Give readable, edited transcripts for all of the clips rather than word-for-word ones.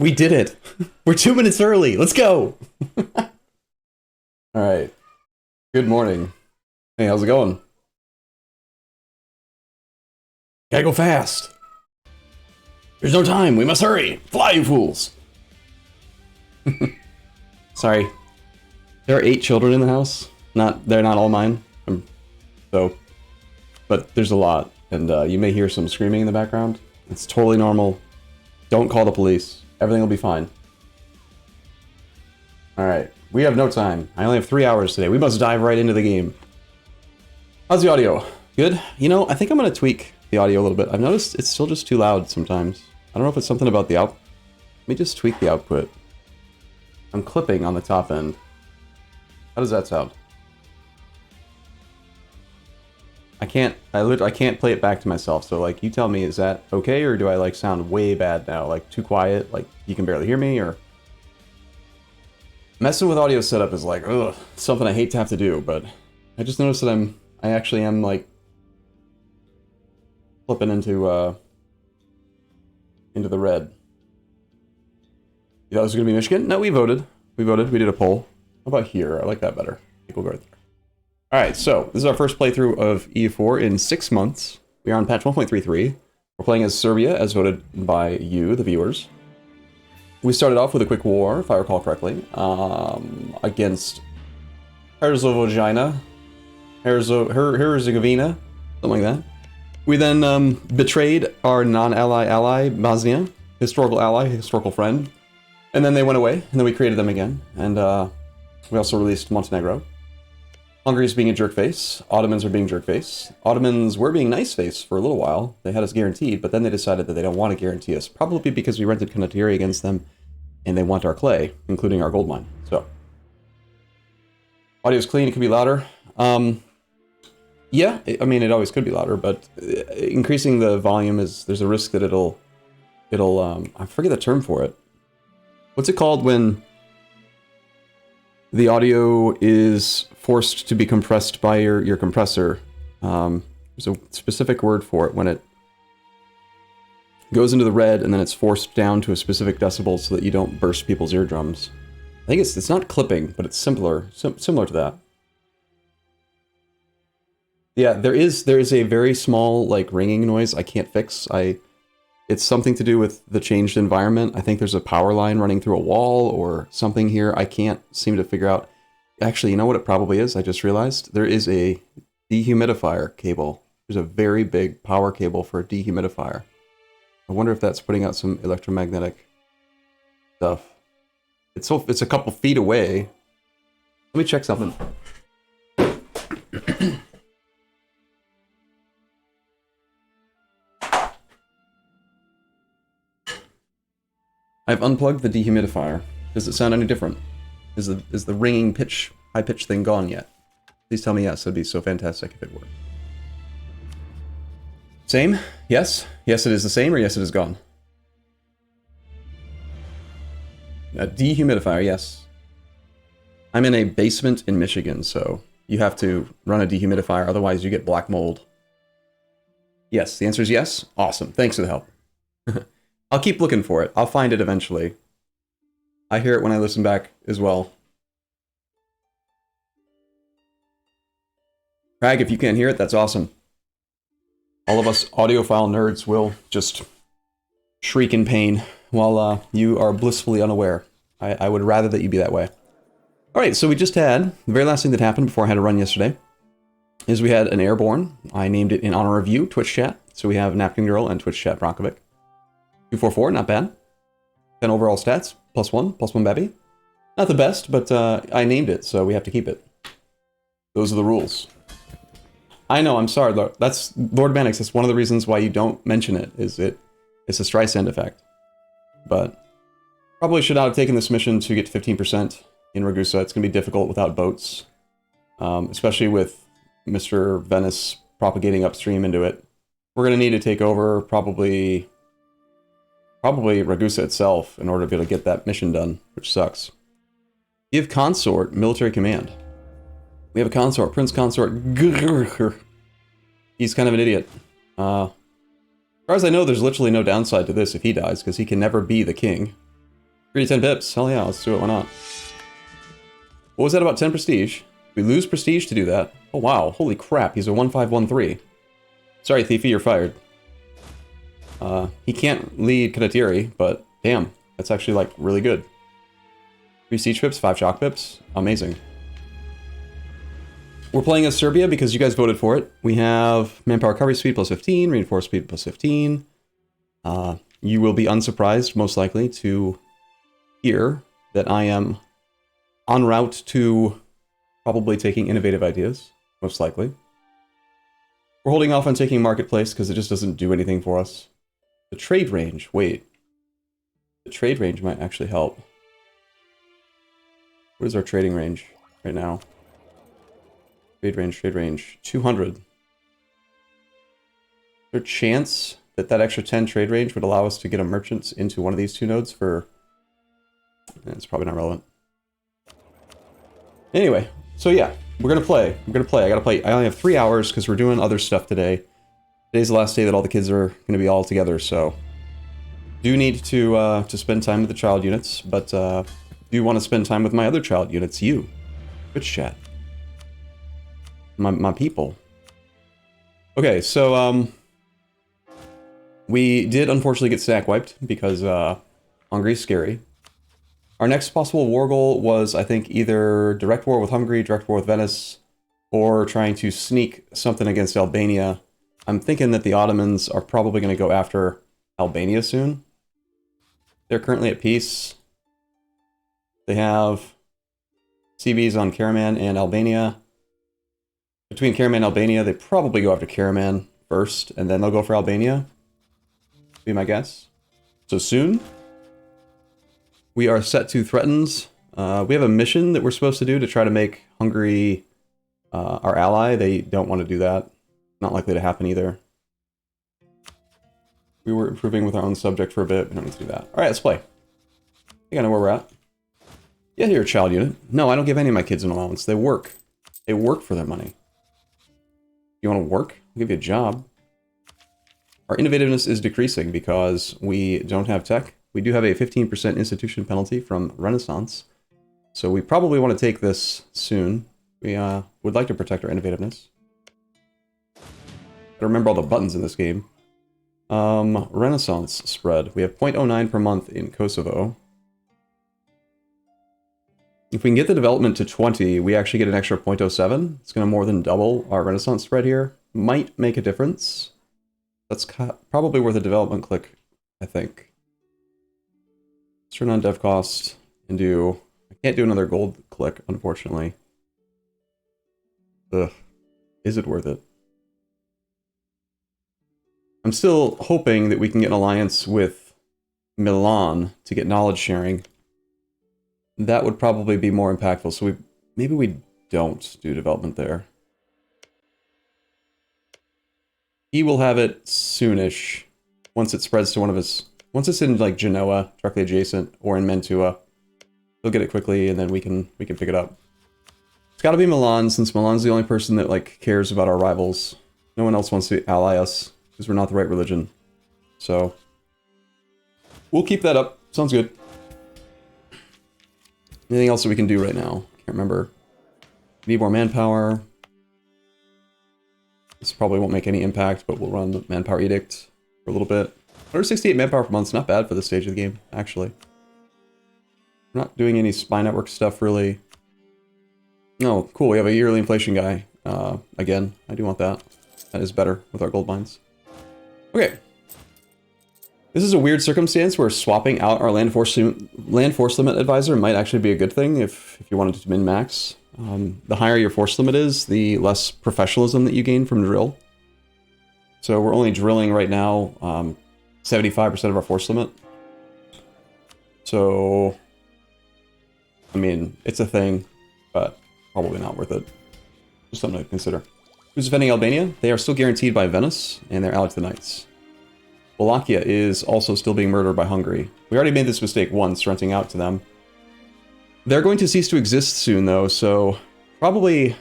We did it. We're 2 minutes early. Let's go. All right. Good morning. Hey, how's it going? Gotta go fast. There's no time. We must hurry. Fly, you fools. Sorry. There are 8 children in the house. They're not all mine. But there's a lot, and you may hear some screaming in the background. It's totally normal. Don't call the police. Everything will be fine. Alright, we have no time. I only have 3 hours today. We must dive right into the game. How's the audio? Good? You know, I think I'm going to tweak the audio a little bit. I've noticed it's still just too loud sometimes. I don't know if it's something about the out... Let me just tweak the output. I'm clipping on the top end. How does that sound? I can't play it back to myself, so like, you tell me, is that okay, or do I like sound way bad now? Like, too quiet, like you can barely hear me, or... Messing with audio setup is like, ugh, something I hate to have to do, but I just noticed that I actually am like flipping into the red. You thought it was gonna be Michigan? No, we voted. We did a poll. How about here? I like that better. I think we'll go right there. Alright, so this is our first playthrough of EU4 in 6 months. We are on patch 1.33. We're playing as Serbia, as voted by you, the viewers. We started off with a quick war, if I recall correctly, against Herzegovina, something like that. We then betrayed our non-ally ally, Bosnia, historical ally, historical friend, and then they went away, and then we created them again, and we also released Montenegro. Hungary's being a jerkface. Ottomans are being jerkface. Ottomans were being niceface for a little while. They had us guaranteed, but then they decided that they don't want to guarantee us, probably because we rented Kanatyri against them, and they want our clay, including our gold mine. So, audio's clean. It could be louder. Yeah, I mean, it always could be louder, but increasing the volume there's a risk that it'll I forget the term for it. What's it called when the audio is forced to be compressed by your compressor? There's a specific word for it when it goes into the red and then it's forced down to a specific decibel so that you don't burst people's eardrums. I think it's not clipping, but it's similar to that. Yeah, there is a very small like ringing noise I can't fix. It's something to do with the changed environment. I think there's a power line running through a wall or something here. I can't seem to figure out. Actually, you know what it probably is? I just realized there is a dehumidifier cable. There's a very big power cable for a dehumidifier. I wonder if that's putting out some electromagnetic stuff. It's a couple feet away. Let me check something. I've unplugged the dehumidifier. Does it sound any different? Is the ringing high pitch thing gone yet? Please tell me yes. It'd be so fantastic if it were. Same? Yes? Yes, it is the same, or yes, it is gone? A dehumidifier, yes. I'm in a basement in Michigan, so you have to run a dehumidifier, otherwise you get black mold. Yes, the answer is yes? Awesome. Thanks for the help. I'll keep looking for it. I'll find it eventually. I hear it when I listen back as well. Craig, if you can't hear it, that's awesome. All of us audiophile nerds will just shriek in pain while you are blissfully unaware. I would rather that you be that way. Alright, so we just had, the very last thing that happened before I had to run yesterday, is we had an airborne. I named it in honor of you, Twitch chat. So we have Napkin Girl and Twitch chat Bronkovic. 244, not bad. 10 overall stats, +1 Babby. Not the best, but I named it, so we have to keep it. Those are the rules. I know, I'm sorry, that's Lord Mannix, that's one of the reasons why you don't mention it, it's a Streisand effect. But probably should not have taken this mission to get to 15% in Ragusa. It's going to be difficult without boats, especially with Mr. Venice propagating upstream into it. We're going to need to take over probably Ragusa itself in order to be able to get that mission done, which sucks. Give consort military command. We have a consort, Prince Consort. He's kind of an idiot. As far as I know, there's literally no downside to this if he dies, because he can never be the king. 10 pips. Hell yeah, let's do it. Why not? What was that about 10 prestige? We lose prestige to do that. Oh wow, holy crap, he's a 1513. Sorry, Thiefy, you're fired. He can't lead Kanatiri, but damn, that's actually like really good. 3 siege pips, 5 shock pips. Amazing. We're playing as Serbia because you guys voted for it. We have manpower recovery speed plus 15, reinforced speed plus 15. You will be unsurprised, most likely, to hear that I am en route to probably taking innovative ideas, most likely. We're holding off on taking marketplace because it just doesn't do anything for us. The trade range, wait. The trade range might actually help. What is our trading range right now? Trade range, 200. Is there a chance that that extra 10 trade range would allow us to get a merchant into one of these 2 nodes for... It's probably not relevant. Anyway, so yeah, we're gonna play. I gotta play. I only have 3 hours because we're doing other stuff today. Today's the last day that all the kids are gonna be all together, so... Do need to spend time with the child units, but do want to spend time with my other child units, you. Twitch chat. My people. Okay, so, we did unfortunately get stack wiped because, Hungary's scary. Our next possible war goal was, I think, either direct war with Hungary, direct war with Venice, or trying to sneak something against Albania. I'm thinking that the Ottomans are probably going to go after Albania soon. They're currently at peace. They have CBs on Karaman and Albania. Between Karaman and Albania, they probably go after Karaman first, and then they'll go for Albania. Be my guess. So soon, we are set to threatens. We have a mission that we're supposed to do to try to make Hungary our ally. They don't want to do that. Not likely to happen either. We were improving with our own subject for a bit. We don't need to do that. Alright, let's play. I think I know where we're at. Yeah, you're a child unit. No, I don't give any of my kids an allowance. They work. They work for their money. You want to work? I'll give you a job. Our innovativeness is decreasing because we don't have tech. We do have a 15% institution penalty from Renaissance. So we probably want to take this soon. We would like to protect our innovativeness. Gotta remember all the buttons in this game. Renaissance spread. We have 0.09 per month in Kosovo. If we can get the development to 20, we actually get an extra 0.07. It's going to more than double our Renaissance spread here. Might make a difference. That's probably worth a development click, I think. Let's turn on dev cost and do... I can't do another gold click, unfortunately. Ugh. Is it worth it? I'm still hoping that we can get an alliance with Milan to get knowledge sharing. That would probably be more impactful, so maybe we don't do development there. He will have it soonish, once it spreads to one of his... Once it's in, like, Genoa, directly adjacent, or in Mantua. He'll get it quickly, and then we can pick it up. It's gotta be Milan, since Milan's the only person that, like, cares about our rivals. No one else wants to ally us, because we're not the right religion. So... we'll keep that up. Sounds good. Anything else that we can do right now? Can't remember. Need more manpower. This probably won't make any impact, but we'll run the manpower edict for a little bit. 168 manpower per month is not bad for this stage of the game, actually. We're not doing any spy network stuff, really. Oh, cool, we have a yearly inflation guy. Again, I do want that. That is better with our gold mines. Okay. This is a weird circumstance where swapping out our land force limit advisor might actually be a good thing if you wanted to min-max. The higher your force limit is, the less professionalism that you gain from drill. So we're only drilling right now 75% of our force limit. So, I mean, it's a thing, but probably not worth it. Just something to consider. Who's defending Albania? They are still guaranteed by Venice, and they're allied to the Knights. Wallachia is also still being murdered by Hungary. We already made this mistake once, renting out to them. They're going to cease to exist soon, though, so probably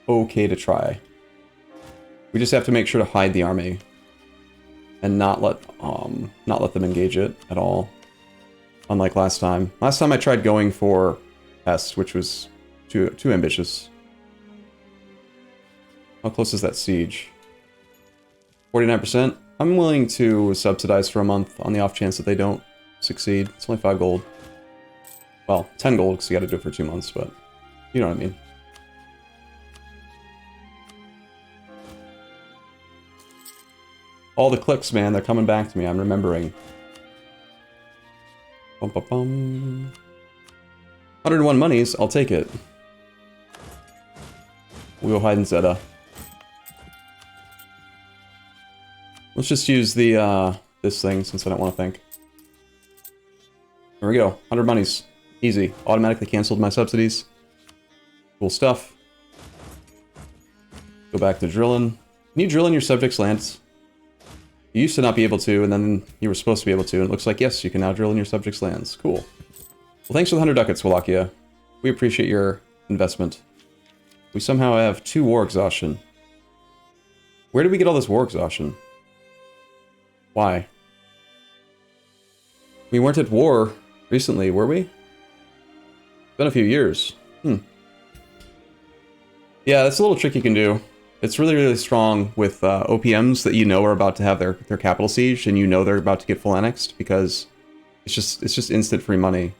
okay to try. We just have to make sure to hide the army and not let them engage it at all. unlike last time. Last time I tried going for Est, which was too ambitious. How close is that siege? 49%? I'm willing to subsidize for a month on the off chance that they don't succeed. It's only 5 gold. Well, 10 gold because you gotta do it for 2 months, but you know what I mean. All the clips, man, they're coming back to me. I'm remembering. Bum, bum, bum. 101 monies, I'll take it. We will hide in Zeta. Let's just use the, this thing since I don't want to think. There we go, 100 monies. Easy. Automatically canceled my subsidies. Cool stuff. Go back to drilling. Can you drill in your subjects' lands? You used to not be able to, and then you were supposed to be able to, and it looks like, yes, you can now drill in your subjects' lands. Cool. Well, thanks for the 100 ducats, Wallachia. We appreciate your investment. We somehow have 2 war exhaustion. Where did we get all this war exhaustion? Why? We weren't at war recently, were we? It's been a few years. Yeah, that's a little trick you can do. It's really, really strong with OPMs that you know are about to have their capital siege, and you know they're about to get full annexed, because it's just instant free money.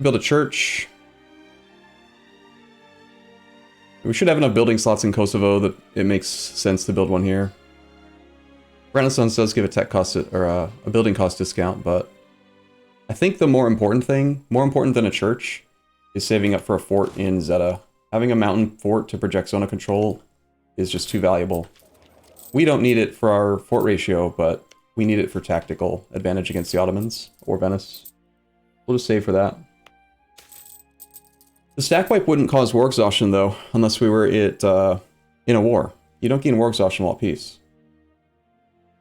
Build a church. We should have enough building slots in Kosovo that it makes sense to build one here. Renaissance does give a tech cost or a building cost discount, but I think the more important thing, more important than a church, is saving up for a fort in Zeta. Having a mountain fort to project zone of control is just too valuable. We don't need it for our fort ratio, but we need it for tactical advantage against the Ottomans or Venice. We'll just save for that. The stack wipe wouldn't cause war exhaustion, though, unless we were in a war. You don't gain war exhaustion while at peace.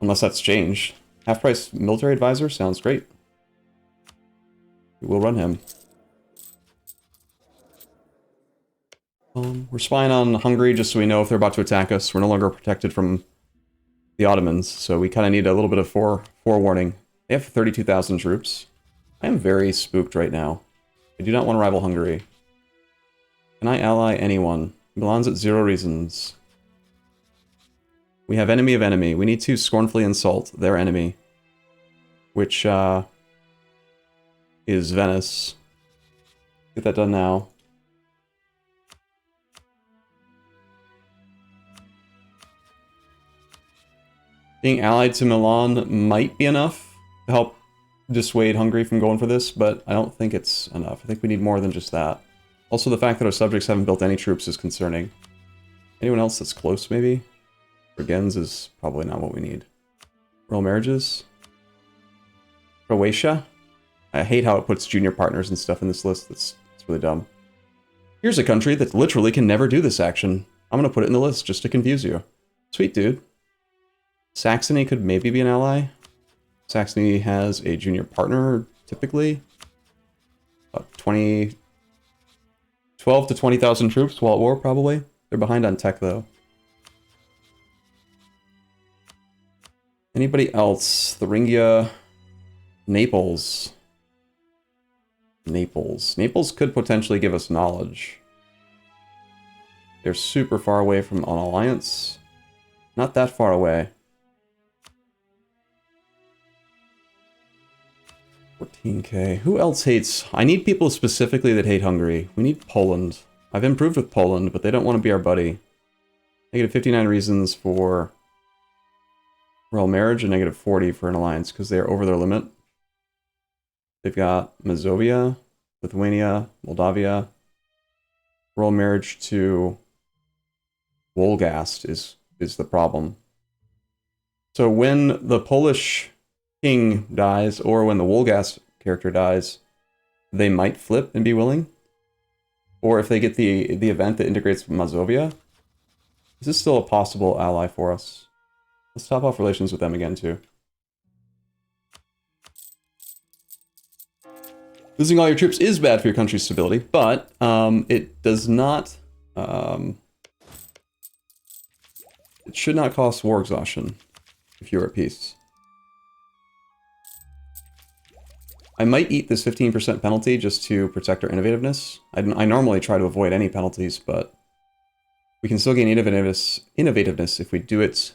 Unless that's changed. Half-price military advisor sounds great. We'll run him. We're spying on Hungary just so we know if they're about to attack us. We're no longer protected from the Ottomans, so we kind of need a little bit of forewarning. They have 32,000 troops. I am very spooked right now. I do not want to rival Hungary. Can I ally anyone? Milan's at 0 reasons. We have enemy of enemy. We need to scornfully insult their enemy, which is Venice. Get that done now. Being allied to Milan might be enough to help dissuade Hungary from going for this, but I don't think it's enough. I think we need more than just that. Also, the fact that our subjects haven't built any troops is concerning. Anyone else that's close, maybe? Brigands is probably not what we need. Royal marriages? Croatia? I hate how it puts junior partners and stuff in this list. It's really dumb. Here's a country that literally can never do this action. I'm going to put it in the list just to confuse you. Sweet, dude. Saxony could maybe be an ally. Saxony has a junior partner, typically. About 12 to 20,000 troops while at war, probably. They're behind on tech, though. Anybody else? Thuringia. Naples. Naples could potentially give us knowledge. They're super far away from an alliance. Not that far away. 14k. Who else hates... I need people specifically that hate Hungary. We need Poland. I've improved with Poland, but they don't want to be our buddy. Negative 59 reasons for royal marriage and negative 40 for an alliance because they are over their limit. They've got Mazovia, Lithuania, Moldavia. Royal marriage to Wolgast is the problem. So when the Polish king dies, or when the Wolgast character dies, they might flip and be willing. Or if they get the event that integrates Mazovia, this is still a possible ally for us. Let's top off relations with them again, too. Losing all your troops is bad for your country's stability, but it does not... it should not cost war exhaustion if you're at peace. I might eat this 15% penalty just to protect our innovativeness. I normally try to avoid any penalties, but we can still gain innovativeness if we do it.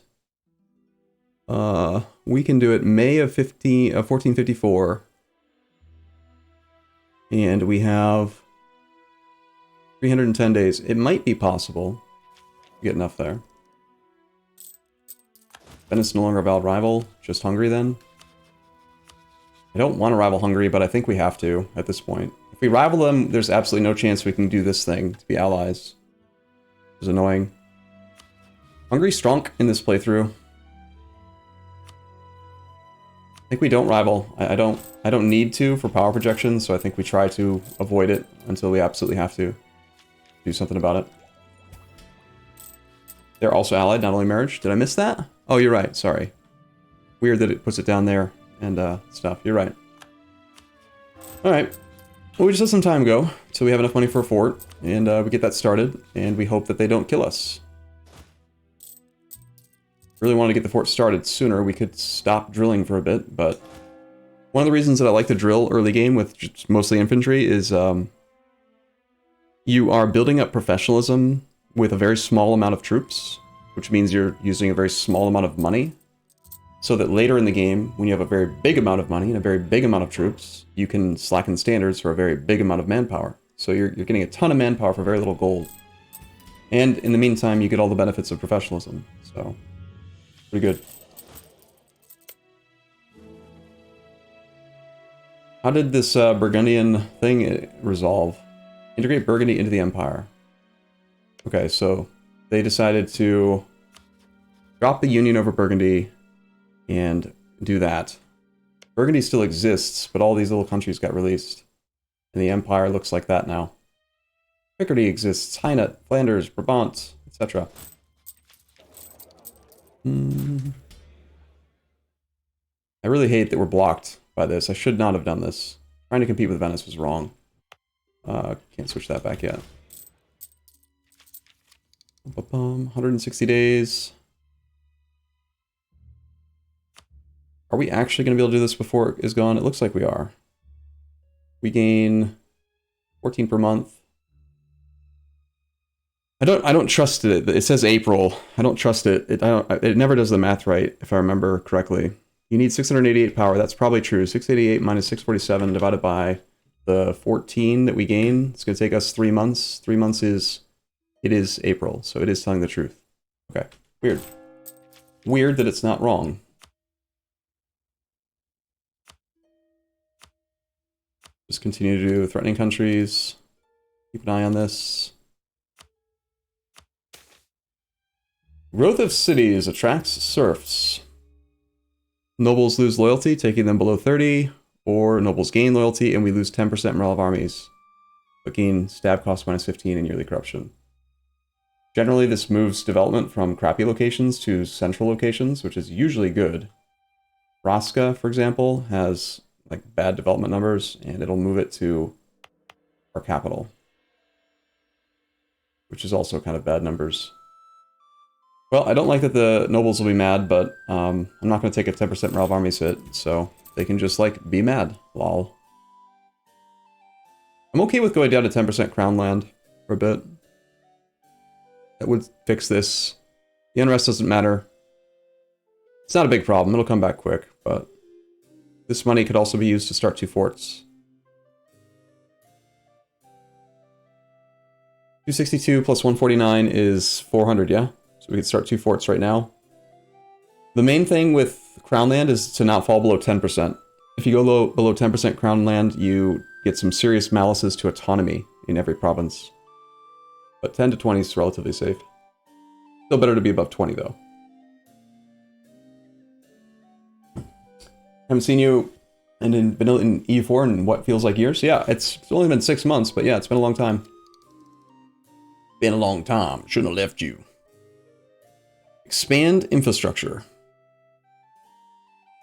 We can do it May of 1454. And we have 310 days. It might be possible to get enough there. Venice no longer a valid rival, just Hungary then. I don't want to rival Hungary, but I think we have to at this point. If we rival them, there's absolutely no chance we can do this thing to be allies. Which is annoying. Hungary's strong in this playthrough. I think we don't rival. I don't need to for power projection, so I think we try to avoid it until we absolutely have to do something about it. They're also allied, not only marriage. Did I miss that? Oh, you're right. Sorry. Weird that it puts it down there and stuff. You're right. All right. Well, we just let some time go until we have enough money for a fort, and we get that started, and we hope that they don't kill us. Really want to get the fort started sooner. We could stop drilling for a bit, but one of the reasons that I like to drill early game with just mostly infantry is you are building up professionalism with a very small amount of troops, which means you're using a very small amount of money, so that later in the game, when you have a very big amount of money and a very big amount of troops, you can slacken standards for a very big amount of manpower. So you're getting a ton of manpower for very little gold. And in the meantime, you get all the benefits of professionalism, so pretty good. How did this Burgundian thing resolve? Integrate Burgundy into the Empire. Okay, so they decided to drop the Union over Burgundy and do that. Burgundy still exists, but all these little countries got released. And the Empire looks like that now. Picardy exists, Hainaut, Flanders, Brabant, etc. I really hate that we're blocked by this. I should not have done this. Trying to compete with Venice was wrong. Can't switch that back yet. 160 days. Are we actually going to be able to do this before it is gone? It looks like we are. We gain 14 per month. I don't trust it. It says April. I don't trust it. It never does the math right, if I remember correctly. You need 688 power. That's probably true. 688 minus 647 divided by the 14 that we gain. It's going to take us 3 months. 3 months is... It is April, so it is telling the truth. Okay, weird. Weird that it's not wrong. Just continue to do threatening countries. Keep an eye on this. Growth of cities attracts serfs. Nobles lose loyalty, taking them below 30, or nobles gain loyalty and we lose 10% morale of armies, but gain stab cost minus 15 and yearly corruption. Generally, this moves development from crappy locations to central locations, which is usually good. Raska, for example, has like bad development numbers, and it'll move it to our capital, which is also kind of bad numbers. Well, I don't like that the nobles will be mad, but I'm not going to take a 10% morale of armies hit, so they can just, like, be mad. Lol. I'm okay with going down to 10% crown land for a bit. That would fix this. The unrest doesn't matter. It's not a big problem. It'll come back quick, but this money could also be used to start 2 forts. 262 plus 149 is 400, yeah? So we could start 2 forts right now. The main thing with crown land is to not fall below 10%. If you go below 10% crown land, you get some serious malices to autonomy in every province. But 10 to 20 is relatively safe. Still better to be above 20, though. Haven't seen you been in EU4 in what feels like years? Yeah, it's only been 6 months, but yeah, it's been a long time. Been a long time. Shouldn't have left you. Expand infrastructure.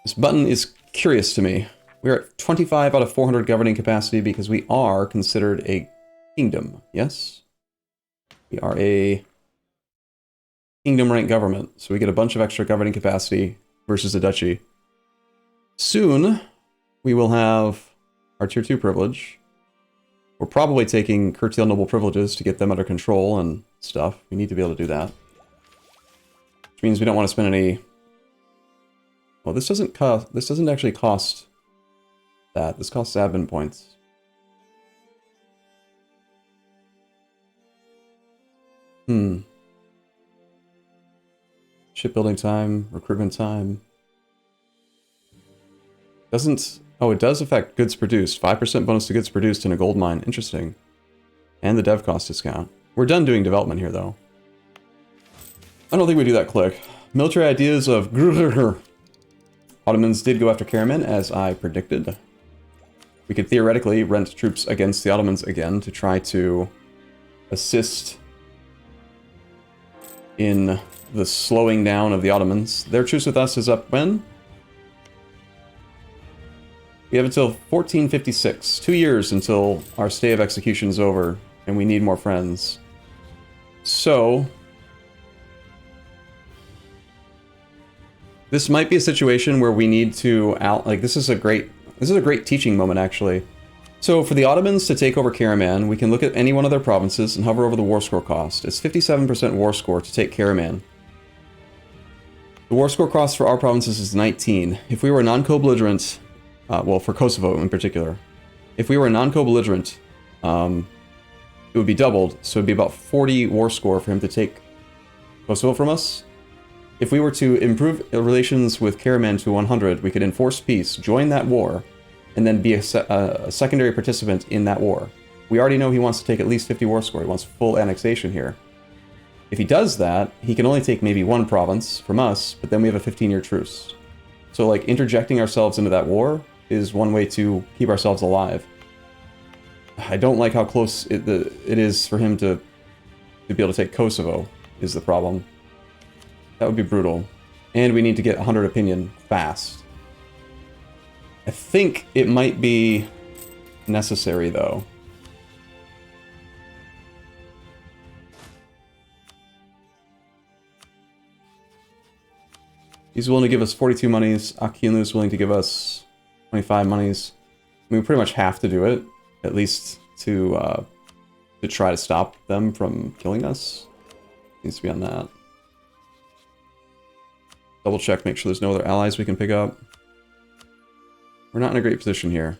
This button is curious to me. We're at 25 out of 400 governing capacity because we are considered a kingdom, yes? We are a kingdom rank government, so we get a bunch of extra governing capacity versus a duchy. Soon, we will have our tier 2 privilege. We're probably taking curtail noble privileges to get them under control and stuff. We need to be able to do that. Which means we don't want to spend any... Well, this doesn't actually cost that. This costs admin points. Shipbuilding time, recruitment time. Doesn't... Oh, it does affect goods produced. 5% bonus to goods produced in a gold mine. Interesting. And the dev cost discount. We're done doing development here, though. I don't think we do that click. Military ideas of... Ottomans did go after Karaman, as I predicted. We could theoretically rent troops against the Ottomans again to try to assist in the slowing down of the Ottomans. Their truce with us is up when? We have until 1456. 2 years until our stay of execution is over, and we need more friends. So... this might be a situation where we need to this is a great teaching moment, actually. So for the Ottomans to take over Karaman, we can look at any one of their provinces and hover over the war score cost. It's 57% war score to take Karaman. The war score cost for our provinces is 19. If we were a non-co-belligerent, well, for Kosovo in particular, if we were a non-co-belligerent, it would be doubled, so it'd be about 40 war score for him to take Kosovo from us. If we were to improve relations with Karaman to 100, we could enforce peace, join that war, and then be a secondary participant in that war. We already know he wants to take at least 50 war score. He wants full annexation here. If he does that, he can only take maybe one province from us, but then we have a 15-year truce. So, like, interjecting ourselves into that war is one way to keep ourselves alive. I don't like how close it is for him to be able to take Kosovo, is the problem. That would be brutal. And we need to get 100 opinion fast. I think it might be necessary, though. He's willing to give us 42 monies. Akinu is willing to give us 25 monies. I mean, we pretty much have to do it, at least to try to stop them from killing us. Needs to be on that. Double check, make sure there's no other allies we can pick up. We're not in a great position here.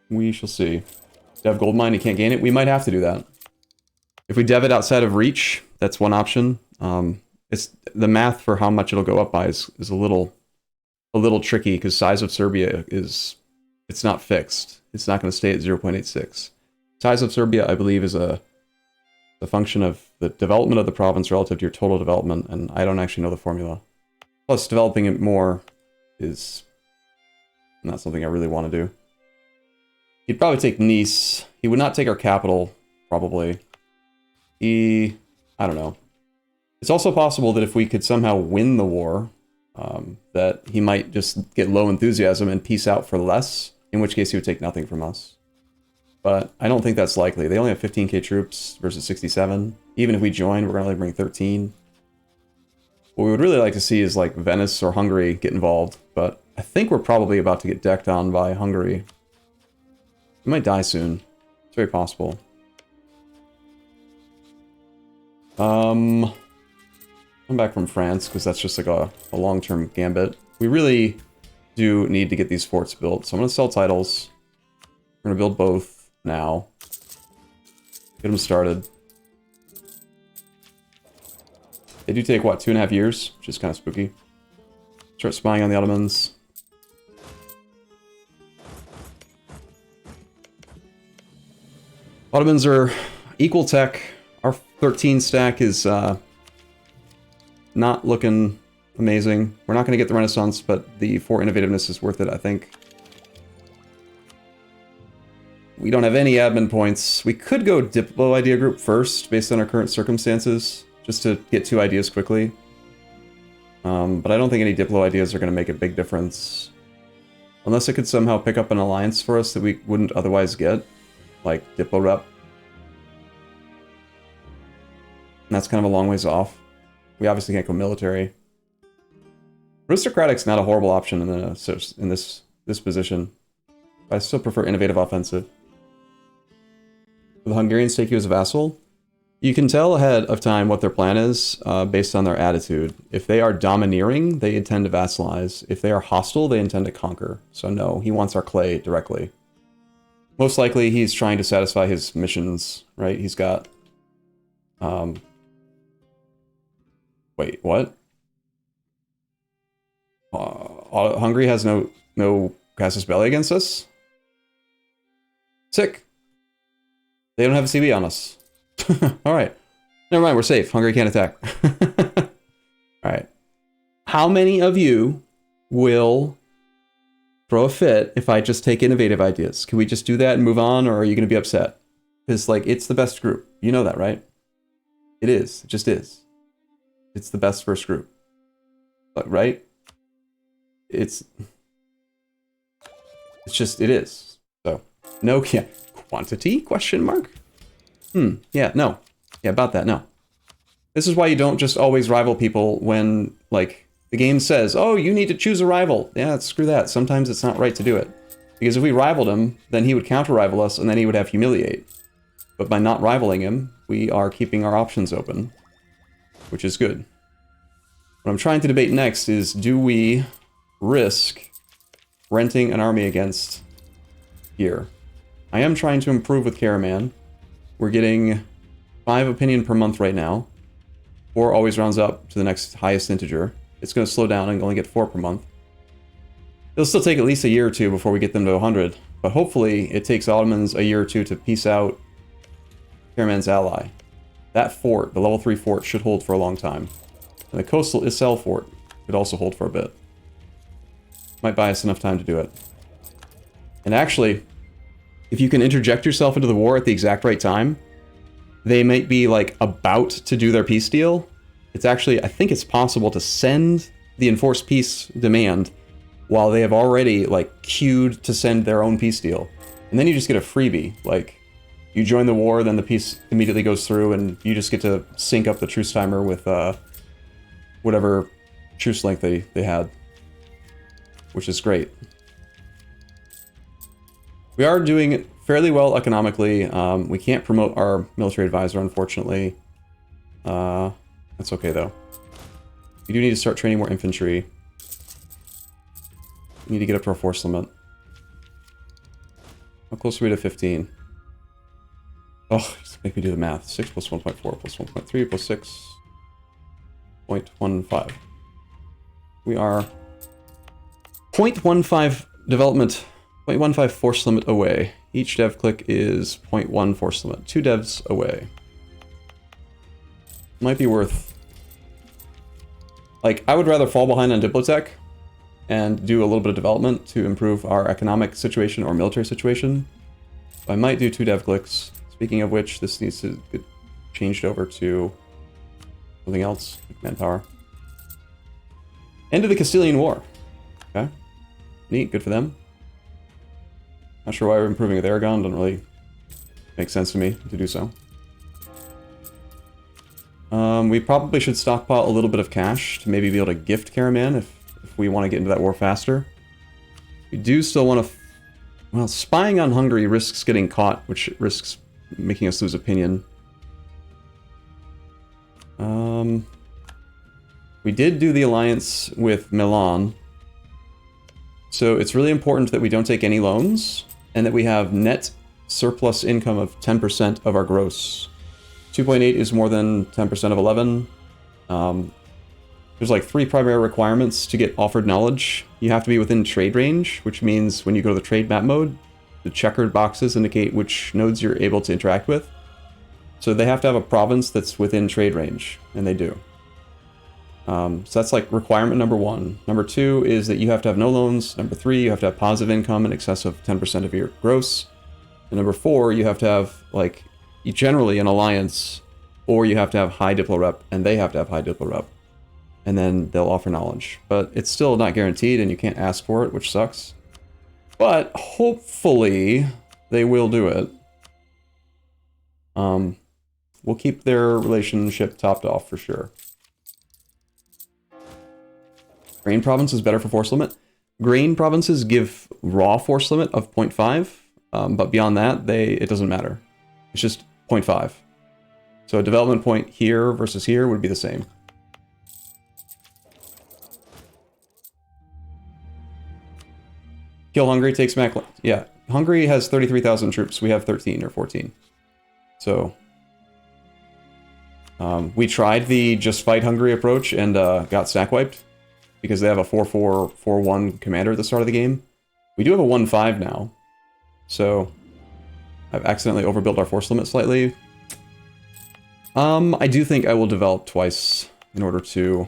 We shall see. Dev gold mine, you can't gain it. We might have to do that. If we dev it outside of reach, that's one option. It's the math for how much it'll go up by is a little tricky because size of Serbia it's not fixed. It's not going to stay at 0.86. Size of Serbia, I believe, is a function of the development of the province relative to your total development, and I don't actually know the formula. Plus, developing it more is not something I really want to do. He'd probably take Nice. He would not take our capital, probably. I don't know. It's also possible that if we could somehow win the war, that he might just get low enthusiasm and peace out for less, in which case he would take nothing from us. But I don't think that's likely. They only have 15k troops versus 67. Even if we join, we're going to only bring 13. What we would really like to see is like Venice or Hungary get involved, but I think we're probably about to get decked on by Hungary. We might die soon. It's very possible. Come back from France, because that's just like a long-term gambit. We really do need to get these forts built, so I'm going to sell titles. We're going to build both now. Get them started. They do take, what, 2.5 years? Which is kind of spooky. Start spying on the Ottomans. Ottomans are equal tech. Our 13 stack is not looking amazing. We're not going to get the Renaissance, but the 4 innovativeness is worth it, I think. We don't have any admin points. We could go Diplo idea group first, based on our current circumstances, just to get 2 ideas quickly. But I don't think any Diplo ideas are going to make a big difference. Unless it could somehow pick up an alliance for us that we wouldn't otherwise get, like Diplo Rep. And that's kind of a long ways off. We obviously can't go military. Aristocratic's not a horrible option in this position. I still prefer innovative offensive. The Hungarians take you as a vassal. You can tell ahead of time what their plan is based on their attitude. If they are domineering, they intend to vassalize. If they are hostile, they intend to conquer. So no, he wants our clay directly. Most likely, he's trying to satisfy his missions, right? He's got... Wait, what? Hungary has no casus belli against us? Sick. They don't have a CB on us. Alright. Never mind, we're safe. Hungary can't attack. Alright. How many of you will throw a fit if I just take innovative ideas? Can we just do that and move on, or are you going to be upset? Because, like, it's the best group. You know that, right? It is. It just is. It's the best first group. But, right? It is. So, no, yeah. Quantity? Question mark? Yeah, no. Yeah, about that, no. This is why you don't just always rival people when, like, the game says, oh, you need to choose a rival. Yeah, screw that. Sometimes it's not right to do it. Because if we rivaled him, then he would counter-rival us, and then he would have Humiliate. But by not rivaling him, we are keeping our options open, which is good. What I'm trying to debate next is, do we risk renting an army against here? I am trying to improve with Caraman. We're getting 5 opinion per month right now. 4 always rounds up to the next highest integer. It's going to slow down and only get 4 per month. It'll still take at least a year or two before we get them to 100, but hopefully it takes Ottomans a year or two to peace out Caraman's ally. That fort, the level 3 fort, should hold for a long time. And the coastal Isel fort could also hold for a bit. Might buy us enough time to do it. And actually, if you can interject yourself into the war at the exact right time, they might be, like, about to do their peace deal. It's actually, I think it's possible to send the enforced peace demand while they have already, like, queued to send their own peace deal. And then you just get a freebie. Like, you join the war, then the peace immediately goes through, and you just get to sync up the truce timer with whatever truce length they had, which is great. We are doing fairly well economically. We can't promote our military advisor, unfortunately. That's okay, though. We do need to start training more infantry. We need to get up to our force limit. How close are we to 15? Oh, just make me do the math. 6 plus 1.4 plus 1.3 plus 6.15. We are 0.15 development, 0.15 force limit away. Each dev click is 0.1 force limit. 2 devs away. Might be worth... Like, I would rather fall behind on Diplotech and do a little bit of development to improve our economic situation or military situation. I might do 2 dev clicks. Speaking of which, this needs to get changed over to something else, like manpower. End of the Castilian War. Okay. Neat, good for them. Not sure why we're improving with Aragon, doesn't really make sense to me to do so. We probably should stockpile a little bit of cash to maybe be able to gift Caraman if we want to get into that war faster. We do still want to... Well, spying on Hungary risks getting caught, which risks making us lose opinion. We did do the alliance with Milan. So it's really important that we don't take any loans, and that we have net surplus income of 10% of our gross. 2.8 is more than 10% of 11. There's like 3 primary requirements to get offered knowledge. You have to be within trade range, which means when you go to the trade map mode, the checkered boxes indicate which nodes you're able to interact with. So they have to have a province that's within trade range, and they do. So that's like requirement number 1. Number 2 is that you have to have no loans. Number 3, you have to have positive income in excess of 10% of your gross. And number 4, you have to have, like, generally an alliance, or you have to have high diplo rep, and they have to have high diplo rep. And then they'll offer knowledge. But it's still not guaranteed, and you can't ask for it, which sucks. But hopefully they will do it. We'll keep their relationship topped off for sure. Grain province is better for force limit. Grain provinces give raw force limit of 0.5, but beyond that, it doesn't matter. It's just 0.5. So a development point here versus here would be the same. Kill Hungary, takes back... Yeah, Hungary has 33,000 troops. We have 13 or 14. So... we tried the just fight Hungary approach and got stack wiped. Because they have a 4-4, 4-1 commander at the start of the game. We do have a 1-5 now. So... I've accidentally overbuilt our force limit slightly. I do think I will develop twice in order to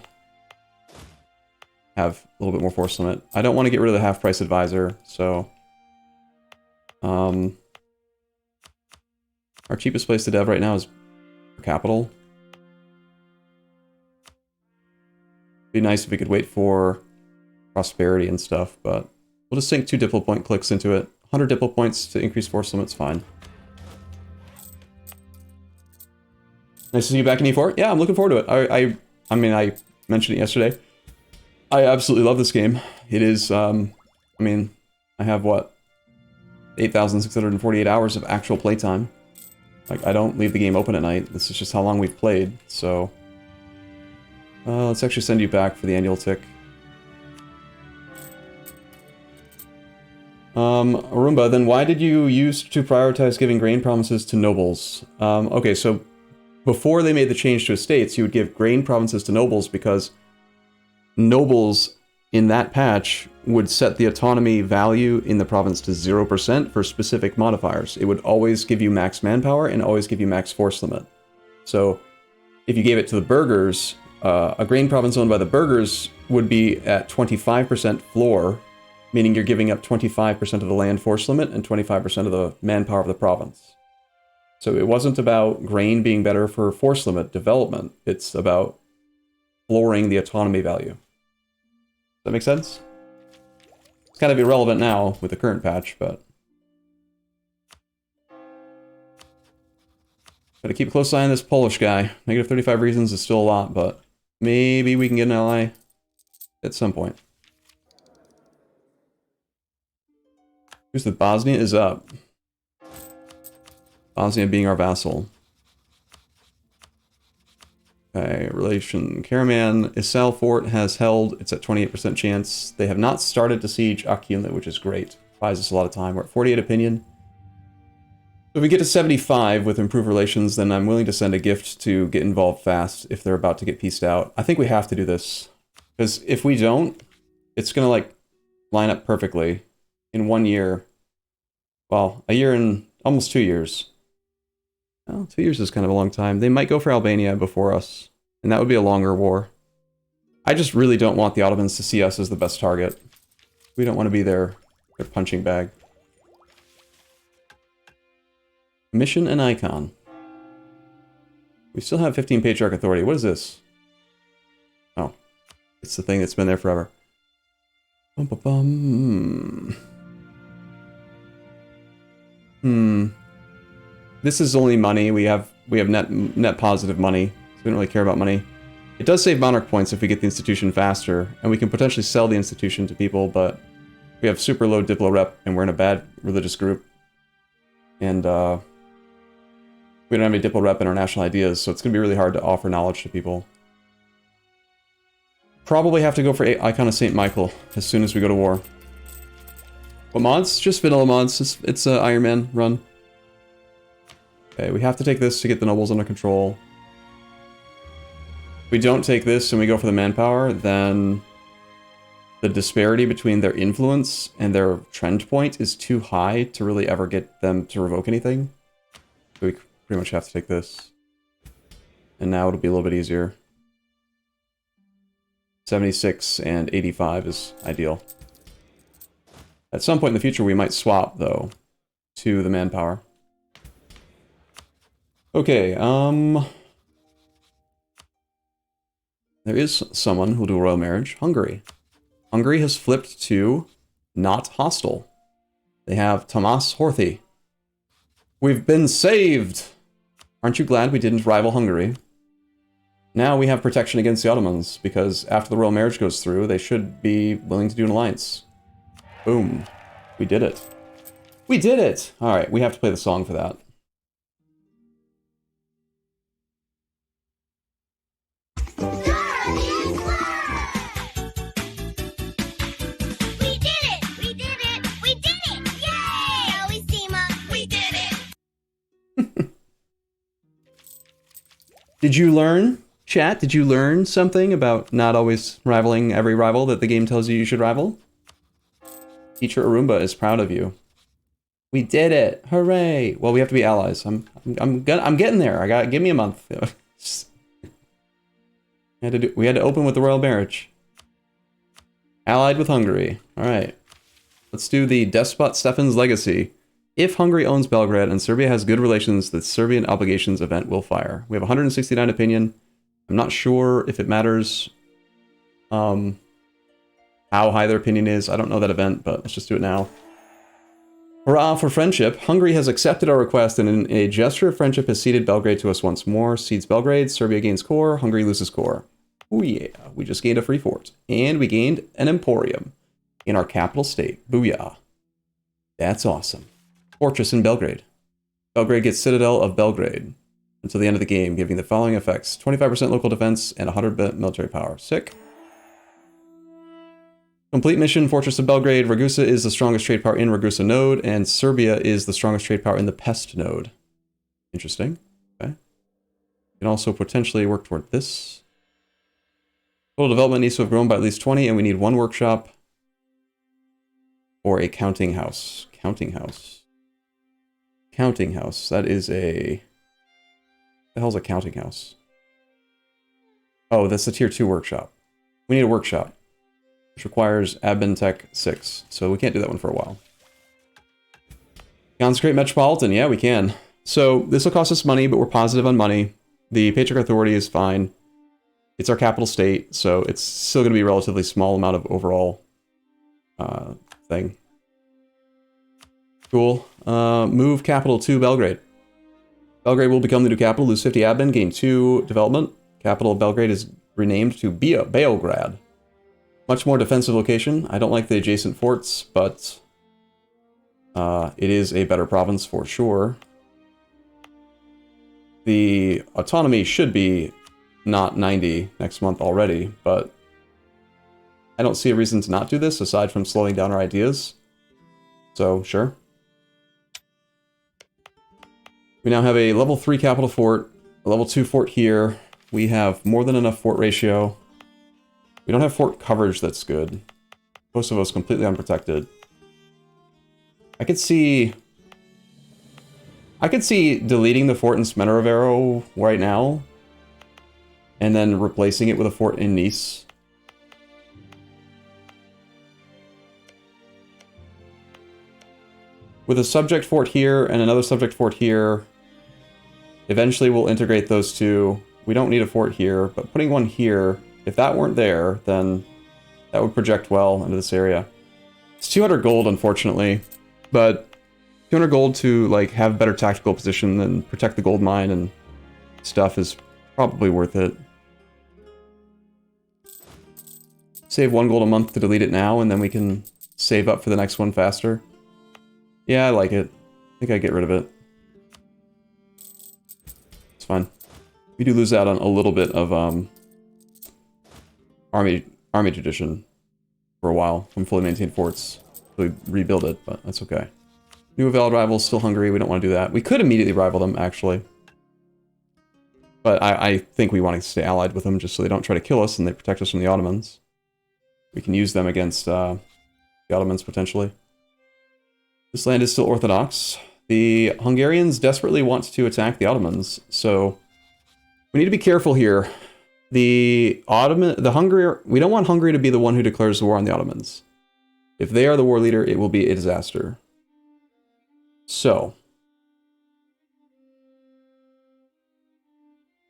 have a little bit more force limit. I don't want to get rid of the half-price advisor, so... our cheapest place to dev right now is capital. Be nice if we could wait for prosperity and stuff, but we'll just sink 2 diplo point clicks into it. 100 diplo points to increase force limit's fine. Nice to see you back in E4. Yeah, I'm looking forward to it. I mean, I mentioned it yesterday. I absolutely love this game. It is, I mean, I have, what, 8,648 hours of actual playtime. Like, I don't leave the game open at night. This is just how long we've played, so... let's actually send you back for the annual tick. Arumba, then why did you use to prioritize giving grain provinces to nobles? Okay, so before they made the change to estates, you would give grain provinces to nobles because nobles in that patch would set the autonomy value in the province to 0% for specific modifiers. It would always give you max manpower and always give you max force limit. So if you gave it to the burghers, a grain province owned by the burghers would be at 25% floor, meaning you're giving up 25% of the land force limit and 25% of the manpower of the province. So it wasn't about grain being better for force limit development, it's about flooring the autonomy value. Does that make sense? It's kind of irrelevant now with the current patch, but... Gotta keep a close eye on this Polish guy. Negative 35 reasons is still a lot, but maybe we can get an ally at some point. Here's the Bosnia is up. Bosnia being our vassal. Okay, relation. Karaman Isal Fort has held. It's at 28% chance. They have not started to siege Akila, which is great. Buys us a lot of time. We're at 48 opinion. So if we get to 75 with improved relations, then I'm willing to send a gift to get involved fast if they're about to get pieced out. I think we have to do this. Because if we don't, it's going to like line up perfectly in 1 year. Well, a year and almost 2 years. Well, 2 years is kind of a long time. They might go for Albania before us, and that would be a longer war. I just really don't want the Ottomans to see us as the best target. We don't want to be their punching bag. Mission and icon. We still have 15 Patriarch Authority. What is this? Oh, it's the thing that's been there forever. Bum, bum, bum. This is only money. We have net positive money, so we don't really care about money. It does save Monarch points if we get the institution faster, and we can potentially sell the institution to people, but we have super low Diplo rep, and we're in a bad religious group. And we don't have any Diplo rep in our national ideas, so it's going to be really hard to offer knowledge to people. Probably have to go for Icon of St. Michael as soon as we go to war. What mods? Just vanilla mods. It's a Iron Man run. Okay, we have to take this to get the nobles under control. If we don't take this and we go for the manpower, then the disparity between their influence and their trend point is too high to really ever get them to revoke anything. So we pretty much have to take this. And now it'll be a little bit easier. 76 and 85 is ideal. At some point in the future, we might swap, though, to the manpower. Okay, there is someone who'll do a royal marriage. Hungary. Hungary has flipped to not hostile. They have Tomas Horthy. We've been saved! Aren't you glad we didn't rival Hungary? Now we have protection against the Ottomans, because after the royal marriage goes through, they should be willing to do an alliance. Boom. We did it. We did it! Alright, we have to play the song for that. Did you learn, chat? Did you learn something about not always rivaling every rival that the game tells you should rival? Teacher Arumba is proud of you. We did it! Hooray! Well, we have to be allies. I'm getting there. Give me a month. We had to open with the royal marriage. Allied with Hungary. All right. Let's do the Despot Stefan's legacy. If Hungary owns Belgrade and Serbia has good relations, the Serbian obligations event will fire. We have 169 opinion. I'm not sure if it matters how high their opinion is. I don't know that event, but let's just do it now. Hurrah for friendship. Hungary has accepted our request and in a gesture of friendship has ceded Belgrade to us once more. Cedes Belgrade, Serbia gains core, Hungary loses core. Oh yeah, we just gained a free fort. And we gained an emporium in our capital state. Booyah. That's awesome. Fortress in Belgrade. Belgrade gets Citadel of Belgrade until the end of the game, giving the following effects. 25% local defense and 100% military power. Sick. Complete mission, Fortress of Belgrade. Ragusa is the strongest trade power in Ragusa node, and Serbia is the strongest trade power in the Pest node. Interesting. Okay. You can also potentially work toward this. Total development needs to have grown by at least 20, and we need one workshop or a counting house. Counting house. Counting house. That is a... The hell's a counting house? Oh, that's the tier 2 workshop. We need a workshop, which requires admin tech 6, so we can't do that one for a while. Consecrate Metropolitan, yeah, we can. So this will cost us money, but we're positive on money. The Patriarch Authority is fine. It's our capital state, so it's still going to be a relatively small amount of overall thing. Cool. Move capital to Belgrade. Belgrade will become the new capital, lose 50 admin, gain 2 development. Capital of Belgrade is renamed to Beograd. Much more defensive location. I don't like the adjacent forts, but it is a better province for sure. The autonomy should be not 90 next month already, but I don't see a reason to not do this aside from slowing down our ideas. So, sure. We now have a level 3 capital fort, a level 2 fort here. We have more than enough fort ratio. We don't have fort coverage that's good. Kosovo is completely unprotected. I could see deleting the fort in Smenerovero right now, and then replacing it with a fort in Nice. With a subject fort here and another subject fort here, eventually we'll integrate those two. We don't need a fort here, but putting one here, if that weren't there, then that would project well into this area. It's 200 gold, unfortunately, but 200 gold to like have better tactical position and protect the gold mine and stuff is probably worth it. Save 1 gold a month to delete it now, and then we can save up for the next one faster. Yeah, I like it. I think I get rid of it. It's fine. We do lose out on a little bit of army tradition for a while from fully maintained forts. We rebuild it, but that's okay. New avowed rivals, still Hungary. We don't want to do that. We could immediately rival them, actually. But I think we want to stay allied with them just so they don't try to kill us and they protect us from the Ottomans. We can use them against the Ottomans, potentially. This land is still Orthodox. The Hungarians desperately want to attack the Ottomans, so we need to be careful here. We don't want Hungary to be the one who declares the war on the Ottomans. If they are the war leader, it will be a disaster. So,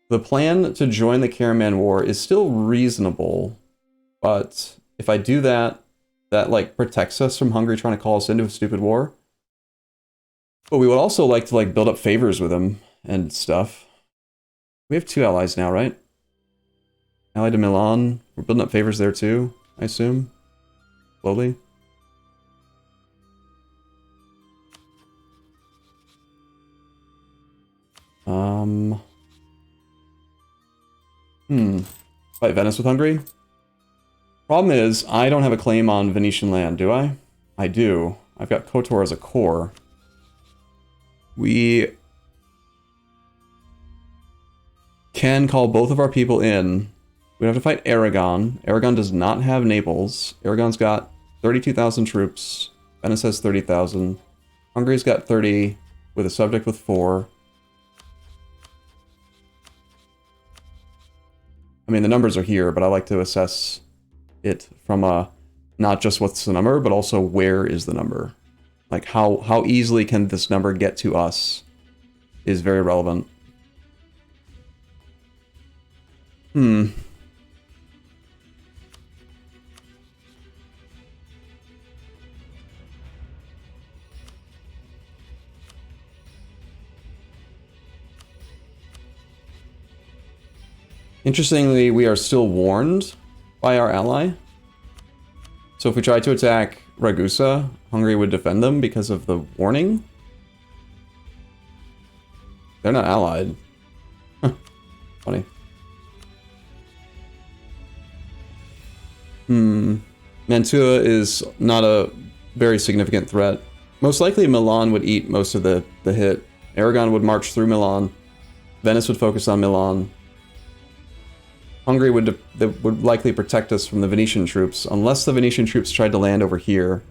the plan to join the Karaman War is still reasonable, but if I do that, that like protects us from Hungary trying to call us into a stupid war. But we would also like to like build up favors with them and stuff. We have 2 allies now, right? Allied to Milan. We're building up favors there too, I assume. Slowly. Fight Venice with Hungary? Problem is, I don't have a claim on Venetian land, do I? I do. I've got KOTOR as a core. We can call both of our people in. We'd have to fight Aragon. Aragon does not have Naples. Aragon's got 32,000 troops. Venice has 30,000. Hungary's got 30, with a subject with 4. I mean, the numbers are here, but I like to assess it from not just what's the number, but also where is the number. Like, how easily can this number get to us is very relevant. Interestingly, we are still warned by our ally. So if we tried to attack Ragusa, Hungary would defend them because of the warning. They're not allied. Funny. Mantua is not a very significant threat. Most likely Milan would eat most of the hit. Aragon would march through Milan. Venice would focus on Milan. Hungary would likely protect us from the Venetian troops, unless the Venetian troops tried to land over here.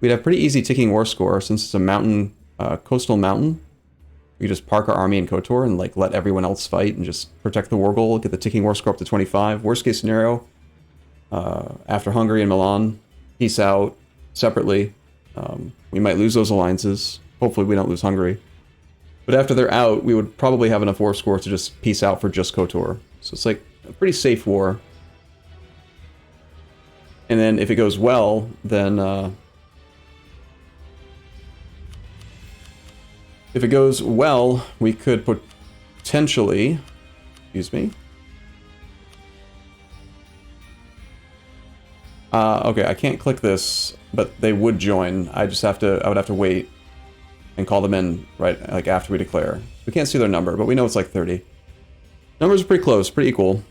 We'd have pretty easy ticking war score, since it's a mountain, coastal mountain. We just park our army in KOTOR and like let everyone else fight and just protect the war goal, get the ticking war score up to 25. Worst case scenario, after Hungary and Milan, peace out separately. We might lose those alliances. Hopefully we don't lose Hungary. But after they're out, we would probably have enough war score to just peace out for just KOTOR. So it's like a pretty safe war. And then if it goes well, then if it goes well, we could potentially, excuse me. Okay, I can't click this, but they would join. I would have to wait and call them in right like after we declare. We can't see their number, but we know it's like 30. Numbers are pretty close, pretty equal.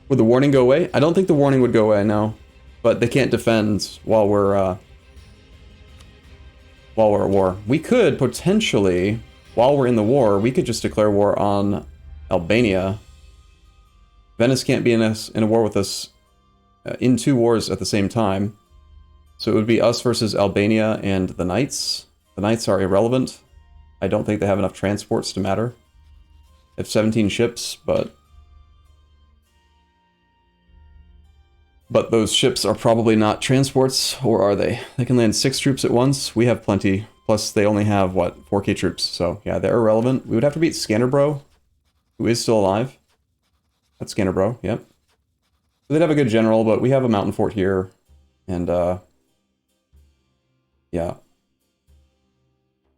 Would the warning go away? I don't think the warning would go away, no. But they can't defend while we're at war. We could potentially, while we're in the war, we could just declare war on Albania. Venice can't be in a war with us in 2 wars at the same time. So it would be us versus Albania and the Knights. The Knights are irrelevant. I don't think they have enough transports to matter. They have 17 ships, but those ships are probably not transports, or are they? They can land 6 troops at once. We have plenty. Plus, they only have, what, 4K troops. So, yeah, they're irrelevant. We would have to beat Scannerbro, who is still alive. That's Scannerbro, yep. So they'd have a good general, but we have a mountain fort here. And, yeah.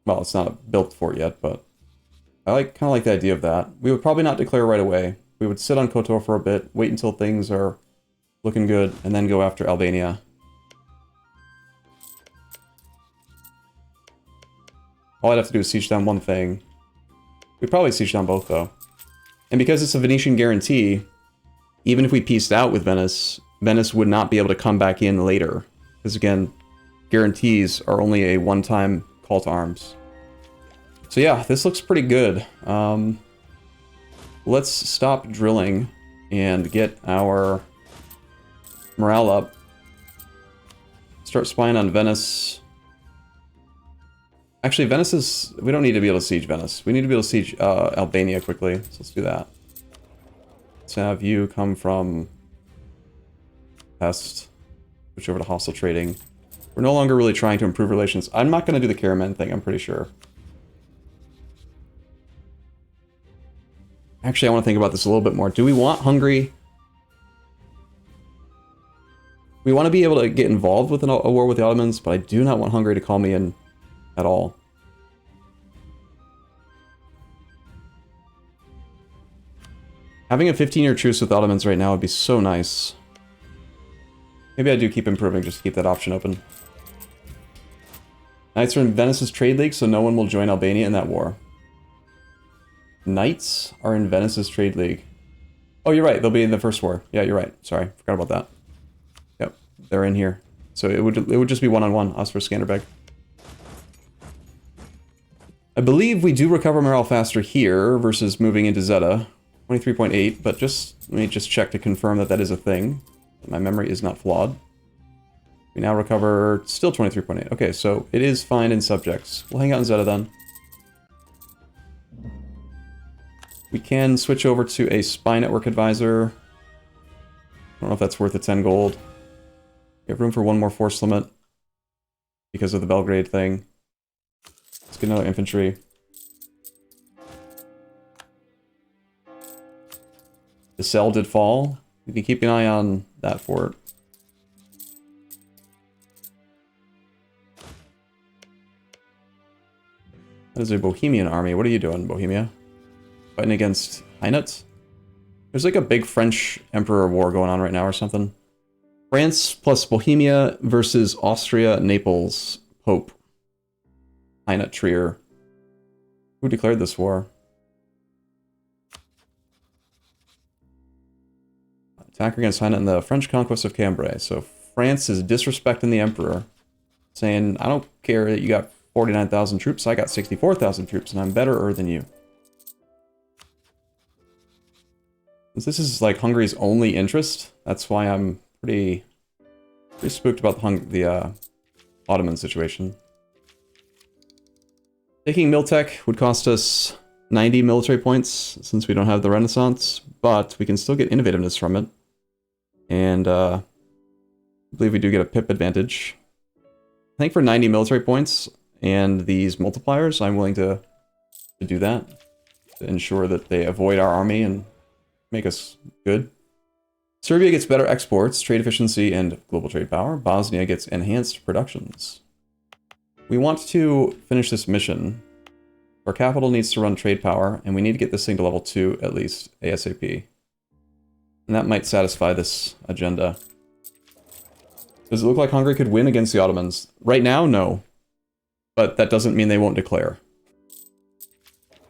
Well, it's not a built fort yet, but I kind of like the idea of that. We would probably not declare right away. We would sit on KOTOR for a bit, wait until things are looking good, and then go after Albania. All I'd have to do is siege down one thing. We'd probably siege down both, though. And because it's a Venetian guarantee, even if we pieced out with Venice, Venice would not be able to come back in later. Because again, guarantees are only a one-time call to arms. So yeah, this looks pretty good. Let's stop drilling and get our morale up. Start spying on Venice. Actually, Venice is... we don't need to be able to siege Venice. We need to be able to siege Albania quickly. So let's do that. Let's have you come from Pest. Switch over to hostile trading. We're no longer really trying to improve relations. I'm not going to do the Caraman thing, I'm pretty sure. Actually, I want to think about this a little bit more. Do we want Hungary... we want to be able to get involved with a war with the Ottomans, but I do not want Hungary to call me in at all. Having a 15-year truce with Ottomans right now would be so nice. Maybe I do keep improving just to keep that option open. Knights are in Venice's trade league, so no one will join Albania in that war. Knights are in Venice's trade league. Oh, you're right. They'll be in the first war. Yeah, you're right. Sorry, forgot about that. Yep, they're in here. So it would just be one-on-one, us versus Skanderbeg. I believe we do recover morale faster here versus moving into Zeta. 23.8, but let me just check to confirm that that is a thing. My memory is not flawed. We now recover still 23.8. Okay, so it is fine in subjects. We'll hang out in Zeta then. We can switch over to a spy network advisor. I don't know if that's worth the 10 gold. We have room for one more force limit because of the Belgrade thing. Let's get another infantry. The cell did fall. We can keep an eye on that fort. That is a Bohemian army. What are you doing, Bohemia? Fighting against Hainaut? There's like a big French Emperor war going on right now or something. France plus Bohemia versus Austria, Naples, Pope. Hainaut Trier. Who declared this war? Attack against Hainaut in the French conquest of Cambrai. So France is disrespecting the Emperor. Saying, I don't care that you got 49,000 troops, I got 64,000 troops, and I'm better than you. This is like Hungary's only interest. That's why I'm pretty spooked about the Ottoman situation. Taking Miltech would cost us 90 military points since we don't have the Renaissance, but we can still get innovativeness from it. And I believe we do get a pip advantage. I think for 90 military points and these multipliers, I'm willing to do that. To ensure that they avoid our army and make us good. Serbia gets better exports, trade efficiency, and global trade power. Bosnia gets enhanced productions. We want to finish this mission. Our capital needs to run trade power, and we need to get this thing to level 2 at least, ASAP. And that might satisfy this agenda. Does it look like Hungary could win against the Ottomans? Right now, no. But that doesn't mean they won't declare.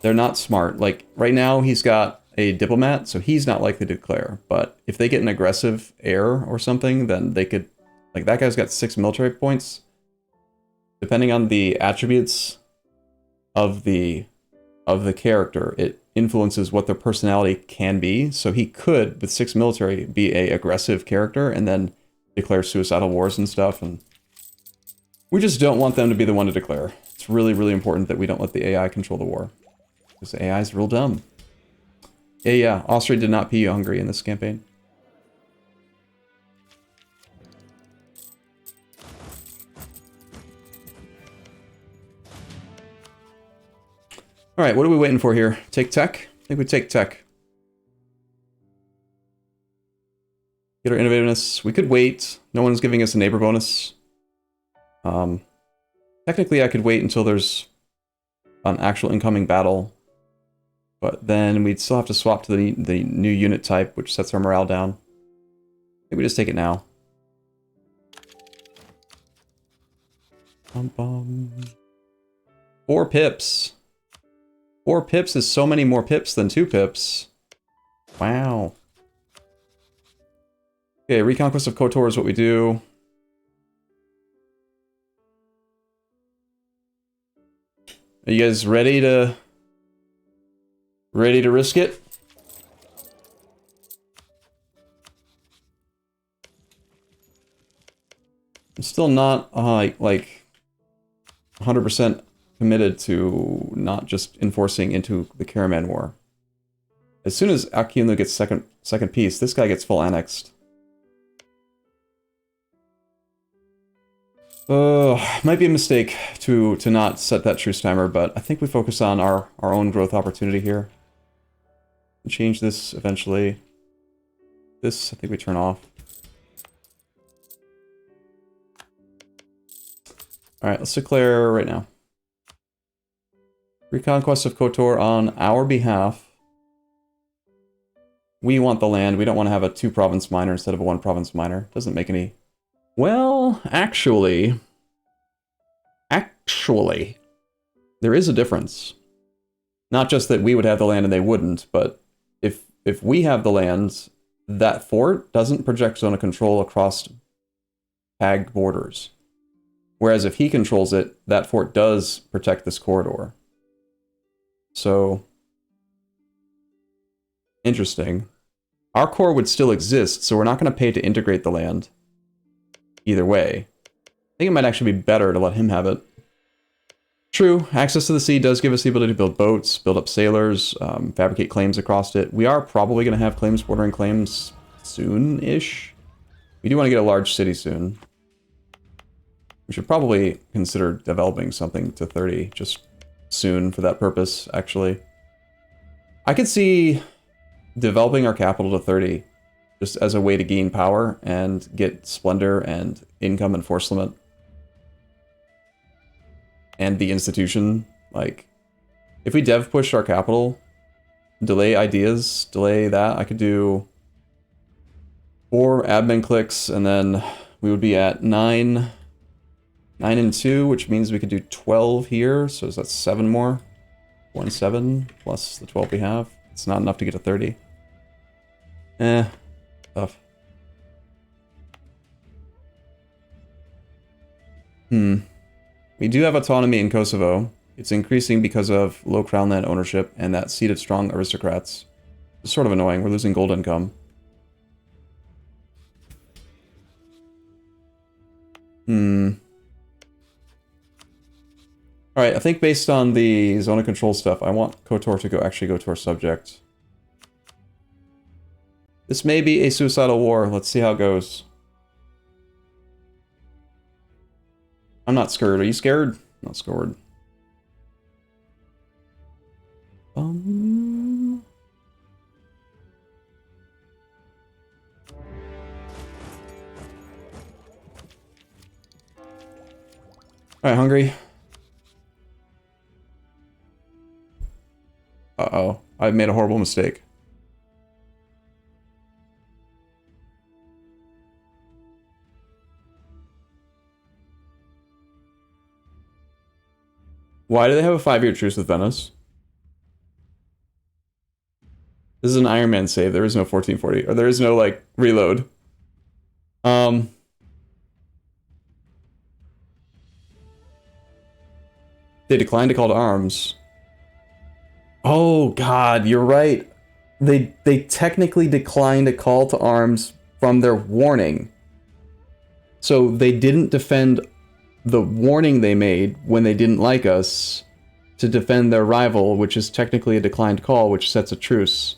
They're not smart. Like, right now, he's got a diplomat, so he's not likely to declare. But if they get an aggressive heir or something, then they could... Like, that guy's got 6 military points. Depending on the attributes of the character, it influences what their personality can be. So he could, with 6 military, be a aggressive character and then declare suicidal wars and stuff. And we just don't want them to be the one to declare. It's really, really important that we don't let the AI control the war. Because the AI is real dumb. Yeah, Austria did not PU Hungary in this campaign. Alright, what are we waiting for here? Take tech? I think we take tech. Get our innovativeness. We could wait. No one's giving us a neighbor bonus. Technically, I could wait until there's an actual incoming battle. But then we'd still have to swap to the new unit type, which sets our morale down. I think we just take it now. 4 pips. 4 pips is so many more pips than 2 pips. Wow. Okay, Reconquest of KOTOR is what we do. Are you guys ready to risk it? I'm still not like 100% committed to not just enforcing into the Karaman War. As soon as Akyunlu gets second peace, this guy gets full annexed. Might be a mistake to not set that truce timer, but I think we focus on our own growth opportunity here. Change this eventually. This, I think we turn off. Alright, let's declare right now. Reconquest of KOTOR on our behalf. We want the land. We don't want to have a 2-province minor instead of a 1-province minor. Doesn't make any... Well, actually, there is a difference. Not just that we would have the land and they wouldn't, but if we have the land, that fort doesn't project zone of control across tagged borders. Whereas if he controls it, that fort does protect this corridor. So, interesting. Our core would still exist, so we're not going to pay to integrate the land. Either way. I think it might actually be better to let him have it. True, access to the sea does give us the ability to build boats, build up sailors, fabricate claims across it. We are probably going to have claims bordering claims soon-ish. We do want to get a large city soon. We should probably consider developing something to 30 just soon for that purpose, actually. I could see developing our capital to 30 just as a way to gain power and get splendor and income and force limit. And the institution, like, if we dev pushed our capital, delay ideas, delay that, I could do 4 admin clicks, and then we would be at 9 and 2, which means we could do 12 here, so is that 7 more? 1, 7, plus the 12 we have. It's not enough to get to 30. Tough. We do have autonomy in Kosovo. It's increasing because of low crown land ownership and that seat of strong aristocrats. It's sort of annoying. We're losing gold income. Alright, I think based on the zone of control stuff, I want KOTOR to actually go to our subject. This may be a suicidal war. Let's see how it goes. I'm not scared. Are you scared? Not scared. Alright, Hungary. Uh-oh. I've made a horrible mistake. Why do they have a 5-year truce with Venice? This is an Iron Man save. There is no 1440. Or there is no, like, reload. They declined to call to arms. Oh, God, you're right. They technically declined a call to arms from their warning. So they didn't defend the warning they made when they didn't like us to defend their rival, which is technically a declined call, which sets a truce.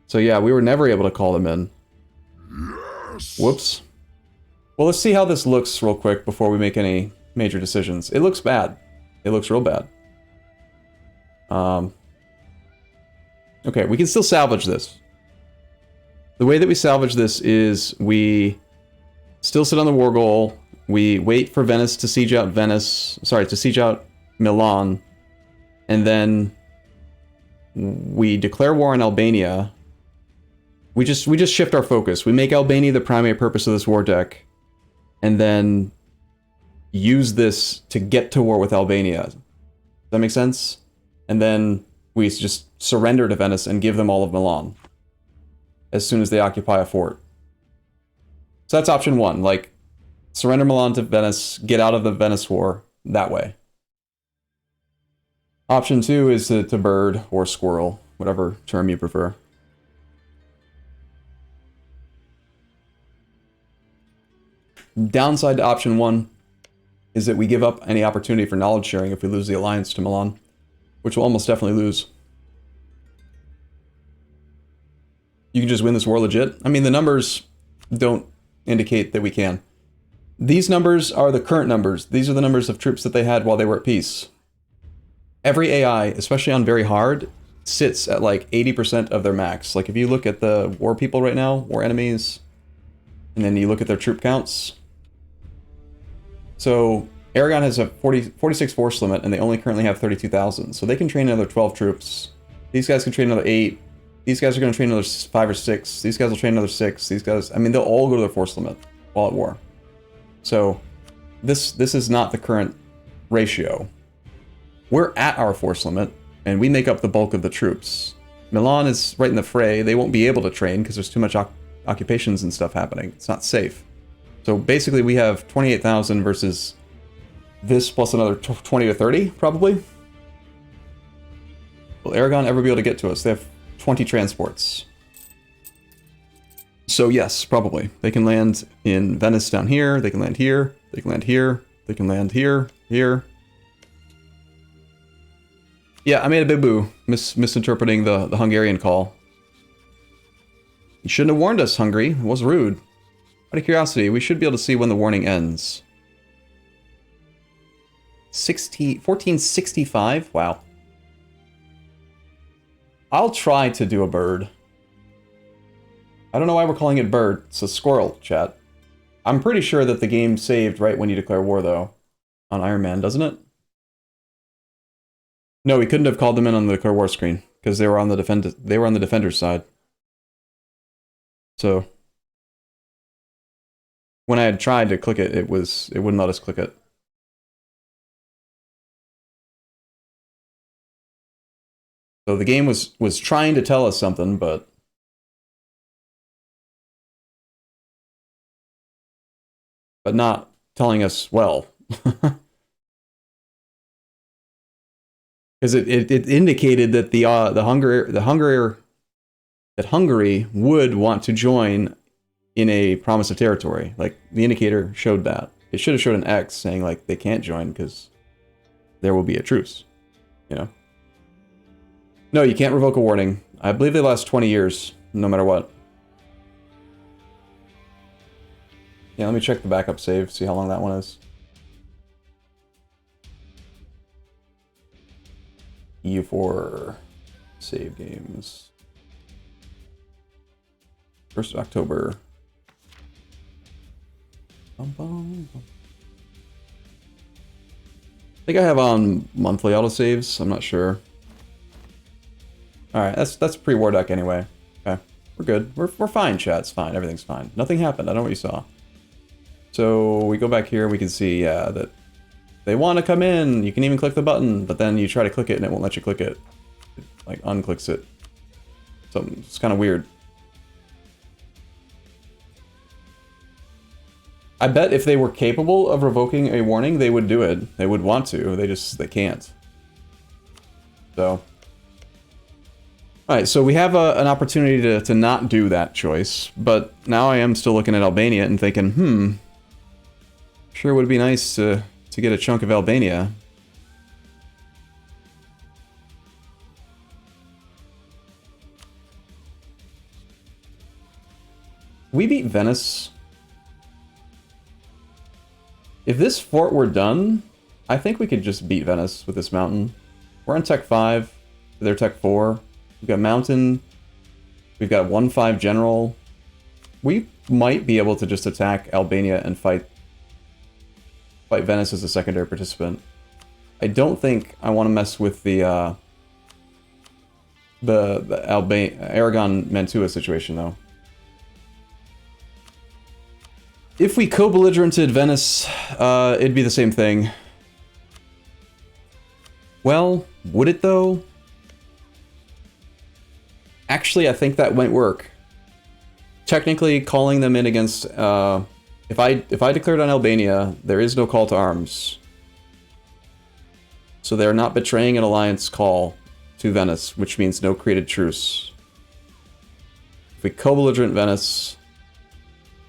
So yeah, we were never able to call them in. Yes. Whoops. Well, let's see how this looks real quick before we make any major decisions. It looks bad. It looks real bad. Okay, we can still salvage this. The way that we salvage this is we still sit on the war goal. We wait for Venice to siege out to siege out Milan, and then we declare war on Albania. We just shift our focus. We make Albania the primary purpose of this war deck, and then use this to get to war with Albania. Does that make sense? And then we just surrender to Venice and give them all of Milan as soon as they occupy a fort. So that's option 1, like, surrender Milan to Venice, get out of the Venice war that way. Option 2 is to bird or squirrel, whatever term you prefer. Downside to option 1 is that we give up any opportunity for knowledge sharing if we lose the alliance to Milan, which we'll almost definitely lose. You can just win this war legit. I mean, the numbers don't indicate that we can. These numbers are the current numbers. These are the numbers of troops that they had while they were at peace. Every AI, especially on very hard, sits at like 80% of their max. Like if you look at the war people right now, war enemies, and then you look at their troop counts. So Aragon has a 46 force limit, and they only currently have 32,000. So they can train another 12 troops. These guys can train another 8. These guys are going to train another 5 or 6. These guys will train another 6. These guys, I mean, they'll all go to their force limit while at war. So this is not the current ratio. We're at our force limit, and we make up the bulk of the troops. Milan is right in the fray. They won't be able to train because there's too much occupations and stuff happening. It's not safe. So basically we have 28,000 versus this plus another 20 to 30, probably. Will Aragon ever be able to get to us? They have 20 transports. So yes, probably. They can land in Venice down here, they can land here, they can land here, they can land here, here. Yeah, I made a big boo, misinterpreting the Hungarian call. You shouldn't have warned us, Hungary. It was rude. Out of curiosity, we should be able to see when the warning ends. 1465? Wow. I'll try to do a bird. I don't know why we're calling it bird. It's a squirrel, chat. I'm pretty sure that the game saved right when you declare war, though. On Iron Man, doesn't it? No, we couldn't have called them in on the declare war screen because they were on the defender's side. So when I had tried to click it, it wouldn't let us click it. So the game was trying to tell us something, but not telling us well. Because it indicated that Hungary would want to join in a promise of territory. Like the indicator showed that. It should have showed an X saying like they can't join because there will be a truce. You know. No, you can't revoke a warning. I believe they last 20 years, no matter what. Yeah, let me check the backup save, see how long that one is. EU4 save games. 1st of October. Bum, bum, bum. I think I have on monthly autosaves, I'm not sure. Alright, that's pre-war deck anyway. Okay, we're good. We're fine, chat. It's fine. Everything's fine. Nothing happened. I don't know what you saw. So we go back here, we can see that they want to come in. You can even click the button, but then you try to click it and it won't let you click it. It like unclicks it. So it's kind of weird. I bet if they were capable of revoking a warning, they would do it. They would want to. They can't. So. Alright, so we have an opportunity to not do that choice, but now I am still looking at Albania and thinking, sure would be nice to get a chunk of Albania. We beat Venice. If this fort were done, I think we could just beat Venice with this mountain. We're on Tech 5, they're Tech 4. We've got Mountain. We've got 1-5 General. We might be able to just attack Albania and fight Venice as a secondary participant. I don't think I want to mess with the Aragon Mantua situation though. If we co-belligerented Venice, it'd be the same thing. Well, would it though? Actually, I think that might work. Technically, calling them in against... if I declared on Albania, there is no call to arms. So they're not betraying an alliance call to Venice, which means no created truce. If we co-belligerent Venice...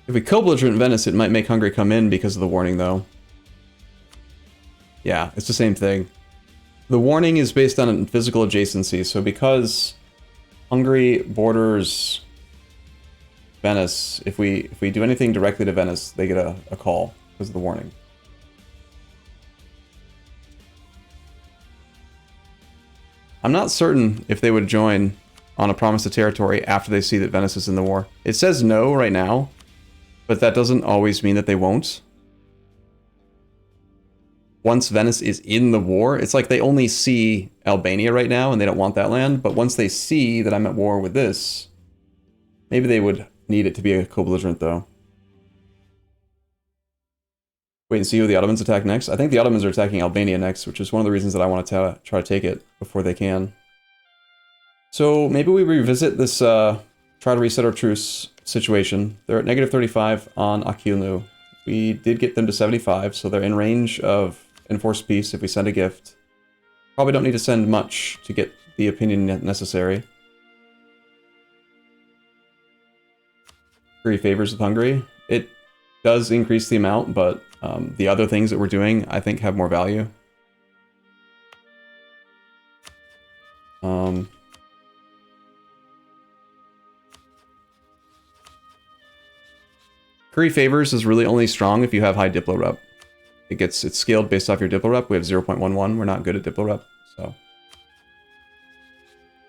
If we co-belligerent Venice, it might make Hungary come in because of the warning, though. Yeah, it's the same thing. The warning is based on physical adjacency, so because... Hungary borders Venice. If we do anything directly to Venice, they get a call because of the warning. I'm not certain if they would join on a promise of territory after they see that Venice is in the war. It says no right now, but that doesn't always mean that they won't. once Venice is in the war, it's like they only see Albania right now and they don't want that land. But once they see that I'm at war with this, maybe they would need it to be a co-belligerent though. Wait and see who the Ottomans attack next. I think the Ottomans are attacking Albania next, which is one of the reasons that I want to try to take it before they can. So maybe we revisit this, try to reset our truce situation. They're at -35 on Akilnu. We did get them to 75, so they're in range of enforced peace if we send a gift. Probably don't need to send much to get the opinion necessary. Hungary favors with Hungary. It does increase the amount, but the other things that we're doing, I think, have more value. Curry favors is really only strong if you have high Diplo rep. It's scaled based off your Diplo rep. We have 0.11. We're not good at Diplo rep, so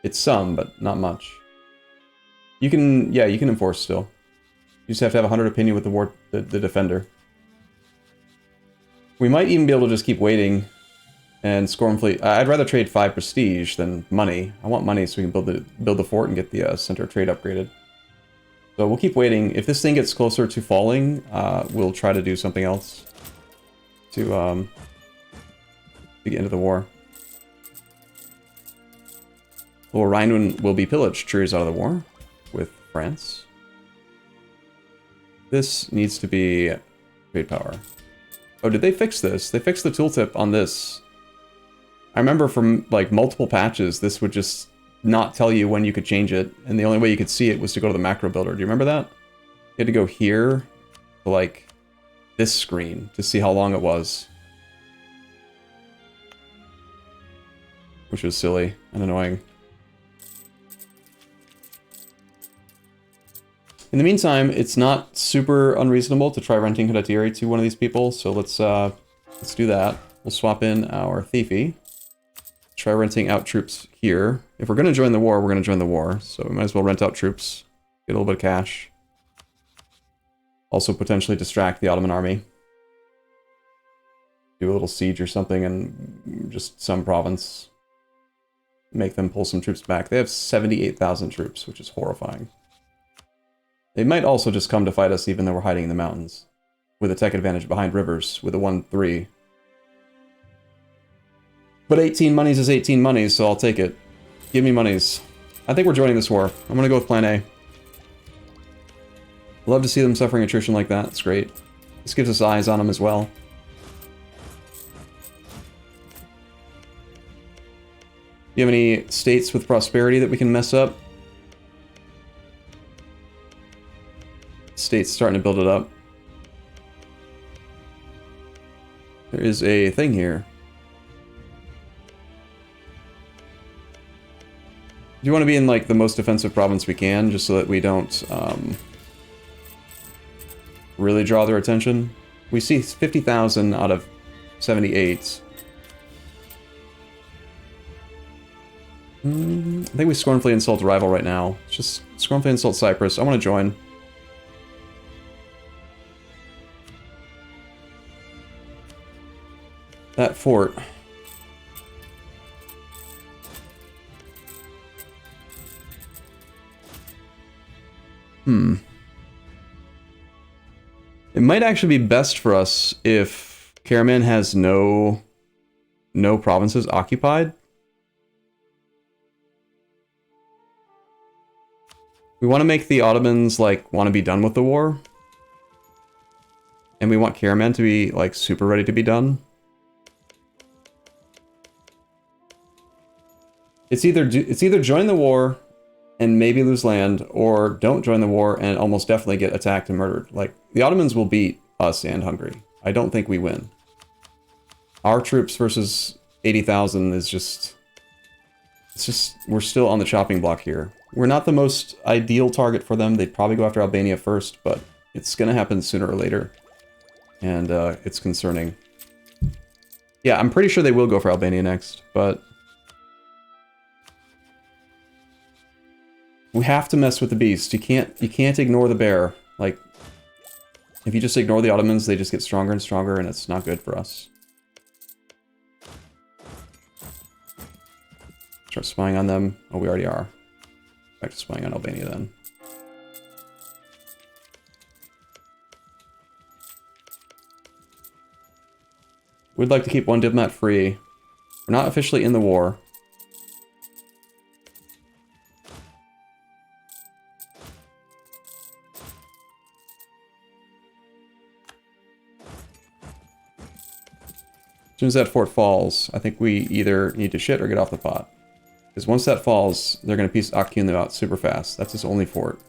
it's some, but not much. You can enforce still. You just have to have 100 opinion with the defender. We might even be able to just keep waiting and Scorn Fleet. I'd rather trade 5 prestige than money. I want money so we can build the fort and get the center of trade upgraded. So we'll keep waiting. If this thing gets closer to falling, we'll try to do something else to get into the war. Well, Rhine will be pillaged. Cheers out of the war with France. This needs to be trade power. Oh, did they fix this? They fixed the tooltip on this. I remember from like multiple patches, this would just not tell you when you could change it, and the only way you could see it was to go to the macro builder. Do you remember that? You had to go here to like this screen to see how long it was. Which was silly and annoying. In the meantime, it's not super unreasonable to try renting Karakteri to one of these people, so let's do that. We'll swap in our Thiefy. Try renting out troops here. If we're going to join the war, we're going to join the war, so we might as well rent out troops, get a little bit of cash. Also potentially distract the Ottoman army. Do a little siege or something in just some province. Make them pull some troops back. They have 78,000 troops, which is horrifying. They might also just come to fight us even though we're hiding in the mountains. With a tech advantage behind rivers, with a 1-3. But 18 monies is 18 monies, so I'll take it. Give me monies. I think we're joining this war. I'm gonna go with plan A. Love to see them suffering attrition like that. It's great. This gives us eyes on them as well. Do you have any states with prosperity that we can mess up? State's starting to build it up. There is a thing here. Do you want to be in like the most defensive province we can, just so that we don't really draw their attention? We see 50,000 out of 78. I think we scornfully insult a rival right now. It's just scornfully insult Cyprus. I want to join. That fort. It might actually be best for us if Karaman has no provinces occupied. We want to make the Ottomans like want to be done with the war. And we want Karaman to be like super ready to be done. It's either join the war and maybe lose land, or don't join the war and almost definitely get attacked and murdered. Like, the Ottomans will beat us and Hungary. I don't think we win. Our troops versus 80,000 is just... It's just... We're still on the chopping block here. We're not the most ideal target for them. They'd probably go after Albania first, but it's gonna happen sooner or later. And, it's concerning. Yeah, I'm pretty sure they will go for Albania next, but... We have to mess with the beast. You can't ignore the bear. Like, if you just ignore the Ottomans, they just get stronger and stronger, and it's not good for us. Start spying on them. Oh, we already are. Back to spying on Albania then. We'd like to keep one diplomat free. We're not officially in the war. As soon as that fort falls, I think we either need to shit or get off the pot. Because once that falls, they're going to piece Akyunlu out super fast. That's his only fort.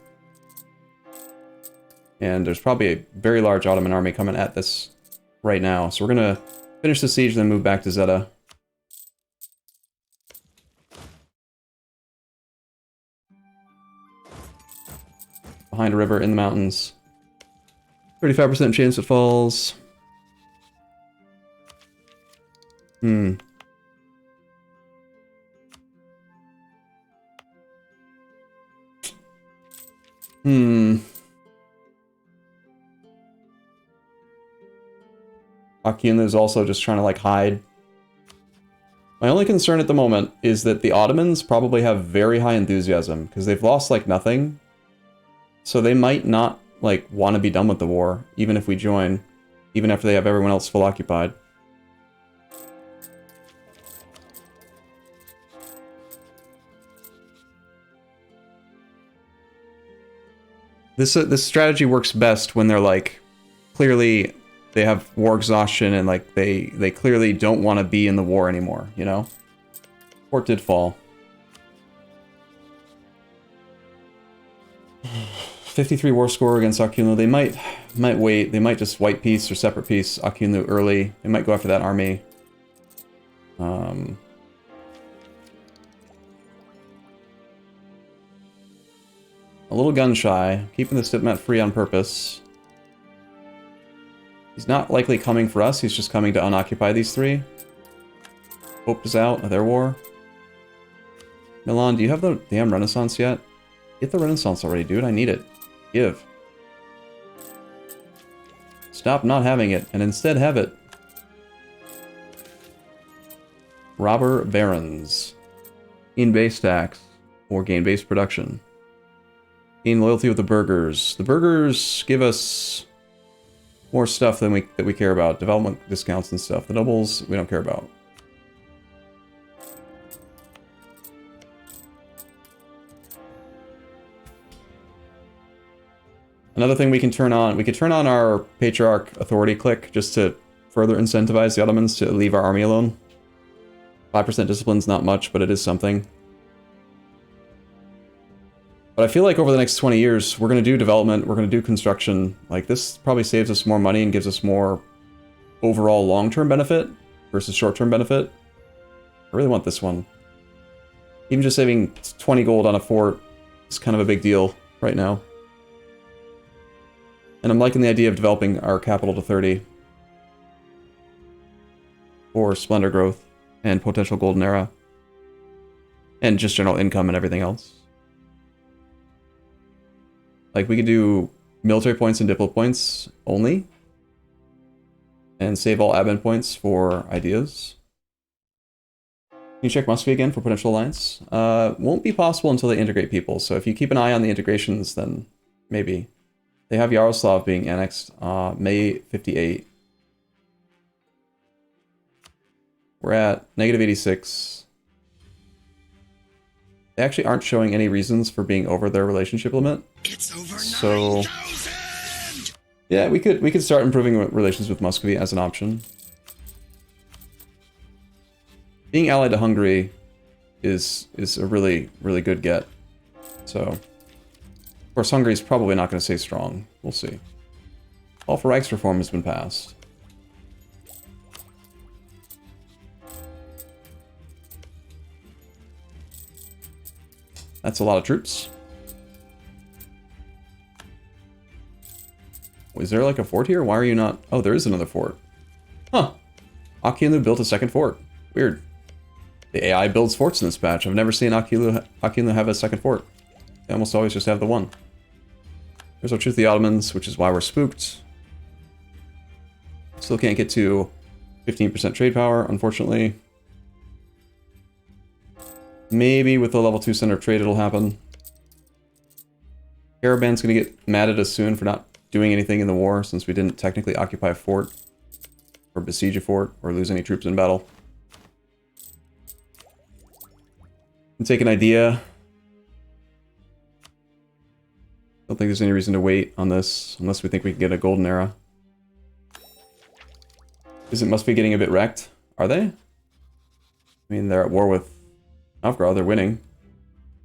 And there's probably a very large Ottoman army coming at this right now. So we're going to finish the siege, then move back to Zeta. Behind a river in the mountains. 35% chance it falls. Hmm. Akyunlu is also just trying to, like, hide. My only concern at the moment is that the Ottomans probably have very high enthusiasm, because they've lost, like, nothing. So they might not, like, want to be done with the war, even if we join, even after they have everyone else full occupied. This strategy works best when they're, like, clearly they have war exhaustion and, like, they clearly don't want to be in the war anymore, you know? Fort did fall. 53 war score against Akyunlu. They might wait. They might just white piece or separate piece Akyunlu early. They might go after that army. A little gun shy, keeping the diplomat free on purpose. He's not likely coming for us, he's just coming to unoccupy these three. Hope is out of their war. Milan, do you have the damn Renaissance yet? Get the Renaissance already, dude, I need it. Give. Stop not having it, and instead have it. Robber barons. Gain base tax, or gain base production. Gain loyalty with the burghers. The burghers give us more stuff than that we care about. Development discounts and stuff. The nobles, we don't care about. Another thing we can turn on our Patriarch Authority click just to further incentivize the Ottomans to leave our army alone. 5% discipline's not much, but it is something. But I feel like over the next 20 years, we're going to do development, we're going to do construction. Like, this probably saves us more money and gives us more overall long-term benefit versus short-term benefit. I really want this one. Even just saving 20 gold on a fort is kind of a big deal right now. And I'm liking the idea of developing our capital to 30 for splendor growth and potential golden era. And just general income and everything else. Like, we could do military points and diplo points only. And save all admin points for ideas. Can you check Muscovy again for potential alliance? Won't be possible until they integrate people. So if you keep an eye on the integrations, then maybe. They have Yaroslav being annexed May 58. We're at negative 86. They actually aren't showing any reasons for being over their relationship limit. It's over so 9,000! Yeah, we could start improving relations with Muscovy as an option. Being allied to Hungary is a really good get. So, of course, Hungary's probably not going to stay strong. We'll see. Call for Reichsreform has been passed. That's a lot of troops. Is there like a fort here? Why are you not... Oh, there is another fort. Huh. Akyunlu built a second fort. Weird. The AI builds forts in this patch. I've never seen Akyunlu have a second fort. They almost always just have the one. There's our Truth of the Ottomans, which is why we're spooked. Still can't get to 15% trade power, unfortunately. Maybe with the level 2 center of trade it'll happen. Caravan's gonna get mad at us soon for not doing anything in the war, since we didn't technically occupy a fort, or besiege a fort, or lose any troops in battle. And take an idea. Don't think there's any reason to wait on this, unless we think we can get a golden era. Because it must be getting a bit wrecked. Are they? I mean, they're at war with Novgorod, they're winning.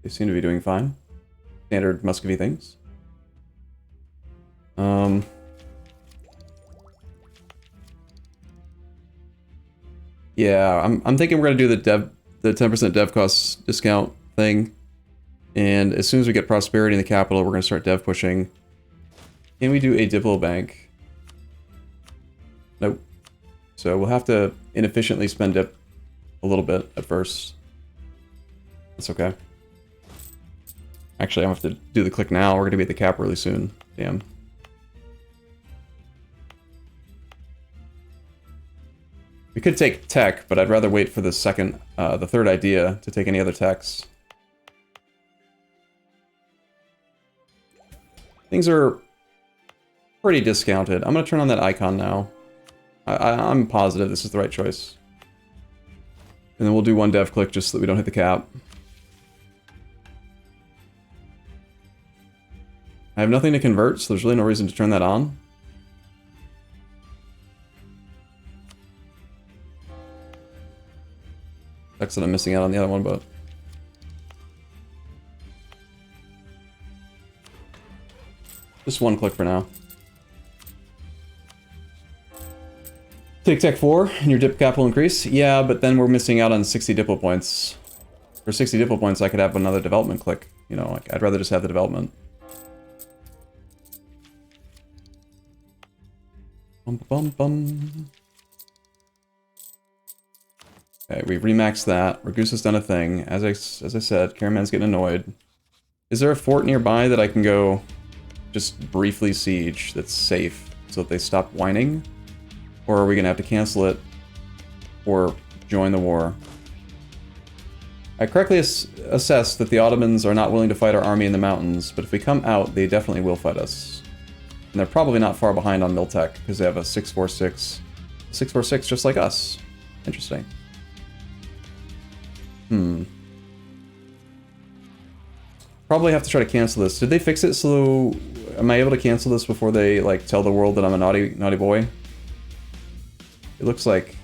They seem to be doing fine. Standard Muscovy things. Yeah, I'm thinking we're gonna do the 10% dev cost discount thing. And as soon as we get prosperity in the capital, we're gonna start dev pushing. Can we do a Diplo bank? Nope. So we'll have to inefficiently spend dip a little bit at first. That's okay. Actually, I have to do the click now. We're gonna be at the cap really soon. Damn. We could take tech, but I'd rather wait for the third idea to take any other techs. Things are pretty discounted. I'm gonna turn on that icon now. I'm positive this is the right choice. And then we'll do one dev click just so that we don't hit the cap. I have nothing to convert, so there's really no reason to turn that on. Sucks that I'm missing out on the other one, but... just one click for now. Take Tech 4 and your dip cap will increase. Yeah, but then we're missing out on 60 Diplo points. For 60 Diplo points, I could have another development click. You know, like, I'd rather just have the development. Bum, bum, bum. Okay, we've remaxed that. Ragusa's done a thing. As I said, Caraman's getting annoyed. Is there a fort nearby that I can go just briefly siege that's safe so that they stop whining? Or are we gonna have to cancel it or join the war? I correctly assessed that the Ottomans are not willing to fight our army in the mountains, but if we come out, they definitely will fight us. And they're probably not far behind on Miltech, because they have a 646. 646 just like us. Interesting. Probably have to try to cancel this. Did they fix it so... am I able to cancel this before they, like, tell the world that I'm a naughty boy? It looks like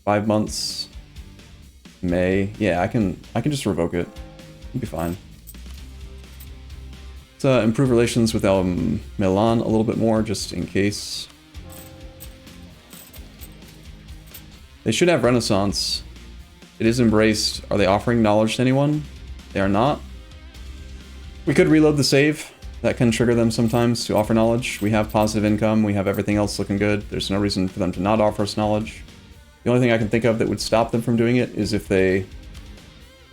5 months. May. Yeah, I can just revoke it. It'll be fine. Let's improve relations with Milan a little bit more, just in case. They should have Renaissance. It is embraced. Are they offering knowledge to anyone? They are not. We could reload the save. That can trigger them sometimes to offer knowledge. We have positive income. We have everything else looking good. There's no reason for them to not offer us knowledge. The only thing I can think of that would stop them from doing it is if they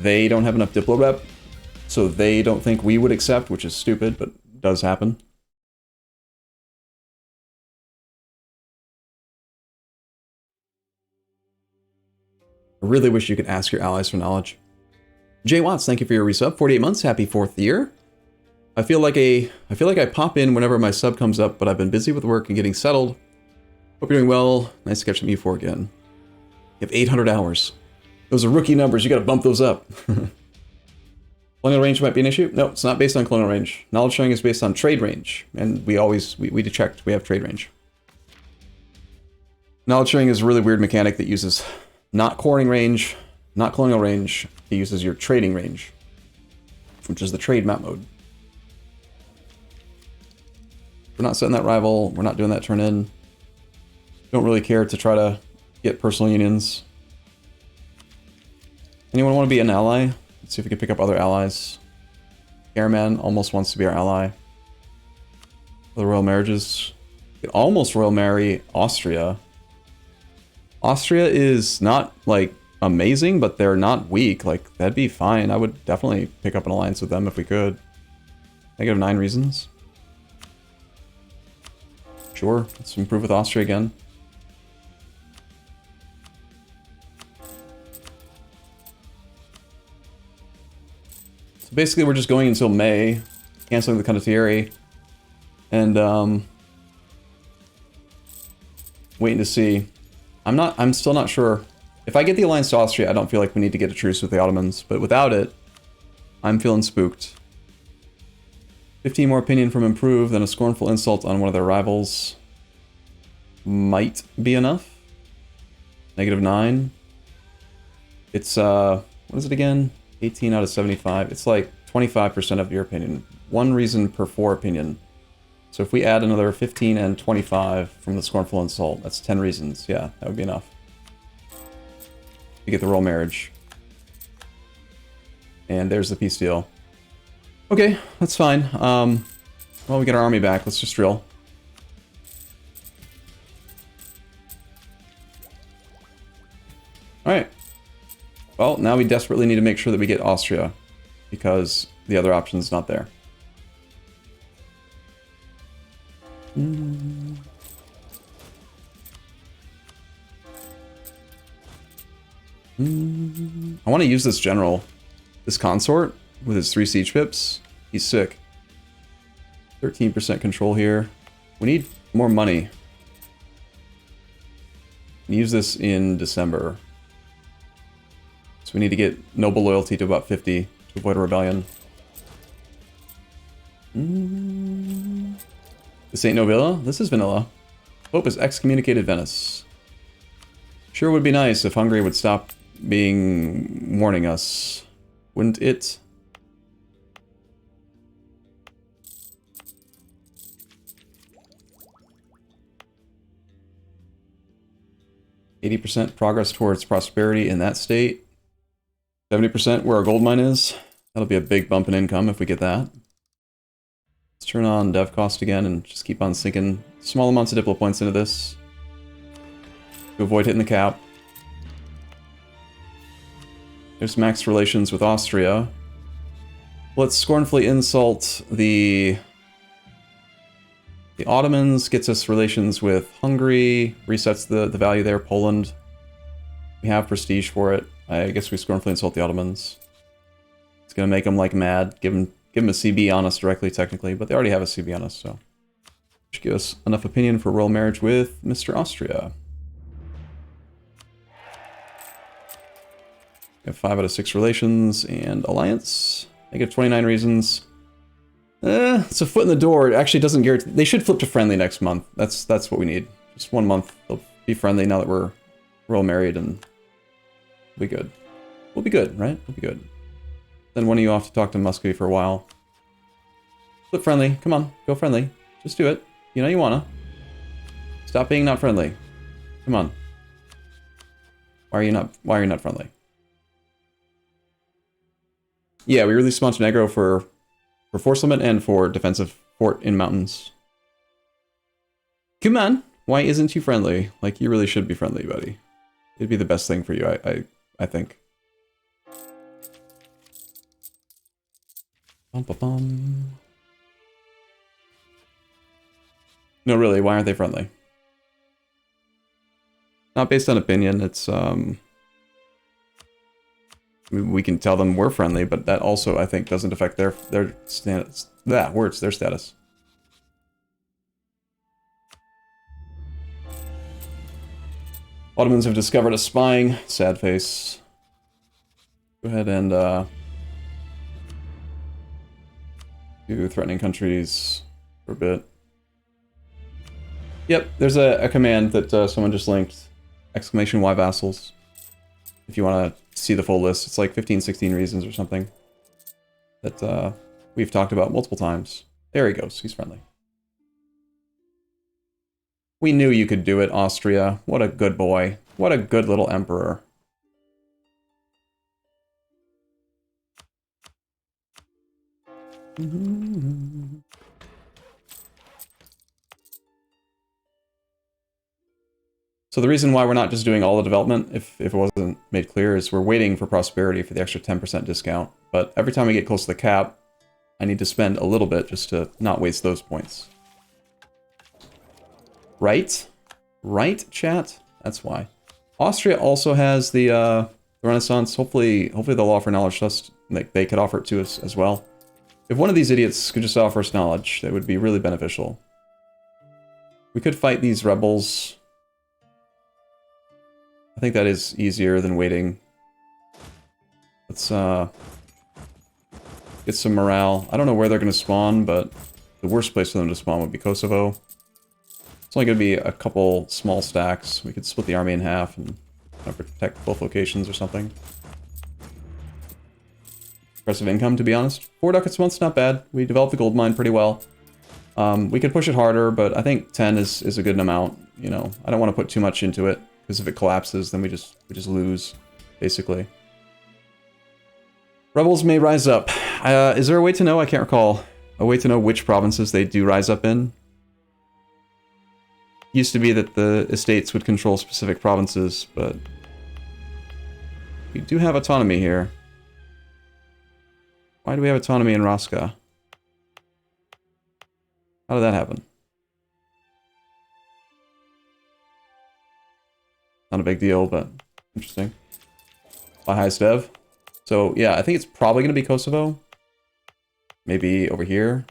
don't have enough Diplo rep, so they don't think we would accept, which is stupid, but does happen. I really wish you could ask your allies for knowledge. Jay Watts, thank you for your resub. 48 months, happy 4th year. I feel like I pop in whenever my sub comes up, but I've been busy with work and getting settled. Hope you're doing well. Nice to catch some EU4 again. You have 800 hours. Those are rookie numbers. You got to bump those up. Colonial range might be an issue. No, it's not based on colonial range. Knowledge sharing is based on trade range, and we checked. We have trade range. Knowledge sharing is a really weird mechanic that uses not coring range, not colonial range. It uses your trading range, which is the trade map mode. We're not setting that rival. We're not doing that turn in. Don't really care to try to get personal unions. Anyone want to be an ally? Let's see if we can pick up other allies. Airman almost wants to be our ally. The royal marriages. We could almost royal marry Austria. Austria is not, like, amazing, but they're not weak. Like, that'd be fine. I would definitely pick up an alliance with them if we could. -9 reasons. Sure, let's improve with Austria again. basically, we're just going until May, canceling the condottieri, and waiting to see. I'm still not sure. If I get the alliance to Austria, I don't feel like we need to get a truce with the Ottomans, but without it, I'm feeling spooked. 15 more opinion from Improve than a scornful insult on one of their rivals. Might be enough. -9. It's, what is it again? 18 out of 75. It's like 25% of your opinion. One reason per 4 opinion. So if we add another 15 and 25 from the scornful insult, that's 10 reasons. Yeah, that would be enough. You get the royal marriage. And there's the peace deal. Okay, that's fine. Well, we get our army back. Let's just drill. Alright. Well, now we desperately need to make sure that we get Austria, because the other option's not there. I want to use this general, this consort, with his 3 siege pips. He's sick. 13% control here. We need more money. Use this in December. So we need to get noble loyalty to about 50 to avoid a rebellion. This ain't no villa. This is vanilla. Pope has excommunicated Venice. Sure would be nice if Hungary would stop warning us. Wouldn't it? %, progress towards prosperity in that state. 70% where our gold mine is. That'll be a big bump in income if we get that. Let's turn on dev cost again and just keep on sinking small amounts of diplo points into this to avoid hitting the cap. There's max relations with Austria. Let's scornfully insult the Ottomans, gets us relations with Hungary, resets the value there, Poland. We have prestige for it. I guess we scornfully insult the Ottomans. It's gonna make them like mad, give them a CB on us directly, technically, but they already have a CB on us, so. Should give us enough opinion for royal marriage with Mr. Austria. We have 5 out of 6 relations and alliance. Negative 29 reasons. It's a foot in the door. It actually doesn't guarantee. They should flip to friendly next month. That's what we need. Just 1 month. They'll be friendly now that we're royal married, and we'll be good. We'll be good, right? We'll be good. Then one of you off to talk to Muscovy for a while. Flip friendly. Come on, go friendly. Just do it. You know you wanna. Stop being not friendly. Come on. Why are you not friendly? Yeah, we released Montenegro for force limit and for defensive fort in mountains. Come on, why isn't you friendly? Like, you really should be friendly, buddy. It'd be the best thing for you, I think. Bum. No, really, why aren't they friendly? Not based on opinion, it's, we can tell them we're friendly, but that also, I think, doesn't affect their status. Their status. Ottomans have discovered us spying. Sad face. Go ahead and do threatening countries for a bit. Yep, there's a command that someone just linked. !Y vassals. If you want to see the full list, it's like 15, 16 reasons or something that we've talked about multiple times. There he goes. He's friendly. We knew you could do it, Austria. What a good boy. What a good little emperor. So the reason why we're not just doing all the development, if it wasn't made clear, is we're waiting for prosperity for the extra 10% discount. But every time we get close to the cap, I need to spend a little bit just to not waste those points. Right? Right, chat? That's why. Austria also has the Renaissance. Hopefully they'll offer knowledge Like, they could offer it to us as well. If one of these idiots could just offer us knowledge, that would be really beneficial. We could fight these rebels. I think that is easier than waiting. Let's get some morale. I don't know where they're going to spawn, but the worst place for them to spawn would be Kosovo. It's only going to be a couple small stacks. We could split the army in half and protect both locations or something. Impressive income, to be honest. 4 ducats a month's not bad. We developed the gold mine pretty well. We could push it harder, but I think 10 is a good amount. You know, I don't want to put too much into it, because if it collapses, then we just lose, basically. Rebels may rise up. Is there a way to know? I can't recall. A way to know which provinces they do rise up in? Used to be that the estates would control specific provinces, but we do have autonomy here. Why do we have autonomy in Raska? How did that happen? Not a big deal, but interesting. My highest dev. So yeah, I think it's probably going to be Kosovo. Maybe over here.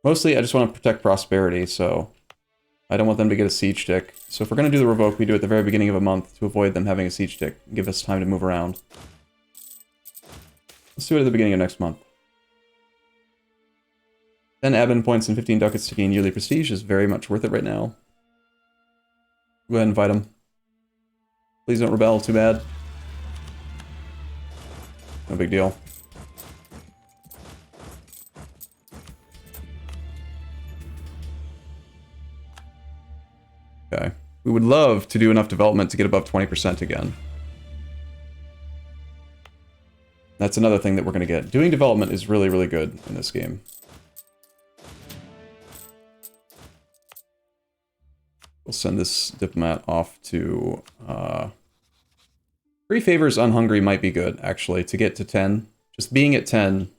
Mostly, I just want to protect prosperity, so I don't want them to get a siege tick. So if we're going to do the revoke, we do it at the very beginning of a month to avoid them having a siege tick and give us time to move around. Let's do it at the beginning of next month. 10 admin points and 15 ducats to gain yearly prestige is very much worth it right now. Go ahead and fight them. Please don't rebel, too bad. No big deal. Okay. We would love to do enough development to get above 20% again. That's another thing that we're going to get. Doing development is really, really good in this game. We'll send this diplomat off to... 3 favors on Hungary might be good, actually, to get to 10. Just being at 10.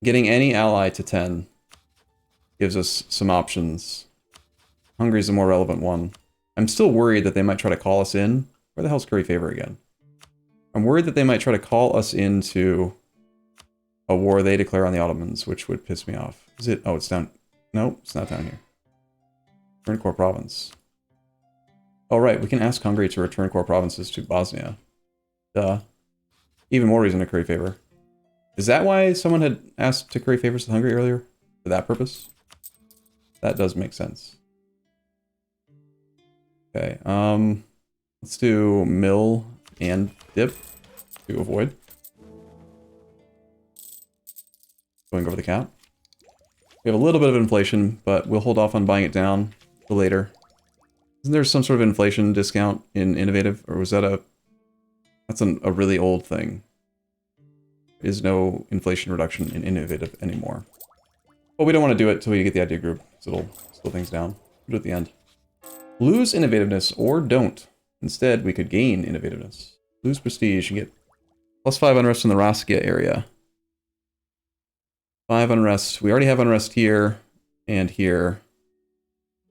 Getting any ally to 10 gives us some options. Hungary's a more relevant one. I'm still worried that they might try to call us in. Where the hell's Curry Favor again? I'm worried that they might try to call us into a war they declare on the Ottomans, which would piss me off. Is it? Oh, it's down. No, it's not down here. Return core province. Oh, right, we can ask Hungary to return core provinces to Bosnia. Duh. Even more reason to curry favor. Is that why someone had asked to curry favors to Hungary earlier? For that purpose? That does make sense. Okay, let's do mill and dip to avoid. Going over the cap. We have a little bit of inflation, but we'll hold off on buying it down till later. Isn't there some sort of inflation discount in Innovative? Or was that a... That's a really old thing. There is no inflation reduction in Innovative anymore. But we don't want to do it till we get the idea group, so it'll slow things down. We'll do it at the end. Lose innovativeness or don't. Instead, we could gain innovativeness. Lose prestige and get +5 unrest in the Raskia area. 5 unrest. We already have unrest here and here.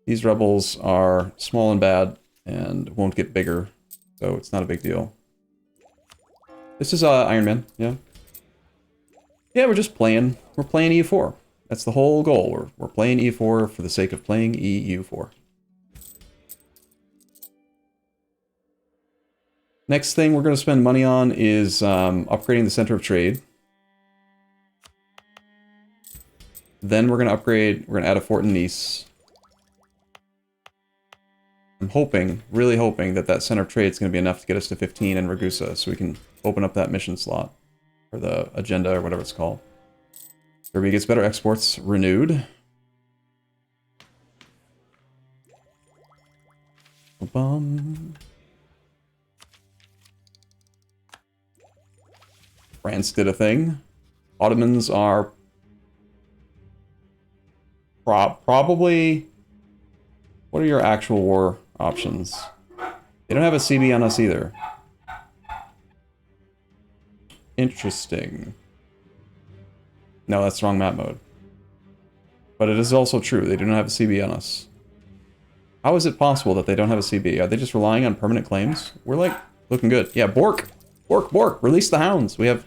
These rebels are small and bad and won't get bigger, so it's not a big deal. This is Iron Man, yeah. Yeah, we're just playing. We're playing EU4. That's the whole goal. We're playing EU4 for the sake of playing EU4. Next thing we're going to spend money on is upgrading the center of trade. Then we're going to upgrade, we're going to add a fort in Nice. I'm hoping, really hoping, that that center of trade is going to be enough to get us to 15 in Ragusa, so we can open up that mission slot. Or the agenda, or whatever it's called. Serbia gets better exports renewed. Bum. France did a thing. Ottomans are probably... What are your actual war options? They don't have a CB on us either. Interesting. No, that's the wrong map mode. But it is also true, they do not have a CB on us. How is it possible that they don't have a CB? Are they just relying on permanent claims? We're like, looking good. Yeah, Bork! Bork, Bork, release the hounds. We have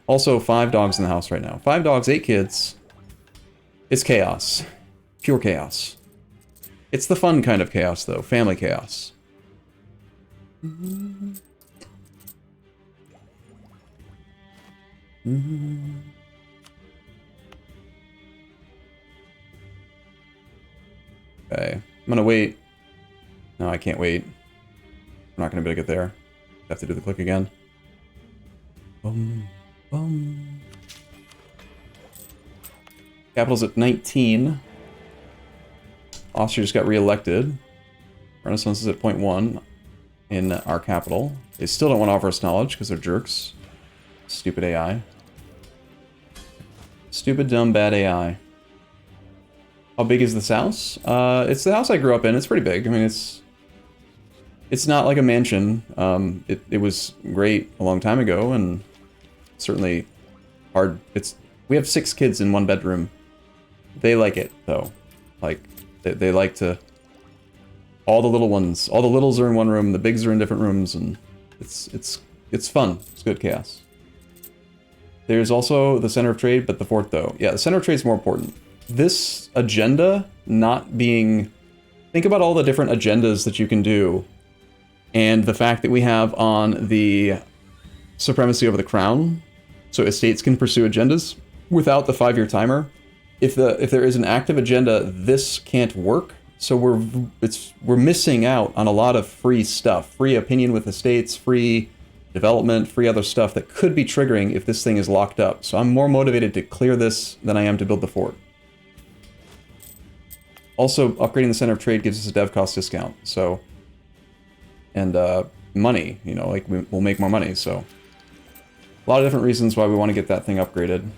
also 5 dogs in the house right now. 5 dogs, 8 kids. It's chaos. Pure chaos. It's the fun kind of chaos, though. Family chaos. Okay, I'm gonna wait. No, I can't wait. I'm not gonna be able to get there. I have to do the click again. Boom, boom. Capital's at 19. Austria just got re-elected. Renaissance is at 0.1 in our capital. They still don't want to offer us knowledge because they're jerks. Stupid AI. Stupid, dumb, bad AI. How big is this house? It's the house I grew up in. It's pretty big. I mean, it's not like a mansion. It was great a long time ago, and certainly hard. We have 6 kids in 1 bedroom. They like it though. Like they like to. All the little ones, all the littles are in one room. The bigs are in different rooms, and it's fun. It's good chaos. There's also the center of trade, but the fort though. Yeah, the center of trade is more important. This agenda not being... Think about all the different agendas that you can do, and the fact that we have on the supremacy over the crown, so estates can pursue agendas without the 5-year timer. If there is an active agenda, this can't work. So we're missing out on a lot of free stuff, free opinion with estates, free development, free other stuff that could be triggering if this thing is locked up. So I'm more motivated to clear this than I am to build the fort. Also, upgrading the center of trade gives us a dev cost discount. So, and money, you know, like we'll make more money. So, a lot of different reasons why we want to get that thing upgraded.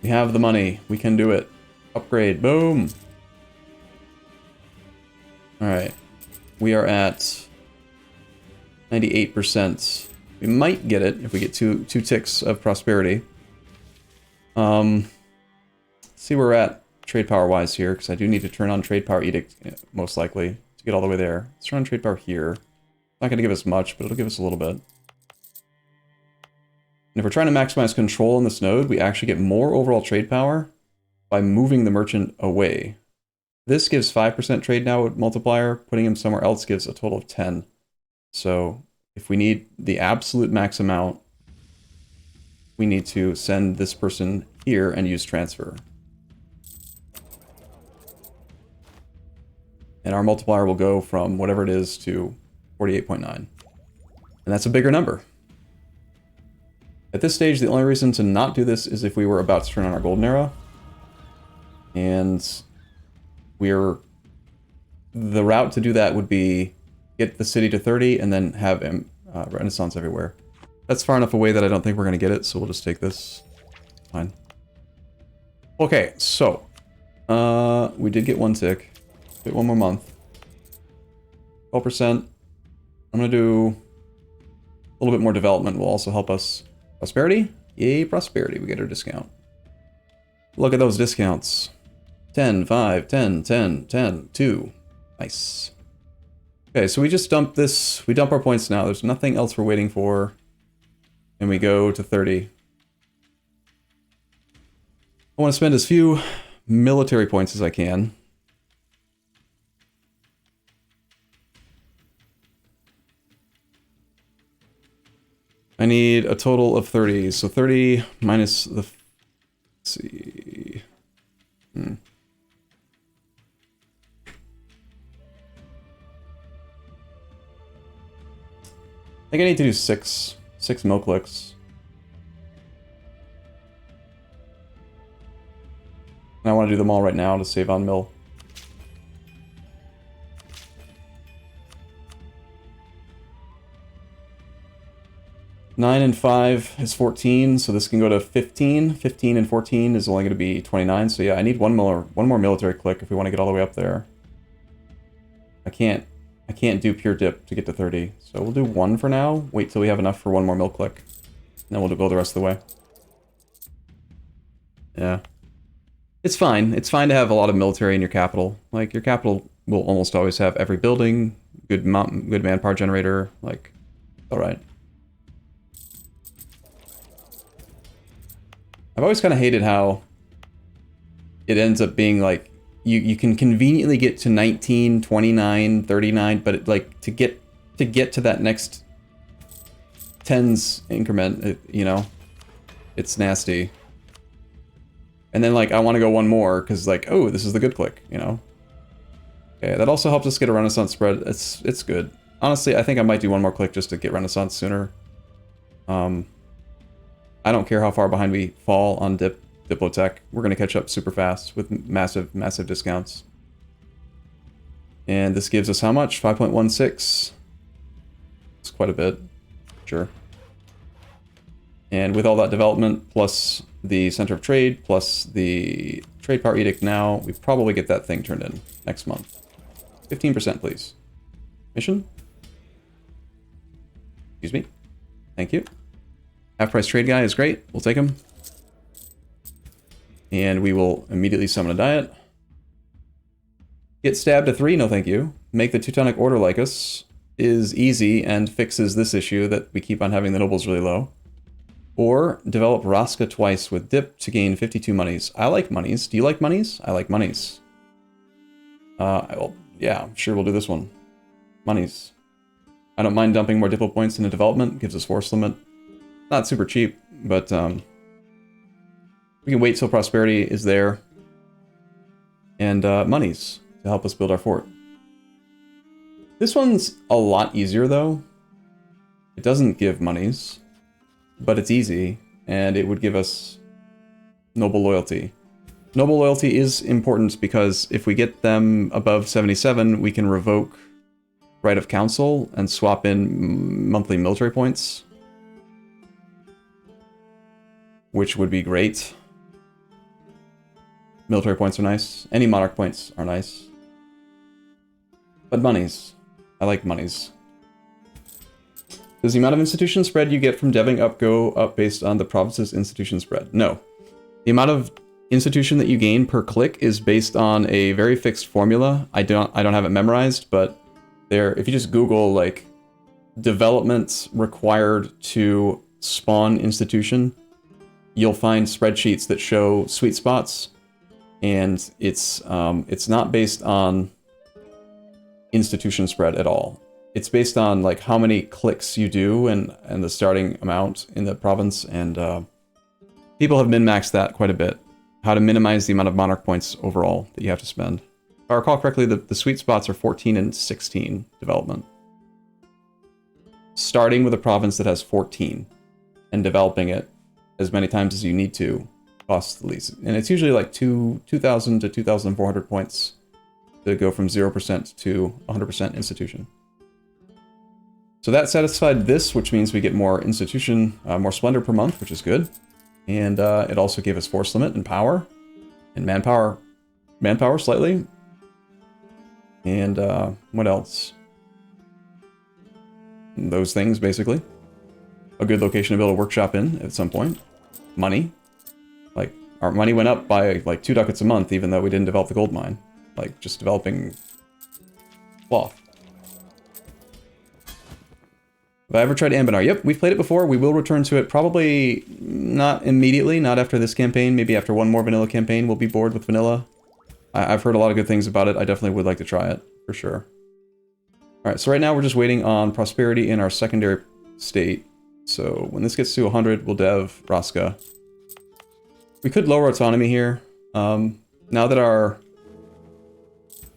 We have the money. We can do it. Upgrade. Boom. Alright. We are at 98%. We might get it if we get two ticks of prosperity. Let's see where we're at trade power wise here, because I do need to turn on trade power edict most likely to get all the way there. Let's turn on trade power here. It's not going to give us much, but it'll give us a little bit. And if we're trying to maximize control on this node, we actually get more overall trade power by moving the merchant away. This gives 5% trade now multiplier. Putting him somewhere else gives a total of 10. So if we need the absolute max amount, we need to send this person here and use transfer. And our multiplier will go from whatever it is to 48.9. And that's a bigger number. At this stage, the only reason to not do this is if we were about to turn on our golden era. And the route to do that would be get the city to 30 and then have Renaissance everywhere. That's far enough away that I don't think we're going to get it, so we'll just take this. Fine. Okay, so we did get 1 tick. Get 1 more month. 12%. I'm going to do a little bit more development. Will also help us. Prosperity? Yay, prosperity. We get our discount. Look at those discounts. 10, 5, 10, 10, 10, 2. Nice. Okay, so we just dump this. We dump our points now. There's nothing else we're waiting for. And we go to 30. I want to spend as few military points as I can. I need a total of 30. So 30 minus the... Let's see... I think I need to do 6 mill clicks. And I want to do them all right now to save on mill. Nine and 5 is 14, so this can go to 15. 15 and 14 is only going to be 29. So yeah, I need one more military click if we want to get all the way up there. I can't do pure dip to get to 30, so we'll do 1 for now. Wait till we have enough for 1 more mill click, and then we'll go the rest of the way. Yeah. It's fine. It's fine to have a lot of military in your capital. Like, your capital will almost always have every building, good manpower generator, like, alright. I've always kind of hated how it ends up being like, you can conveniently get to 19, 29, 39, but it, like, to get to that next tens increment, you know, it's nasty. And then, like, I want to go one more, because, like, oh, this is the good click, you know? Okay, that also helps us get a Renaissance spread. It's good. Honestly, I think I might do one more click just to get Renaissance sooner. I don't care how far behind we fall on Diplotech. We're going to catch up super fast with massive, massive discounts. And this gives us how much? 5.16. It's quite a bit. Sure. And with all that development, plus the Center of Trade, plus the Trade Power Edict now, we probably get that thing turned in next month. 15%, please. Mission? Excuse me. Thank you. Half-price trade guy is great. We'll take him. And we will immediately summon a diet. Get stabbed to 3, no thank you. Make the Teutonic Order like us is easy and fixes this issue that we keep on having the nobles really low. Or develop Raska twice with dip to gain 52 monies. I like monies. Do you like monies? I like monies. Well, yeah, sure, we'll do this one. Monies. I don't mind dumping more Diplo points into development. Gives us force limit. Not super cheap, but we can wait till prosperity is there. And monies to help us build our fort. This one's a lot easier, though. It doesn't give monies, but it's easy, and it would give us noble loyalty. Noble loyalty is important because if we get them above 77, we can revoke right of council and swap in monthly military points, which would be great. Military points are nice. Any monarch points are nice. But monies. I like monies. Does the amount of institution spread you get from deving up go up based on the province's institution spread? No. The amount of institution that you gain per click is based on a very fixed formula. I don't have it memorized, but there, if you just Google like developments required to spawn institution, you'll find spreadsheets that show sweet spots, and it's not based on institution spread at all. It's based on like how many clicks you do and the starting amount in the province, and people have min-maxed that quite a bit. How to minimize the amount of monarch points overall that you have to spend. If I recall correctly, the sweet spots are 14 and 16 development. Starting with a province that has 14 and developing it as many times as you need to costs the least. And it's usually like 2,000 to 2,400 points to go from 0% to 100% institution. So that satisfied this, which means we get more institution, more splendor per month, which is good. And it also gave us force limit and power, and manpower slightly. And what else? Those things, basically. A good location to build a workshop in at some point. Money. Like, our money went up by like 2 ducats a month, even though we didn't develop the gold mine. Like, just developing cloth. Have I ever tried Ambinar? Yep, we've played it before. We will return to it, probably not immediately, not after this campaign. Maybe after one more vanilla campaign, we'll be bored with vanilla. I've heard a lot of good things about it. I definitely would like to try it, for sure. Alright, so right now we're just waiting on prosperity in our secondary state. So when this gets to 100, we'll dev Raska. We could lower autonomy here. Now that our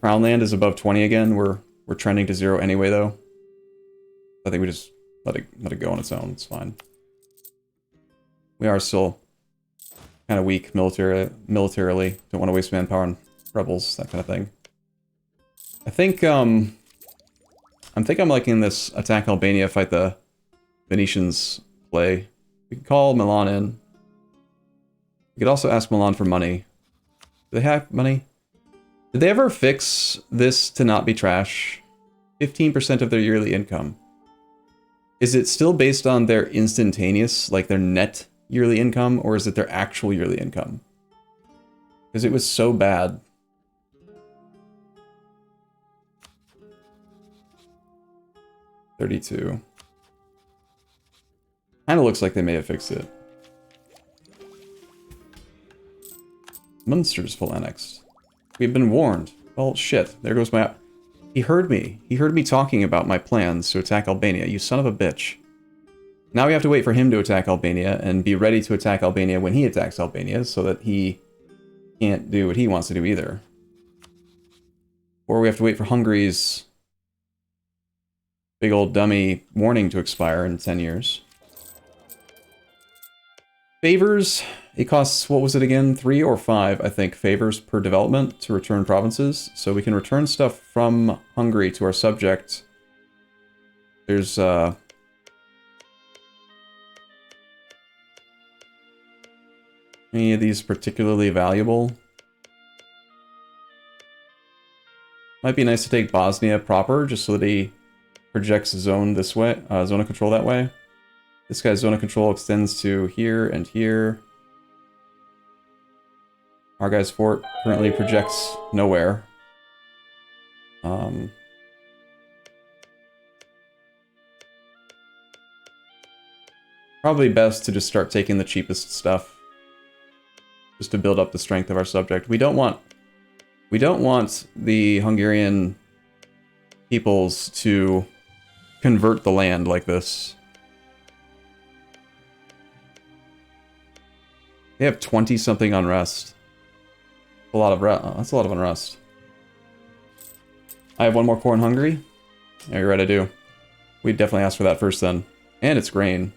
crown land is above 20 again, we're trending to 0 anyway, though. I think we just let it go on its own. It's fine. We are still kind of weak militarily. Don't want to waste manpower on rebels, that kind of thing. I think I'm liking this attack Albania, fight the Venetians play. We can call Milan in. We could also ask Milan for money. Do they have money? Did they ever fix this to not be trash? 15% of their yearly income. Is it still based on their instantaneous, like their net yearly income, or is it their actual yearly income? Because it was so bad. $32. Kinda looks like they may have fixed it. Munster's full annexed. We've been warned. Well, shit. There goes my... He heard me. He heard me talking about my plans to attack Albania, you son of a bitch. Now we have to wait for him to attack Albania and be ready to attack Albania when he attacks Albania so that he can't do what he wants to do either. Or we have to wait for Hungary's big old dummy warning to expire in 10 years. Favors, it costs, what was it again? 3 or 5, I think, favors per development to return provinces. So we can return stuff from Hungary to our subject. There's, any of these particularly valuable? Might be nice to take Bosnia proper, just so that he projects zone this way, zone of control that way. This guy's zone of control extends to here and here. Our guy's fort currently projects nowhere. Probably best to just start taking the cheapest stuff, just to build up the strength of our subject. We don't want the Hungarian peoples to convert the land like this. They have 20-something unrest. A lot of that's a lot of unrest. I have one more core in Hungary. Yeah, you're right, I do. We'd definitely ask for that first then. And it's grain.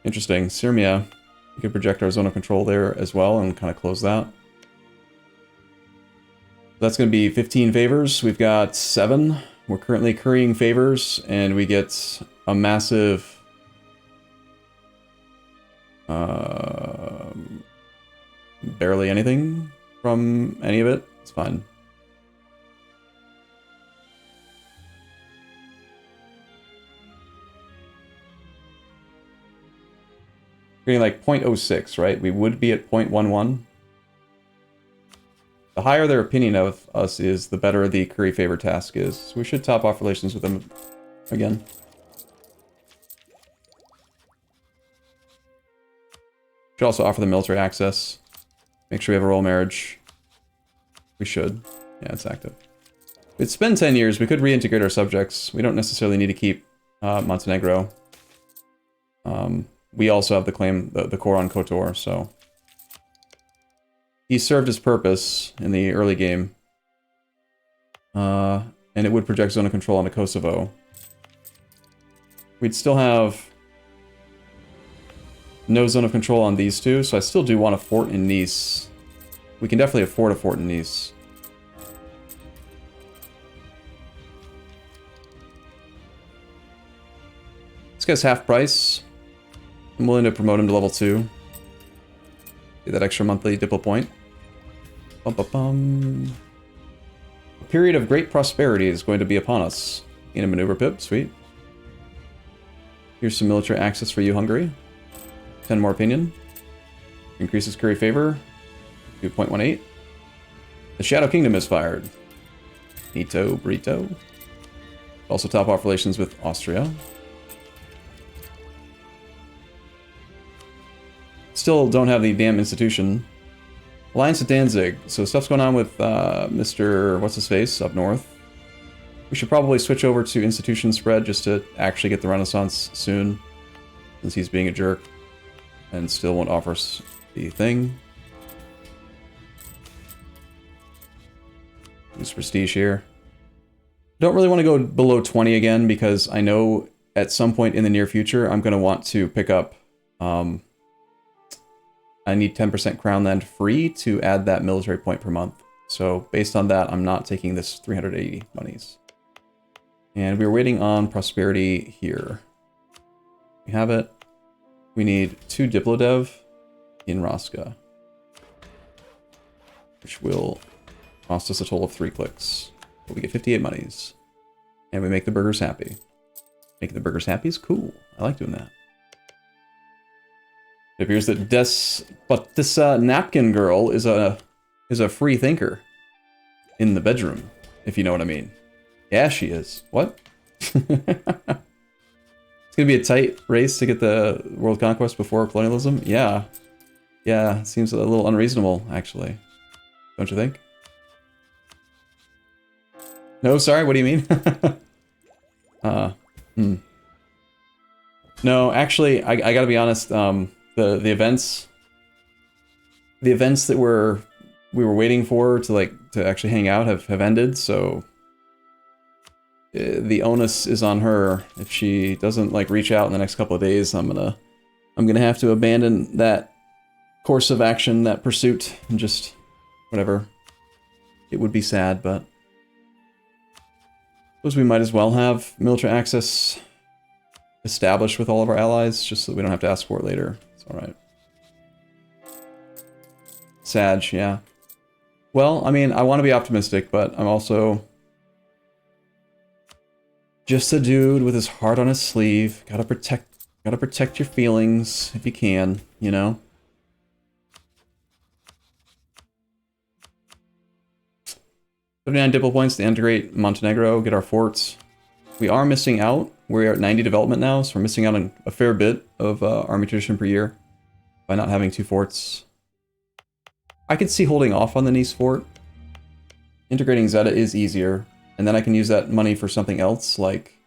Interesting. Sirmia. We could project our zone of control there as well and kind of close that. That's going to be 15 favors. We've got 7. We're currently currying favors, and we get a massive... barely anything from any of it. It's fine. Getting like 0.06, right? We would be at 0.11. The higher their opinion of us is, the better the curry favor task is. So we should top off relations with them again. Should also offer them military access. Make sure we have a royal marriage. We should. Yeah, it's active. It's been 10 years. We could reintegrate our subjects. We don't necessarily need to keep Montenegro. We also have the claim, the core on Kotor, so... He served his purpose in the early game. And it would project zone of control onto Kosovo. We'd still have no zone of control on these two, so I still do want a fort in Nice. We can definitely afford a fort in Nice. This guy's half price. I'm willing to promote him to level 2. Get that extra monthly Diplo point. Bum, bum, bum. A period of great prosperity is going to be upon us. In a maneuver pip, sweet. Here's some military access for you, Hungary. 10 more opinion. Increases curry favor. 2.18. The Shadow Kingdom is fired. Nito, Brito. Also top off relations with Austria. Still don't have the damn institution. Alliance with Danzig. So stuff's going on with Mr. What's-his-face up north. We should probably switch over to institution spread just to actually get the Renaissance soon, since he's being a jerk and still won't offer us the thing. Use prestige here. Don't really want to go below 20 again because I know at some point in the near future I'm going to want to pick up... I need 10% Crown Land free to add that military point per month. So based on that, I'm not taking this 380 monies. And we're waiting on prosperity here. We have it. We need 2 Diplodev in Raska, which will cost us a total of 3 clicks. But we get 58 monies. And we make the burgers happy. Making the burgers happy is cool. I like doing that. It appears that this napkin girl is a free thinker in the bedroom, if you know what I mean. Yeah, she is. What? It's gonna be a tight race to get the world conquest before colonialism? Yeah. Yeah, seems a little unreasonable, actually. Don't you think? No, sorry, what do you mean? No, actually, I gotta be honest, the events that we were waiting for to actually hang out have ended, so the onus is on her. If she doesn't reach out in the next couple of days, I'm gonna have to abandon that course of action, that pursuit, and just whatever. It would be sad, but I suppose we might as well have military access established with all of our allies, just so we don't have to ask for it later. It's alright. Sag, yeah. Well, I mean, I want to be optimistic, but I'm also just a dude with his heart on his sleeve. Gotta protect your feelings if you can, you know? 39 diplo points to integrate Montenegro, get our forts. We are missing out. We're at 90 development now, so we're missing out on a fair bit of army tradition per year by not having 2 forts. I could see holding off on the Nice fort. Integrating Zeta is easier, and then I can use that money for something else, like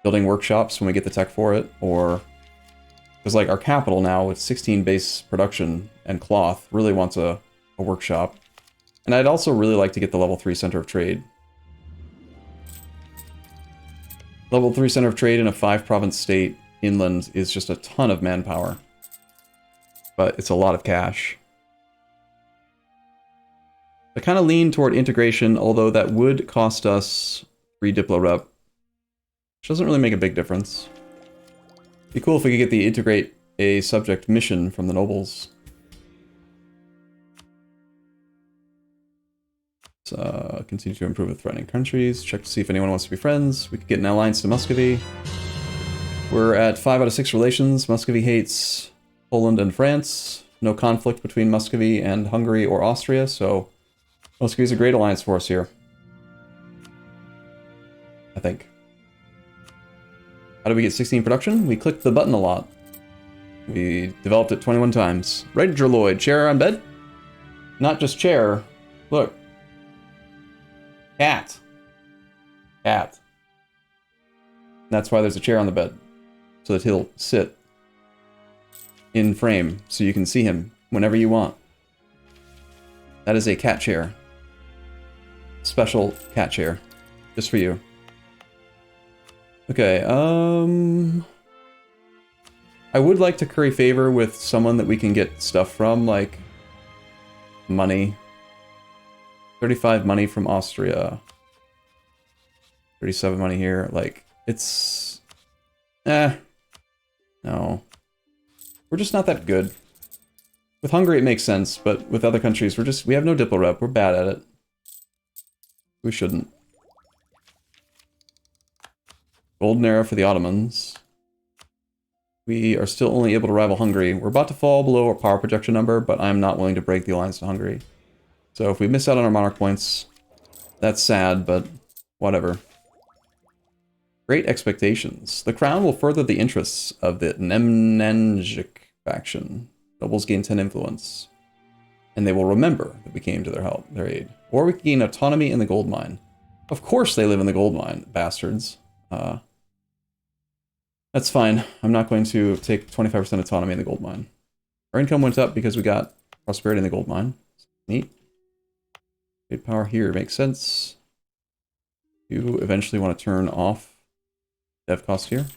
building workshops when we get the tech for it, or... Because our capital now, with 16 base production and cloth, really wants a workshop. And I'd also really like to get the level 3 center of trade. Level 3 center of trade in a 5-province state inland is just a ton of manpower. But it's a lot of cash. I kind of lean toward integration, although that would cost us 3 Diplo rep. Which doesn't really make a big difference. It'd be cool if we could get the integrate a subject mission from the nobles. Continue to improve with threatening countries. Check to see if anyone wants to be friends. We could get an alliance to Muscovy. We're at 5 out of 6 relations. Muscovy hates Poland and France. No conflict between Muscovy and Hungary or Austria, so Muscovy's a great alliance for us here. I think. How do we get 16 production? We clicked the button a lot. We developed it 21 times. Right, Lloyd. Chair on bed? Not just chair. Look. Cat. Cat. That's why there's a chair on the bed. So that he'll sit in frame so you can see him whenever you want. That is a cat chair. Special cat chair. Just for you. Okay, I would like to curry favor with someone that we can get stuff from, like money. 35 money from Austria. 37 money here. Like, it's... No. We're just not that good. With Hungary it makes sense, but with other countries we have no Diplo rep. We're bad at it. We shouldn't. Golden era for the Ottomans. We are still only able to rival Hungary. We're about to fall below our power projection number, but I'm not willing to break the alliance to Hungary. So if we miss out on our Monarch points, that's sad, but whatever. Great expectations. The crown will further the interests of the Nemnenjik faction. Nobles gain 10 influence. And they will remember that we came to their aid. Or we can gain autonomy in the gold mine. Of course they live in the gold mine, bastards. That's fine. I'm not going to take 25% autonomy in the gold mine. Our income went up because we got prosperity in the gold mine. Neat. Trade power here makes sense. You eventually want to turn off dev cost here.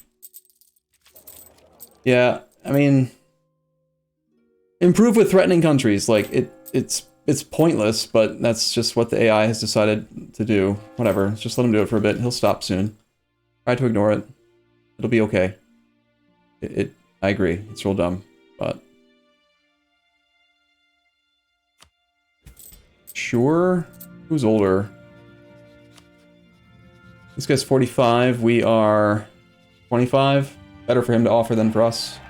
Yeah, I mean, improve with threatening countries. Like it's pointless, but that's just what the AI has decided to do. Whatever, just let him do it for a bit. He'll stop soon. Try to ignore it. It'll be okay. I agree. It's real dumb, but sure. Who's older? This guy's 45. We are 25. Better for him to offer than for us.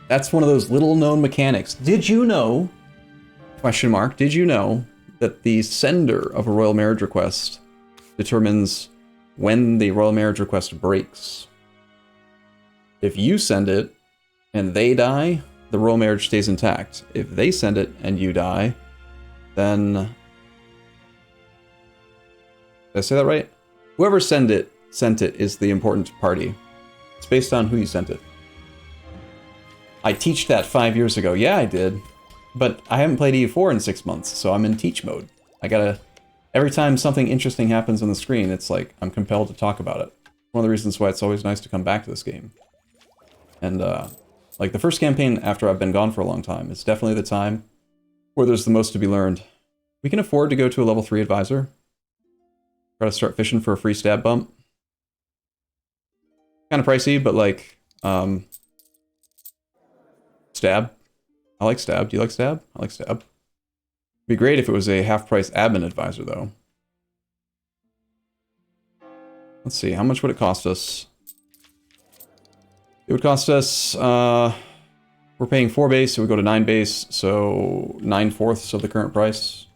That's one of those little known mechanics. Did you know, question mark, did you know that the sender of a royal marriage request determines when the royal marriage request breaks? If you send it and they die, the royal marriage stays intact. If they send it and you die, then... Did I say that right? Whoever sent it is the important party. It's based on who you sent it. I teached that 5 years ago. Yeah, I did. But I haven't played EU4 in 6 months, so I'm in teach mode. I gotta... Every time something interesting happens on the screen, it's like I'm compelled to talk about it. One of the reasons why it's always nice to come back to this game. And, like, the first campaign after I've been gone for a long time is definitely the time where there's the most to be learned. We can afford to go to a level 3 advisor. Try to start fishing for a free stab bump. Kind of pricey, but like, stab. I like stab. Do you like stab? I like stab. It'd be great if it was a half-price admin advisor, though. Let's see, how much would it cost us? It would cost us, we're paying 4 base, so we go to 9 base, so 9/4 of the current price.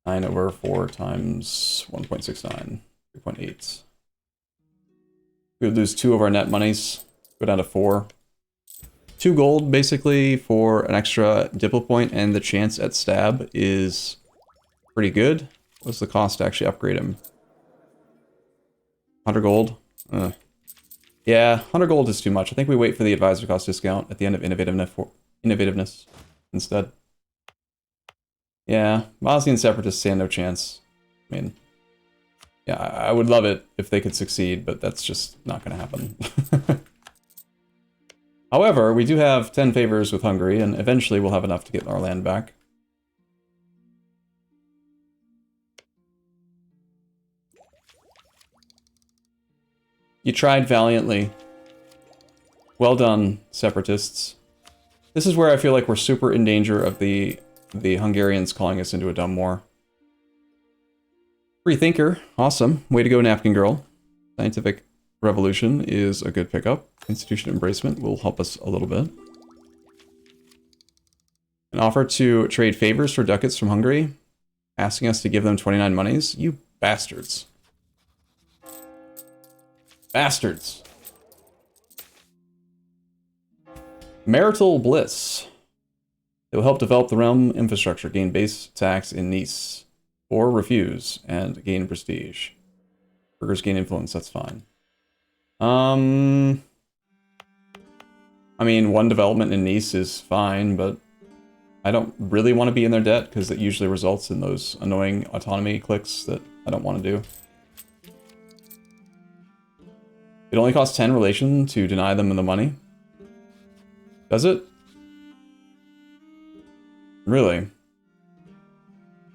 9 over 4 times 1.69, 3.8. We would lose 2 of our net monies, go down to 4. 2 gold, basically, for an extra diplo point, and the chance at stab is pretty good. What's the cost to actually upgrade him? 100 gold? Yeah, 100 gold is too much. I think we wait for the advisor cost discount at the end of innovativeness instead. Yeah, Bosnian separatists stand no chance. I mean, yeah, I would love it if they could succeed, but that's just not going to happen. However, we do have 10 favors with Hungary, and eventually we'll have enough to get our land back. You tried valiantly. Well done, separatists. This is where I feel like we're super in danger of the Hungarians calling us into a dumb war. Free thinker, awesome. Way to go, napkin girl. Scientific revolution is a good pickup. Institution embracement will help us a little bit. An offer to trade favors for ducats from Hungary, asking us to give them 29 monies. You bastards. Bastards. Marital bliss. It will help develop the realm infrastructure, gain base tax in Nice, or refuse and gain prestige. Burgers gain influence, that's fine. I mean, 1 development in Nice is fine, but I don't really want to be in their debt because it usually results in those annoying autonomy clicks that I don't want to do. It only costs 10 relation to deny them the money. Does it? Really?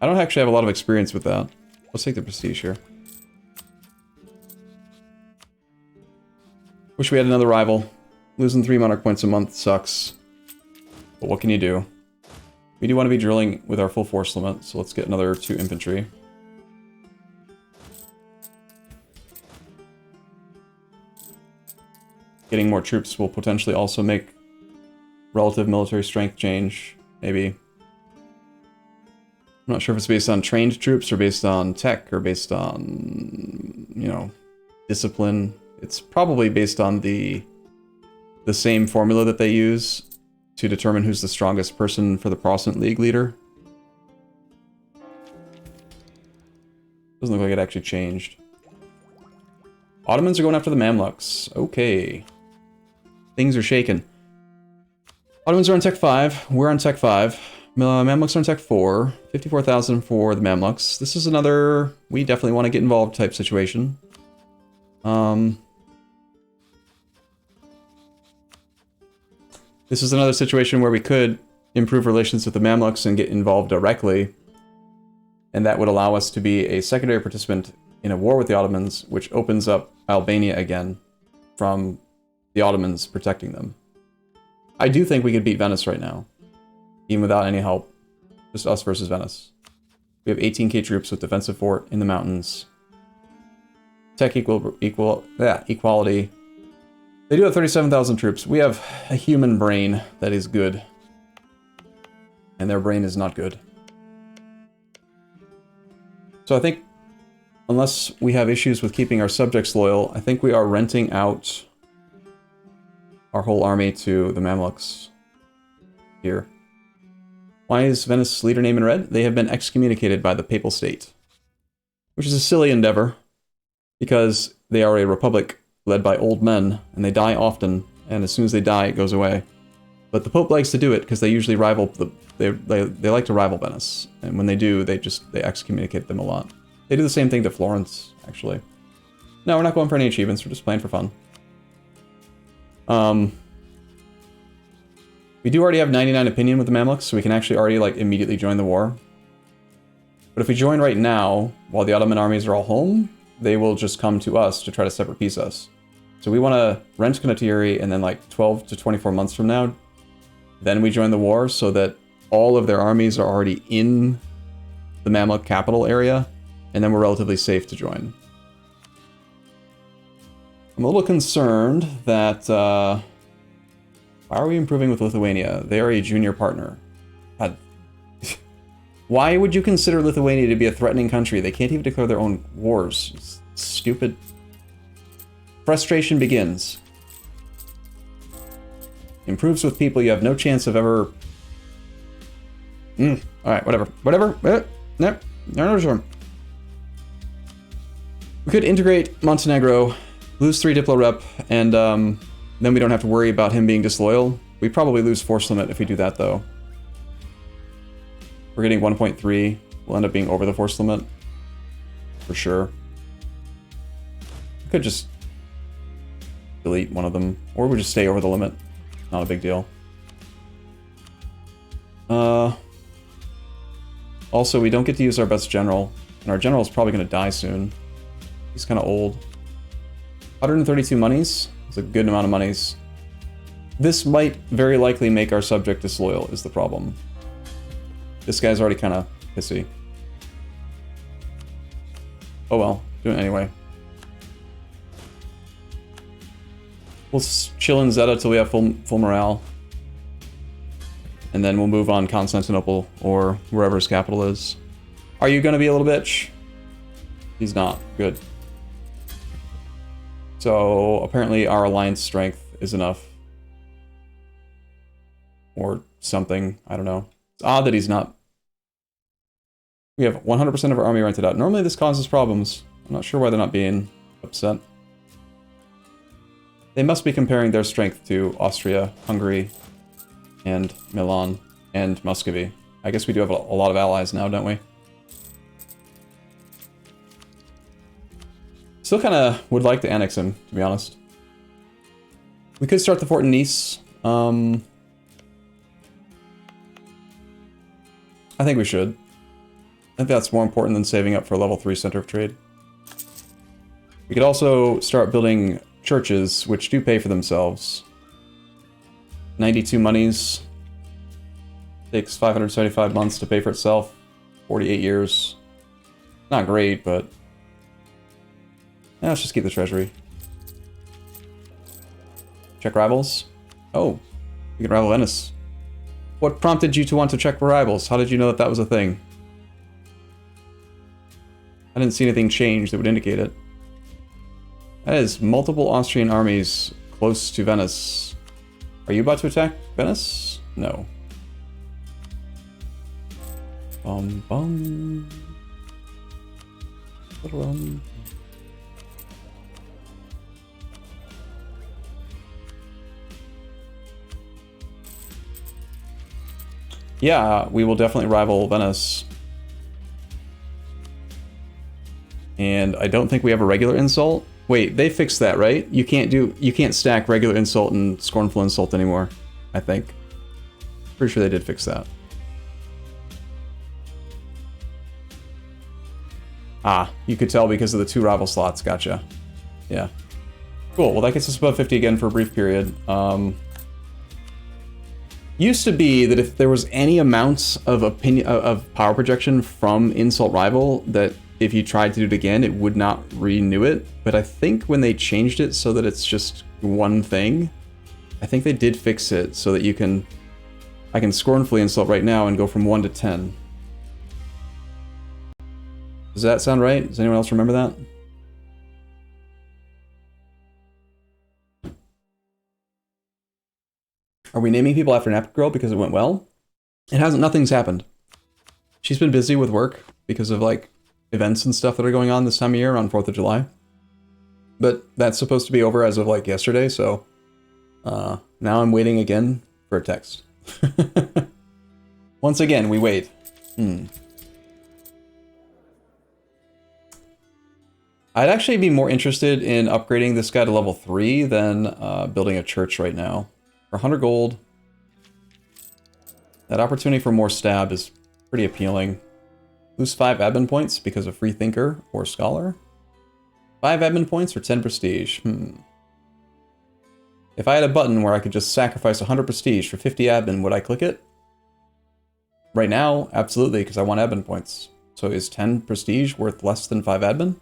I don't actually have a lot of experience with that. Let's take the prestige here. Wish we had another rival. Losing 3 Monarch points a month sucks. But what can you do? We do want to be drilling with our full force limit, so let's get another 2 infantry. Getting more troops will potentially also make relative military strength change, maybe. I'm not sure if it's based on trained troops or based on tech or based on, you know, discipline. It's probably based on the same formula that they use to determine who's the strongest person for the Protestant League leader. Doesn't look like it actually changed. Ottomans are going after the Mamluks. Okay. Things are shaking. Ottomans are on Tech 5. We're on Tech 5. Mamluks are on Tech 4. 54,000 for the Mamluks. This is another we definitely want to get involved type situation. This is another situation where we could improve relations with the Mamluks and get involved directly. And that would allow us to be a secondary participant in a war with the Ottomans, which opens up Albania again from the Ottomans protecting them. I do think we could beat Venice right now, even without any help. Just us versus Venice. We have 18k troops with defensive fort in the mountains. Tech equality. They do have 37,000 troops. We have a human brain that is good. And their brain is not good. So I think, unless we have issues with keeping our subjects loyal, I think we are renting out our whole army to the Mamluks here. Why is Venice's leader name in red? They have been excommunicated by the Papal State. Which is a silly endeavor, because they are a republic led by old men, and they die often, and as soon as they die, it goes away. But the Pope likes to do it because they usually rival they like to rival Venice, and when they do, they excommunicate them a lot. They do the same thing to Florence, actually. No, we're not going for any achievements. We're just playing for fun. We do already have 99 opinion with the Mamluks, so we can actually already like immediately join the war. But if we join right now, while the Ottoman armies are all home, they will just come to us to try to separate peace us. So we want to rent Kanatyri, and then like 12 to 24 months from now, then we join the war so that all of their armies are already in the Mamluk capital area, and then we're relatively safe to join. I'm a little concerned that, why are we improving with Lithuania? They are a junior partner. God. Why would you consider Lithuania to be a threatening country? They can't even declare their own wars. It's stupid. Frustration begins. Improves with people you have no chance of ever... Alright, whatever. Whatever. No, sure. We could integrate Montenegro, lose 3 Diplo rep, and then we don't have to worry about him being disloyal. We probably lose force limit if we do that, though. We're getting 1.3. We'll end up being over the force limit. For sure. We could just delete one of them, or we just stay over the limit. Not a big deal. Also, we don't get to use our best general, and our general is probably going to die soon. He's kind of old. 132 monies. It's a good amount of monies. This might very likely make our subject disloyal, is the problem. This guy's already kind of pissy. Oh well, do it anyway. We'll chill in Zeta till we have full morale. And then we'll move on Constantinople or wherever his capital is. Are you gonna be a little bitch? He's not. Good. So apparently our alliance strength is enough. Or something. I don't know. It's odd that he's not. We have 100% of our army rented out. Normally this causes problems. I'm not sure why they're not being upset. They must be comparing their strength to Austria, Hungary, and Milan, and Muscovy. I guess we do have a lot of allies now, don't we? Still kind of would like to annex him, to be honest. We could start the fort in Nice. I think we should. I think that's more important than saving up for a level 3 center of trade. We could also start building churches, which do pay for themselves. 92 monies. Takes 575 months to pay for itself. 48 years. Not great, but... let's just keep the treasury. Check rivals. Oh, you can rival Venice. What prompted you to want to check rivals? How did you know that that was a thing? I didn't see anything change that would indicate it. That is multiple Austrian armies close to Venice. Are you about to attack Venice? No. Bum bum. Yeah, we will definitely rival Venice. And I don't think we have a regular insult. Wait, they fixed that, right? You can't stack regular insult and scornful insult anymore, I think. Pretty sure they did fix that. Ah, you could tell because of the 2 rival slots, gotcha. Yeah. Cool, well that gets us above 50 again for a brief period. Used to be that if there was any amount of power projection from insult rival, that if you tried to do it again, it would not renew it. But I think when they changed it so that it's just one thing, I think they did fix it so that you can... I can scornfully insult right now and go from 1 to 10. Does that sound right? Does anyone else remember that? Are we naming people after Nap Girl because it went well? It hasn't. Nothing's happened. She's been busy with work because of like events and stuff that are going on this time of year around 4th of July. But that's supposed to be over as of like yesterday, so now I'm waiting again for a text. Once again, we wait. I'd actually be more interested in upgrading this guy to level 3 than building a church right now. For 100 gold, that opportunity for more stab is pretty appealing. Lose 5 admin points because of free thinker or scholar. 5 admin points or 10 prestige. If I had a button where I could just sacrifice 100 prestige for 50 admin, would I click it? Right now, absolutely, because I want admin points. So is 10 prestige worth less than 5 admin?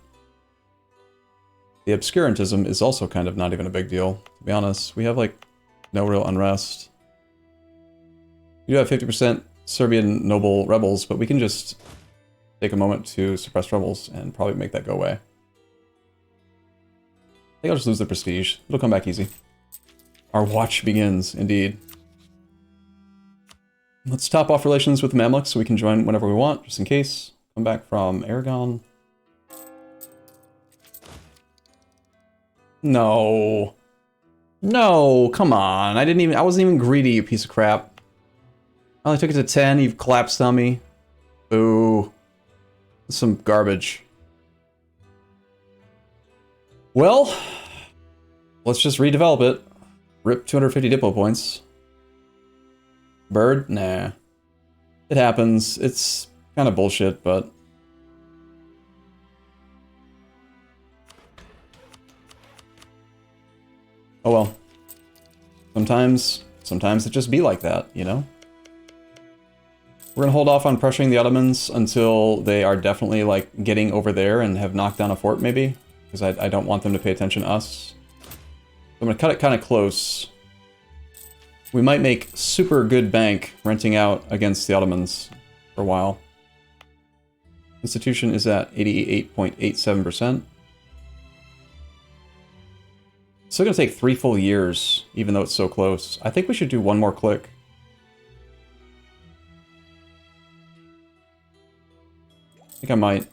The obscurantism is also kind of not even a big deal, to be honest. We have, like, no real unrest. We do have 50% Serbian noble rebels, but we can just take a moment to suppress rebels and probably make that go away. I think I'll just lose the prestige. It'll come back easy. Our watch begins, indeed. Let's top off relations with Mamluks so we can join whenever we want, just in case. Come back from Aragon. No. No, come on. I wasn't even greedy, you piece of crap. I only took it to 10, you've collapsed on me. Boo. Some garbage. Well, let's just redevelop it. Rip 250 Diplo points. Bird? Nah. It happens. It's kind of bullshit, but... oh well. Sometimes it just be like that, you know? We're gonna hold off on pressuring the Ottomans until they are definitely, like, getting over there and have knocked down a fort, maybe. Because I don't want them to pay attention to us. I'm gonna cut it kind of close. We might make super good bank renting out against the Ottomans for a while. Institution is at 88.87%. Still gonna take 3 full years, even though it's so close. I think we should do one more click. I think I might.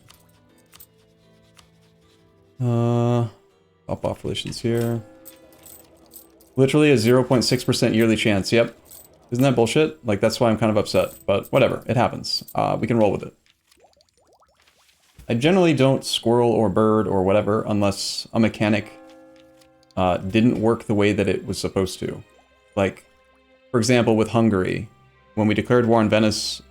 Up off relations here. Literally a 0.6% yearly chance, yep. Isn't that bullshit? Like, that's why I'm kind of upset, but whatever, it happens. We can roll with it. I generally don't squirrel or bird or whatever unless a mechanic didn't work the way that it was supposed to. Like, for example, with Hungary, when we declared war on Venice,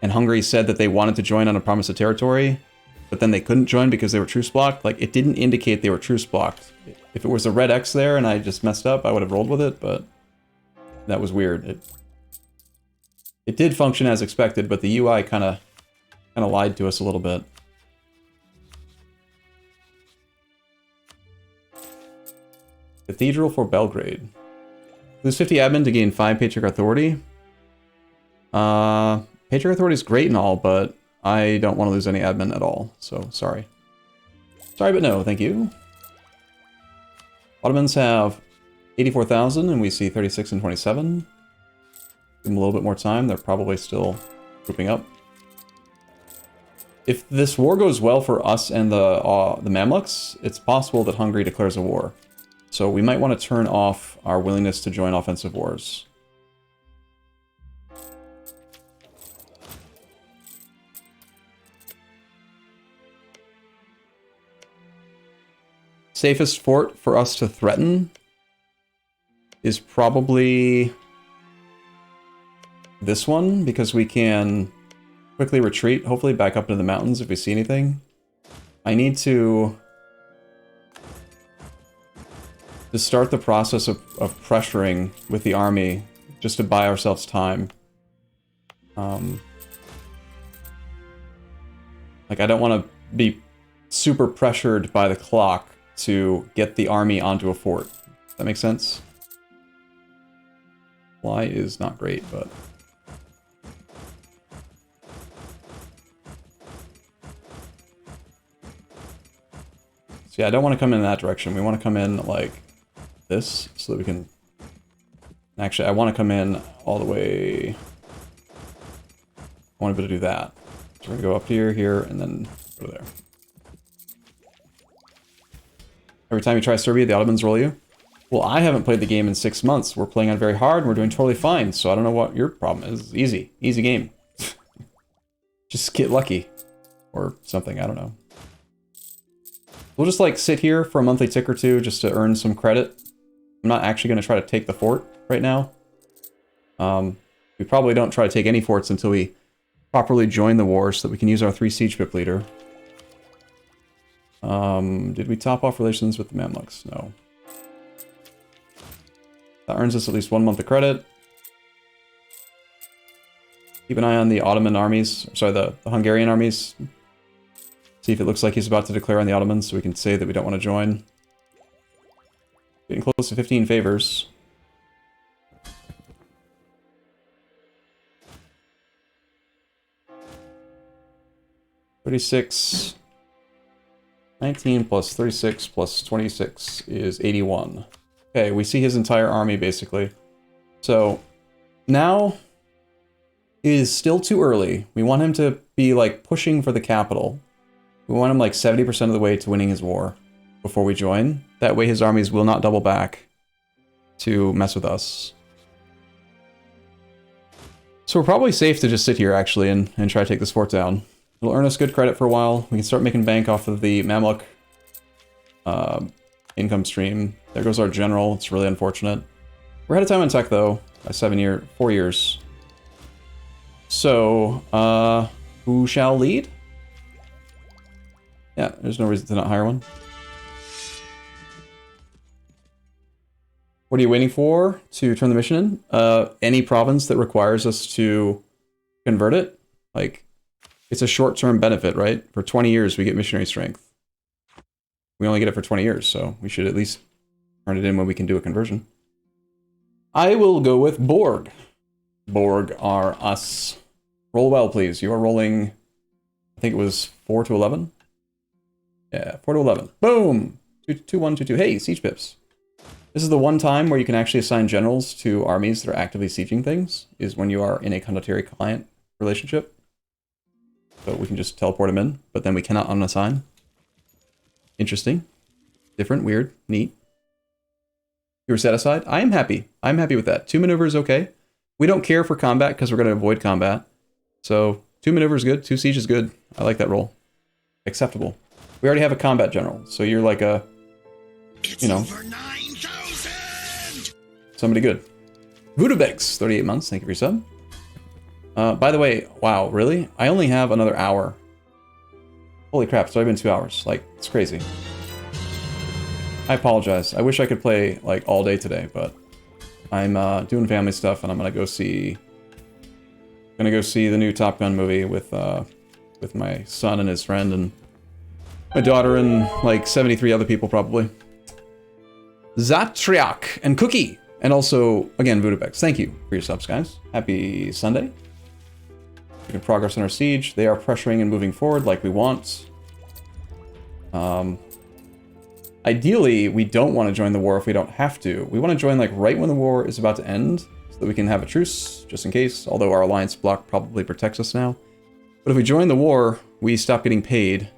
and Hungary said that they wanted to join on a promise of territory, but then they couldn't join because they were truce blocked, like, it didn't indicate they were truce blocked. If it was a red X there and I just messed up, I would have rolled with it, but that was weird. It did function as expected, but the UI kind of lied to us a little bit. Cathedral for Belgrade. Lose 50 admin to gain 5 Patriarch Authority. Patriarch Authority is great and all, but I don't want to lose any admin at all, so sorry. Sorry, but no, thank you. Ottomans have 84,000, and we see 36 and 27. Give them a little bit more time, they're probably still grouping up. If this war goes well for us and the Mamluks, it's possible that Hungary declares a war. So we might want to turn off our willingness to join offensive wars. Safest fort for us to threaten is probably this one, because we can quickly retreat, hopefully back up into the mountains if we see anything. I need to start the process of pressuring with the army, just to buy ourselves time. Like, I don't want to be super pressured by the clock to get the army onto a fort. Does that make sense? Fly is not great, but... So yeah, I don't want to come in that direction. We want to come in like this, so that we can... Actually, I want to come in all the way... I want to be able to do that. So we're going to go up here, here, and then go there. Every time you try Serbia, the Ottomans roll you. Well, I haven't played the game in 6 months. We're playing on very hard, and we're doing totally fine, so I don't know what your problem is. Easy. Easy game. Just get lucky. Or something, I don't know. We'll just, like, sit here for a monthly tick or two just to earn some credit. I'm not actually going to try to take the fort right now. We probably don't try to take any forts until we properly join the war so that we can use our 3 siege pip leader. Did we top off relations with the Mamluks? No. That earns us at least 1 month of credit. Keep an eye on the Ottoman armies, sorry, the Hungarian armies. See if it looks like he's about to declare on the Ottomans, so we can say that we don't want to join. Getting close to 15 favors. $36. 19 plus 36 plus 26 is 81. Okay, we see his entire army, basically. So, now it is still too early. We want him to be, like, pushing for the capital. We want him, like, 70% of the way to winning his war before we join. That way his armies will not double back to mess with us. So we're probably safe to just sit here, actually, and try to take this fort down. It'll earn us good credit for a while. We can start making bank off of the Mamluk income stream. There goes our general. It's really unfortunate. We're ahead of time on tech, though, by 4 years. So, who shall lead? Yeah, there's no reason to not hire one. What are you waiting for to turn the mission in? Any province that requires us to convert it. Like, it's a short-term benefit, right? For 20 years, we get missionary strength. We only get it for 20 years, so we should at least turn it in when we can do a conversion. I will go with Borg. Borg are us. Roll well, please. You are rolling, I think it was 4 to 11? Yeah, 4 to 11. Boom! 2, 1, 2, 2. Hey, siege pips. This is the one time where you can actually assign generals to armies that are actively sieging things, is when you are in a condottieri client relationship. So we can just teleport them in, but then we cannot unassign. Interesting. Different, weird, neat. You were satisfied? I am happy. I'm happy with that. 2 maneuvers, okay. We don't care for combat because we're going to avoid combat. So 2 maneuvers good, 2 siege is good. I like that roll. Acceptable. We already have a combat general, so you're like a, you know, over 9,000! somebody good. Voodoo Begs, 38 months. Thank you for your sub. By the way, wow, really? I only have another hour. Holy crap, it's already been 2 hours. Like, it's crazy. I apologize. I wish I could play, like, all day today, but I'm doing family stuff, and I'm gonna go see the new Top Gun movie with my son and his friend, and my daughter, and, like, 73 other people, probably. Zatriak and Cookie! And also, again, Voodoo Bex. Thank you for your subs, guys. Happy Sunday. We can progress on our siege. They are pressuring and moving forward like we want. Ideally, we don't want to join the war if we don't have to. We want to join like right when the war is about to end, so that we can have a truce, just in case, although our alliance block probably protects us now. But if we join the war, we stop getting paid,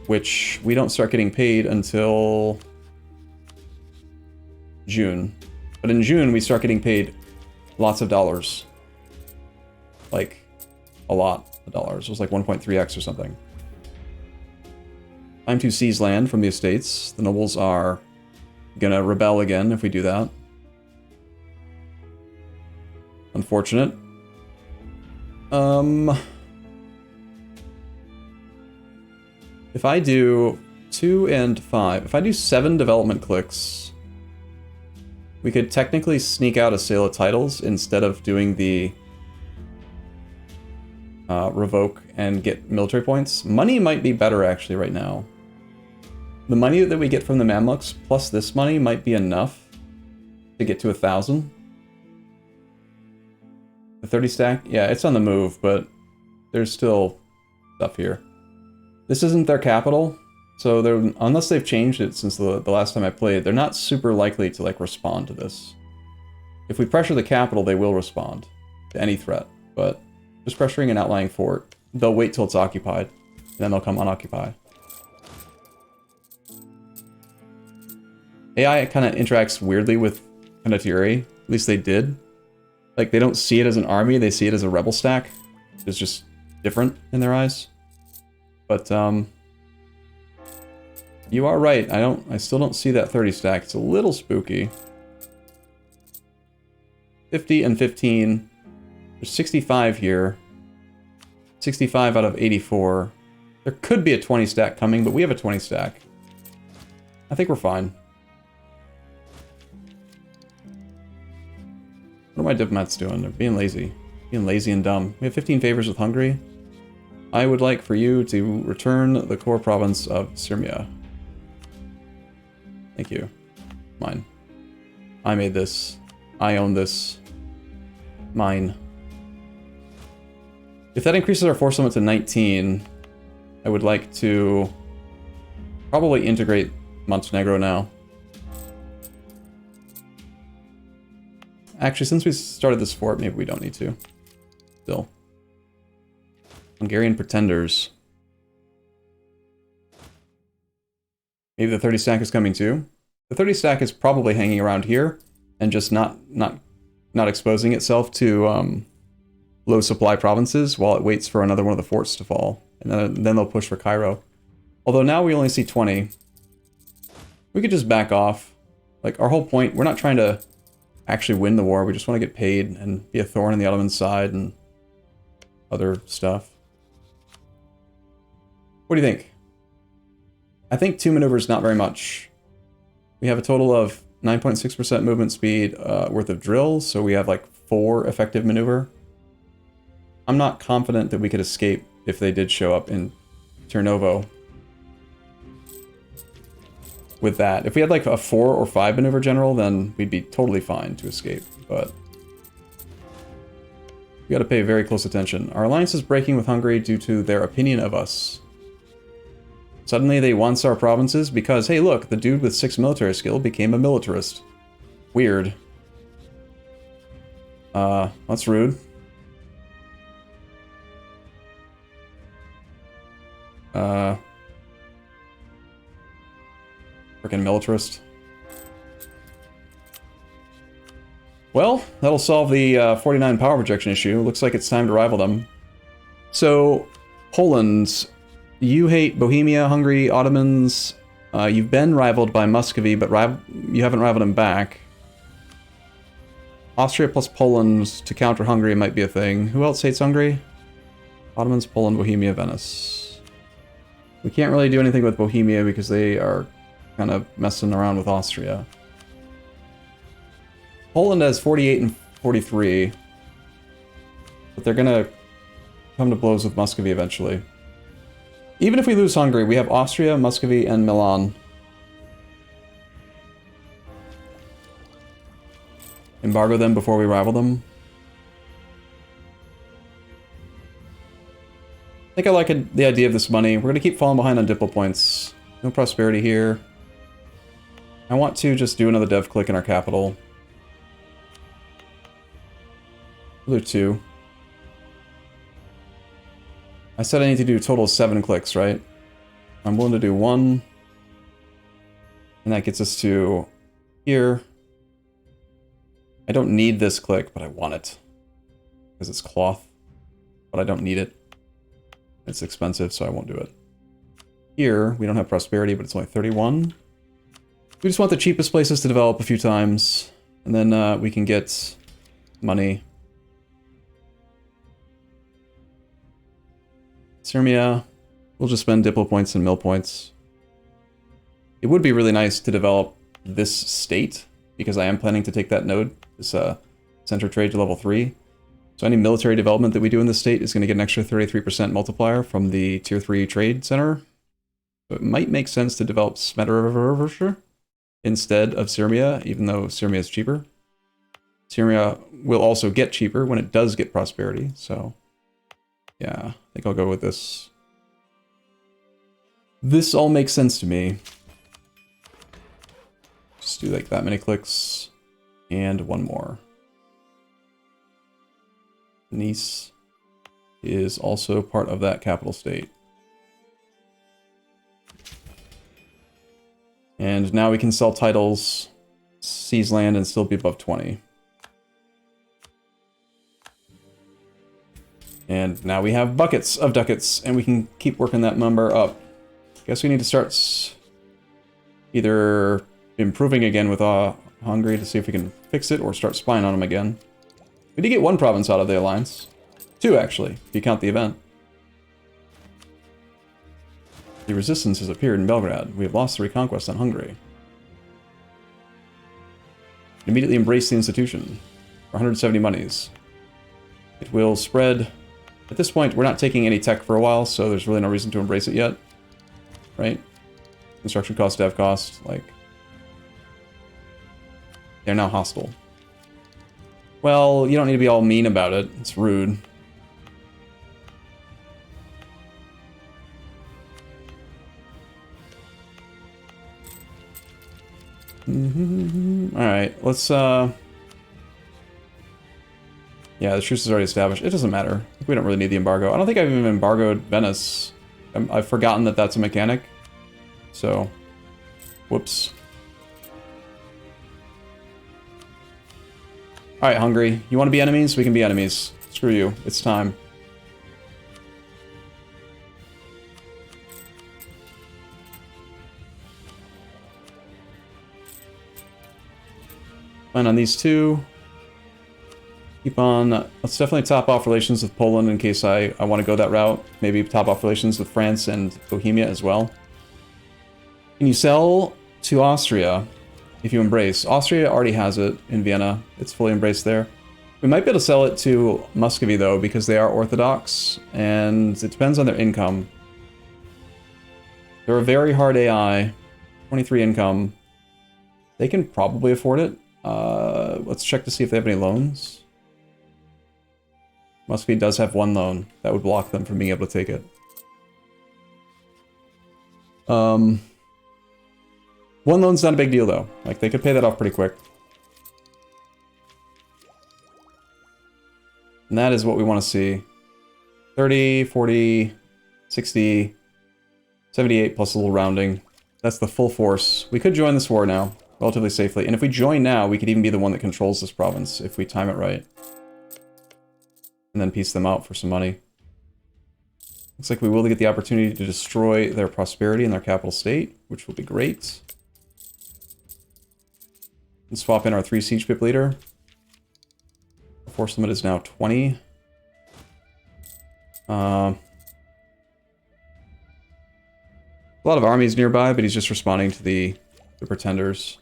which we don't start getting paid until June. But in June, we start getting paid lots of dollars. Like, a lot of dollars. It was like 1.3x or something. Time to seize land from the estates. The nobles are gonna rebel again if we do that. Unfortunate. If I do 2 and 5, if I do 7 development clicks, we could technically sneak out a sale of titles instead of doing the revoke and get military points. Money might be better actually right now. The money that we get from the Mamluks plus this money might be enough to get to 1,000. The 30 stack, yeah, it's on the move, but there's still stuff here. This isn't their capital, so they're, unless they've changed it since the last time I played, they're not super likely to like respond to this. If we pressure the capital, they will respond to any threat, but just pressuring an outlying fort, they'll wait till it's occupied, and then they'll come unoccupied. AI kind of interacts weirdly with Kondottieri, at least they did. Like, they don't see it as an army, they see it as a rebel stack. It's just different in their eyes. But, you are right, I still don't see that 30 stack. It's a little spooky. 50 and 15. There's 65 here. 65 out of 84. There could be a 20 stack coming, but we have a 20 stack. I think we're fine. What are my diplomats doing? They're being lazy. Being lazy and dumb. We have 15 favors with Hungary. I would like for you to return the core province of Sirmia. Thank you. Mine. I made this. I own this. Mine. If that increases our force limit to 19, I would like to probably integrate Montenegro now. Actually, since we started this fort, maybe we don't need to. Still. Hungarian pretenders. Maybe the 30 stack is coming too. The 30 stack is probably hanging around here and just not exposing itself to low supply provinces while it waits for another one of the forts to fall. And then they'll push for Cairo. Although now we only see 20. We could just back off. Like, our whole point, we're not trying to actually win the war, we just want to get paid and be a thorn in the Ottoman side and other stuff. What do you think? I think 2 maneuvers not very much. We have a total of 9.6% movement speed worth of drills, so we have like 4 effective maneuver. I'm not confident that we could escape if they did show up in Turnovo with that. If we had like a 4 or 5 maneuver general, then we'd be totally fine to escape, but we gotta pay very close attention. Our alliance is breaking with Hungary due to their opinion of us. Suddenly they want our provinces because, hey look, the dude with 6 military skill became a militarist. Weird. That's rude. Frickin' militarist. Well, that'll solve the 49 power projection issue. Looks like it's time to rival them. So, Poland, you hate Bohemia, Hungary, Ottomans. You've been rivaled by Muscovy, but you haven't rivaled him back. Austria plus Poland to counter Hungary might be a thing. Who else hates Hungary? Ottomans, Poland, Bohemia, Venice. We can't really do anything with Bohemia because they are kind of messing around with Austria. Poland has 48 and 43. But they're gonna come to blows with Muscovy eventually. Even if we lose Hungary, we have Austria, Muscovy, and Milan. Embargo them before we rival them. I think I like the idea of this money. We're going to keep falling behind on Diplo points. No prosperity here. I want to just do another dev click in our capital. We'll do 2. I said I need to do a total of 7 clicks, right? I'm willing to do 1. And that gets us to here. I don't need this click, but I want it. Because it's cloth. But I don't need it. It's expensive, so I won't do it. Here, we don't have prosperity, but it's only 31. We just want the cheapest places to develop a few times. And then we can get money. Sirmia, we'll just spend Diplo points and mill points. It would be really nice to develop this state, because I am planning to take that node, this center trade to level 3. So any military development that we do in the state is going to get an extra 33% multiplier from the Tier 3 Trade Center. So it might make sense to develop Smederevscher instead of Sirmia, even though Sirmia is cheaper. Sirmia will also get cheaper when it does get prosperity, so yeah, I think I'll go with this. This all makes sense to me. Just do like that many clicks, and one more. Nice is also part of that capital state. And now we can sell titles, seize land, and still be above 20. And now we have buckets of ducats, and we can keep working that number up. Guess we need to start either improving again with Hungary to see if we can fix it, or start spying on them again. We did get one province out of the alliance. 2, actually, if you count the event. The resistance has appeared in Belgrade. We have lost the reconquest on Hungary. Immediately embrace the institution. For 170 monies. It will spread. At this point, we're not taking any tech for a while, so there's really no reason to embrace it yet. Right? Construction cost, dev cost, like... They're now hostile. Well, you don't need to be all mean about it. It's rude. Alright, let's, yeah, the truce is already established. It doesn't matter. We don't really need the embargo. I don't think I've even embargoed Venice. I've forgotten that that's a mechanic. So, whoops. Alright, Hungary. You want to be enemies? We can be enemies. Screw you. It's time. Plan on these two. Keep on... let's definitely top off relations with Poland in case I want to go that route. Maybe top off relations with France and Bohemia as well. Can you sell to Austria if you embrace? Austria already has it in Vienna. It's fully embraced there. We might be able to sell it to Muscovy, though, because they are Orthodox, and it depends on their income. They're a very hard AI. 23 income. They can probably afford it. Let's check to see if they have any loans. Muscovy does have one loan. That would block them from being able to take it. One loan's not a big deal, though. Like, they could pay that off pretty quick. And that is what we want to see. 30, 40, 60, 78 plus a little rounding. That's the full force. We could join this war now, relatively safely. And if we join now, we could even be the one that controls this province, if we time it right. And then piece them out for some money. Looks like we will get the opportunity to destroy their prosperity in their capital state, which will be great. And swap in our 3 siege pip leader. The force limit is now 20. A lot of armies nearby, but he's just responding to the pretenders.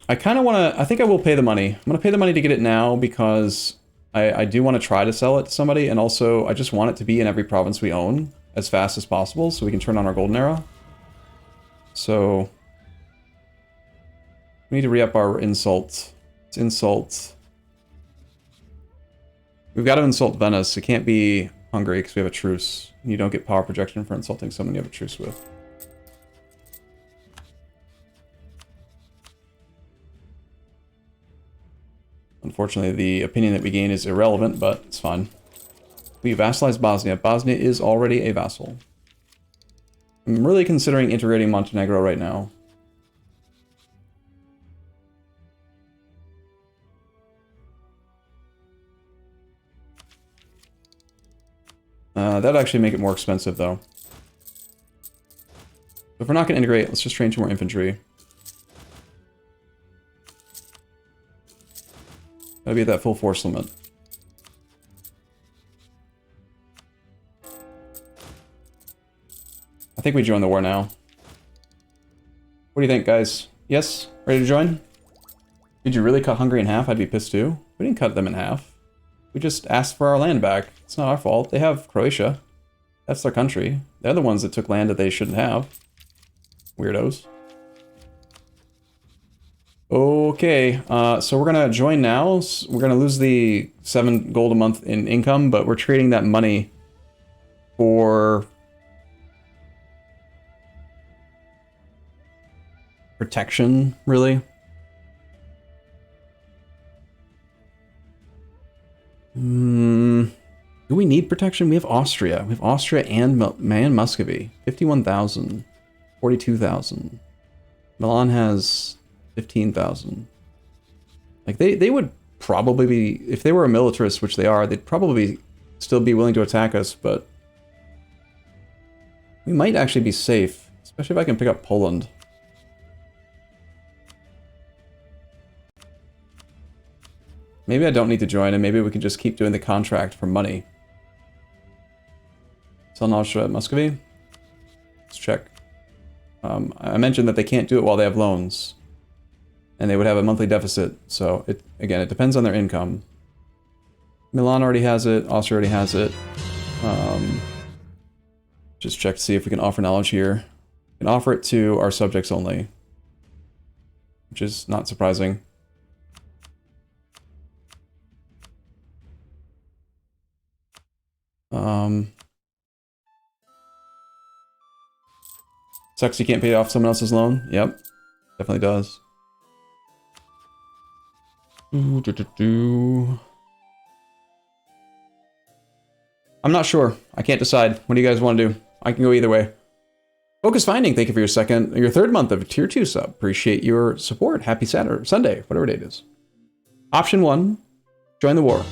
I kind of want to... I think I will pay the money. I'm going to pay the money to get it now because I do want to try to sell it to somebody, and also I just want it to be in every province we own as fast as possible so we can turn on our golden era. So... we need to re-up our insult. It's insult. We've got to insult Venice. It can't be Hungary because we have a truce. You don't get power projection for insulting someone you have a truce with. Unfortunately, the opinion that we gain is irrelevant, but it's fine. We vassalized Bosnia. Bosnia is already a vassal. I'm really considering integrating Montenegro right now. That'd actually make it more expensive, though. If we're not going to integrate, let's just train 2 more infantry. Gotta be at that full force limit. think we join the war now. What do you think, guys? Yes? Ready to join? Did you really cut Hungary in half? I'd be pissed too. We didn't cut them in half. We just asked for our land back. It's not our fault. They have Croatia. That's their country. They're the ones that took land that they shouldn't have. Weirdos. Okay, so we're gonna join now. We're gonna lose the 7 gold a month in income, but we're trading that money for protection, really. Do we need protection? We have Austria. We have Austria and Muscovy. 51,000. 42,000. Milan has 15,000. Like, they would probably be... If they were a militarist, which they are, they'd probably still be willing to attack us, but... We might actually be safe. Especially if I can pick up Poland. Maybe I don't need to join, and maybe we can just keep doing the contract for money. Sell Austria at Muscovy. Let's check. I mentioned that they can't do it while they have loans. And they would have a monthly deficit, so again, it depends on their income. Milan already has it, Austria already has it. Just check to see if we can offer knowledge here. We can offer it to our subjects only. Which is not surprising. Sucks you can't pay off someone else's loan. Yep, definitely does. I'm not sure. I can't decide. What do you guys want to do? I can go either way. Focus Finding, thank you for your third month of Tier 2 sub. Appreciate your support. Happy Saturday, Sunday, whatever day it is. Option 1, join the war.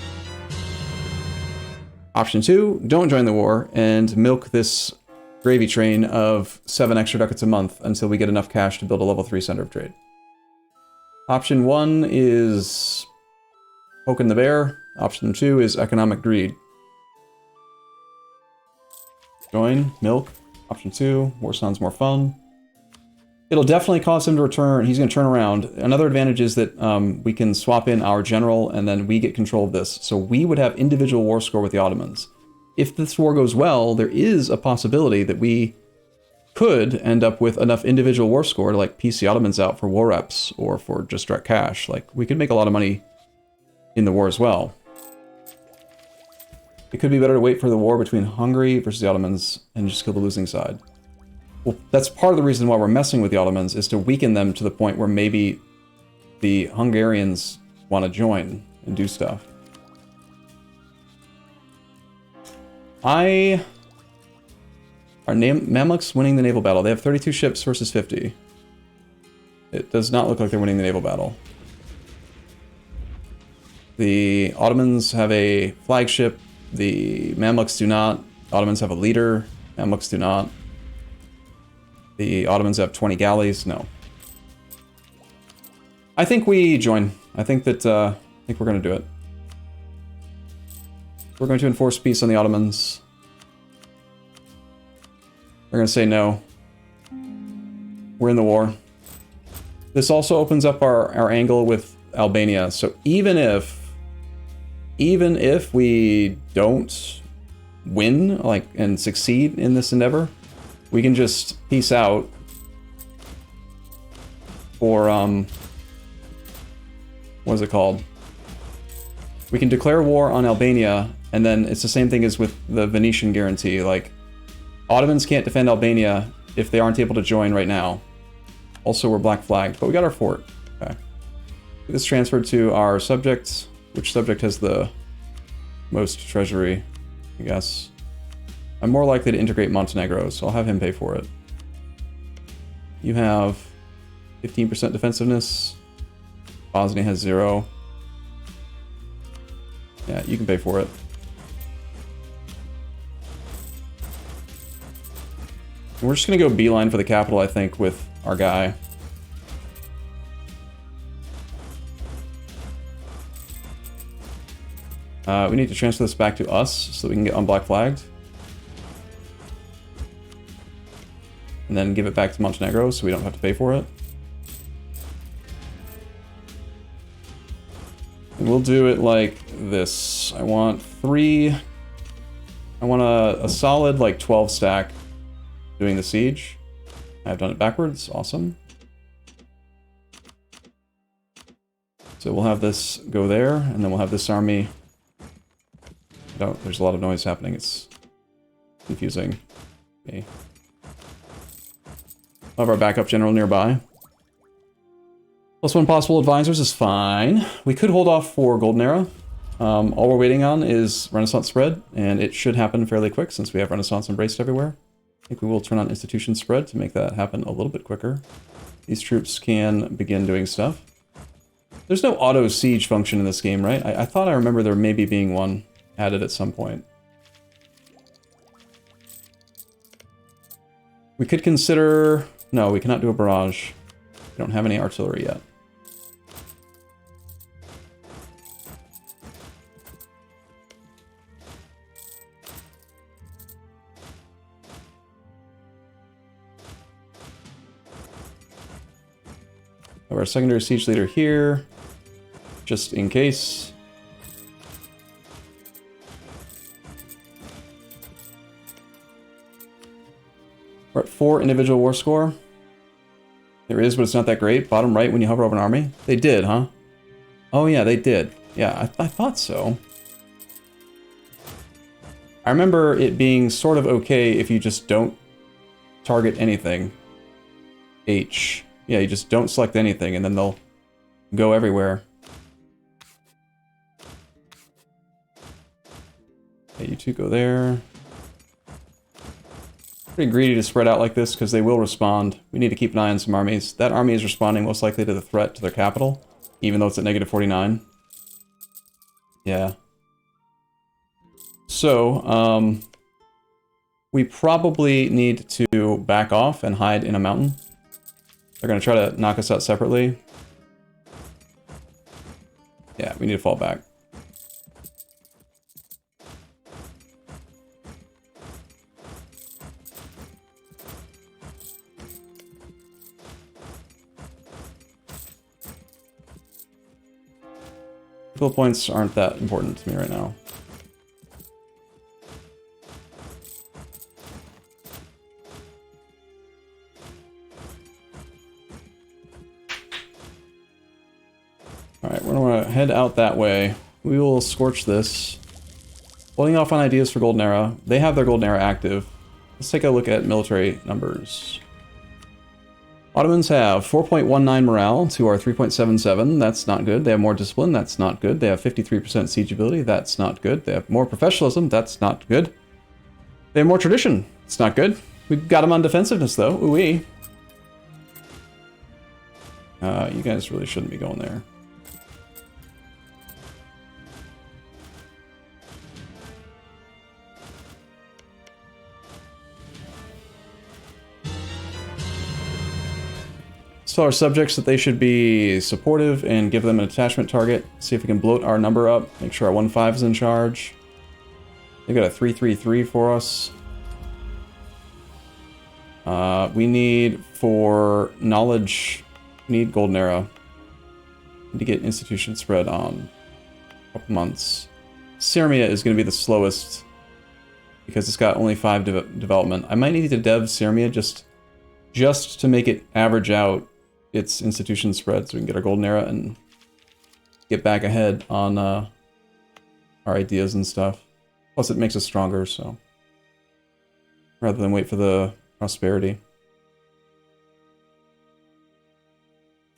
Option 2, don't join the war and milk this gravy train of 7 extra ducats a month until we get enough cash to build a level 3 center of trade. Option 1 is poking the bear. Option 2 is economic greed. Join, milk. Option 2, war sounds more fun. It'll definitely cause him to return. He's going to turn around. Another advantage is that we can swap in our general and then we get control of this. So we would have individual war score with the Ottomans. If this war goes well, there is a possibility that we could end up with enough individual war score to like piece the Ottomans out for war reps or for just direct cash. Like, we could make a lot of money in the war as well. It could be better to wait for the war between Hungary versus the Ottomans and just kill the losing side. Well, that's part of the reason why we're messing with the Ottomans, is to weaken them to the point where maybe the Hungarians want to join and do stuff. Are Mamluks winning the naval battle? They have 32 ships versus 50. It does not look like they're winning the naval battle. The Ottomans have a flagship. The Mamluks do not. Ottomans have a leader. Mamluks do not. The Ottomans have 20 galleys. No. I think we join. I think that I think we're going to do it. We're going to enforce peace on the Ottomans. They're going to say no. We're in the war. This also opens up our angle with Albania. So even if we don't win, like, and succeed in this endeavor, we can just peace out for, what is it called? We can declare war on Albania, and then it's the same thing as with the Venetian guarantee. Like, Ottomans can't defend Albania if they aren't able to join right now. Also, we're black flagged, but we got our fort. Okay. Get this transferred to our subject. Which subject has the most treasury, I guess? I'm more likely to integrate Montenegro, so I'll have him pay for it. You have 15% defensiveness. Bosnia has 0. Yeah, you can pay for it. We're just gonna go beeline for the capital, I think, with our guy. We need to transfer this back to us so that we can get unblack flagged. and then give it back to Montenegro so we don't have to pay for it. And we'll do it like this. I want a solid like 12 stack doing the siege. I've done it backwards, awesome. So we'll have this go there, and then we'll have this army. Oh, there's a lot of noise happening, it's confusing. Okay. We'll have our backup general nearby. +1 possible advisors is fine. We could hold off for Golden Era. All we're waiting on is Renaissance spread, and it should happen fairly quick since we have Renaissance embraced everywhere. I think we will turn on Institution spread to make that happen a little bit quicker. These troops can begin doing stuff. There's no auto siege function in this game, right? I thought I remember there maybe being one added at some point. We could consider... No, we cannot do a barrage. We don't have any artillery yet. Have our secondary siege leader here, just in case. We're at 4 individual war score. There is, but it's not that great. Bottom right when you hover over an army. They did, huh? Oh yeah, they did. Yeah, I thought so. I remember it being sort of okay if you just don't target anything. H. Yeah, you just don't select anything, and then they'll go everywhere. Okay, you two go there. Pretty greedy to spread out like this, because they will respond. We need to keep an eye on some armies. That army is responding most likely to the threat to their capital, even though it's at -49. Yeah. So, we probably need to back off and hide in a mountain. They're going to try to knock us out separately. Yeah, we need to fall back. Skill points aren't that important to me right now. Alright, we're going to head out that way. We will scorch this. Holding off on ideas for Golden Era. They have their Golden Era active. Let's take a look at military numbers. Ottomans have 4.19 morale to our 3.77. That's not good. They have more discipline. That's not good. They have 53% siege ability. That's not good. They have more professionalism. That's not good. They have more tradition. It's not good. We've got them on defensiveness, though. Ooh-wee. You guys really shouldn't be going there. Tell our subjects that they should be supportive and give them an attachment target. See if we can bloat our number up. Make sure our 1-5 is in charge. They got a 3-3-3 for us. We need, for knowledge, we need Golden Era. Need to get institution spread on a couple months. Serbia is going to be the slowest because it's got only 5 development. I might need to dev Serbia just to make it average out its institution spread so we can get our Golden Era and get back ahead on our ideas and stuff. Plus it makes us stronger, so rather than wait for the prosperity.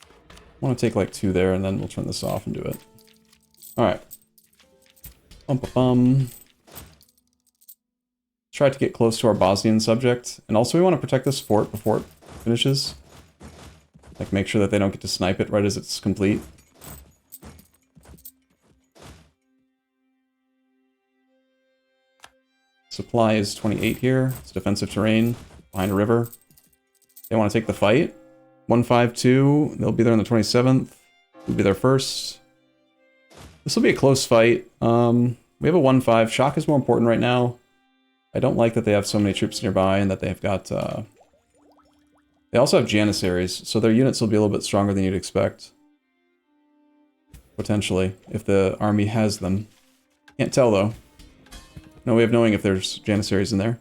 I want to take like 2 there and then we'll turn this off and do it. Alright. Bum-ba-bum. Try to get close to our Bosnian subject. And also we want to protect this fort before it finishes. Like, make sure that they don't get to snipe it right as it's complete. Supply is 28 here. It's defensive terrain behind a river. They want to take the fight. 152. They'll be there on the 27th. We'll be there first. This will be a close fight. We have a 1-5. Shock is more important right now. I don't like that they have so many troops nearby and that they've got They also have Janissaries, so their units will be a little bit stronger than you'd expect. Potentially, if the army has them. Can't tell, though. No way of knowing if there's Janissaries in there.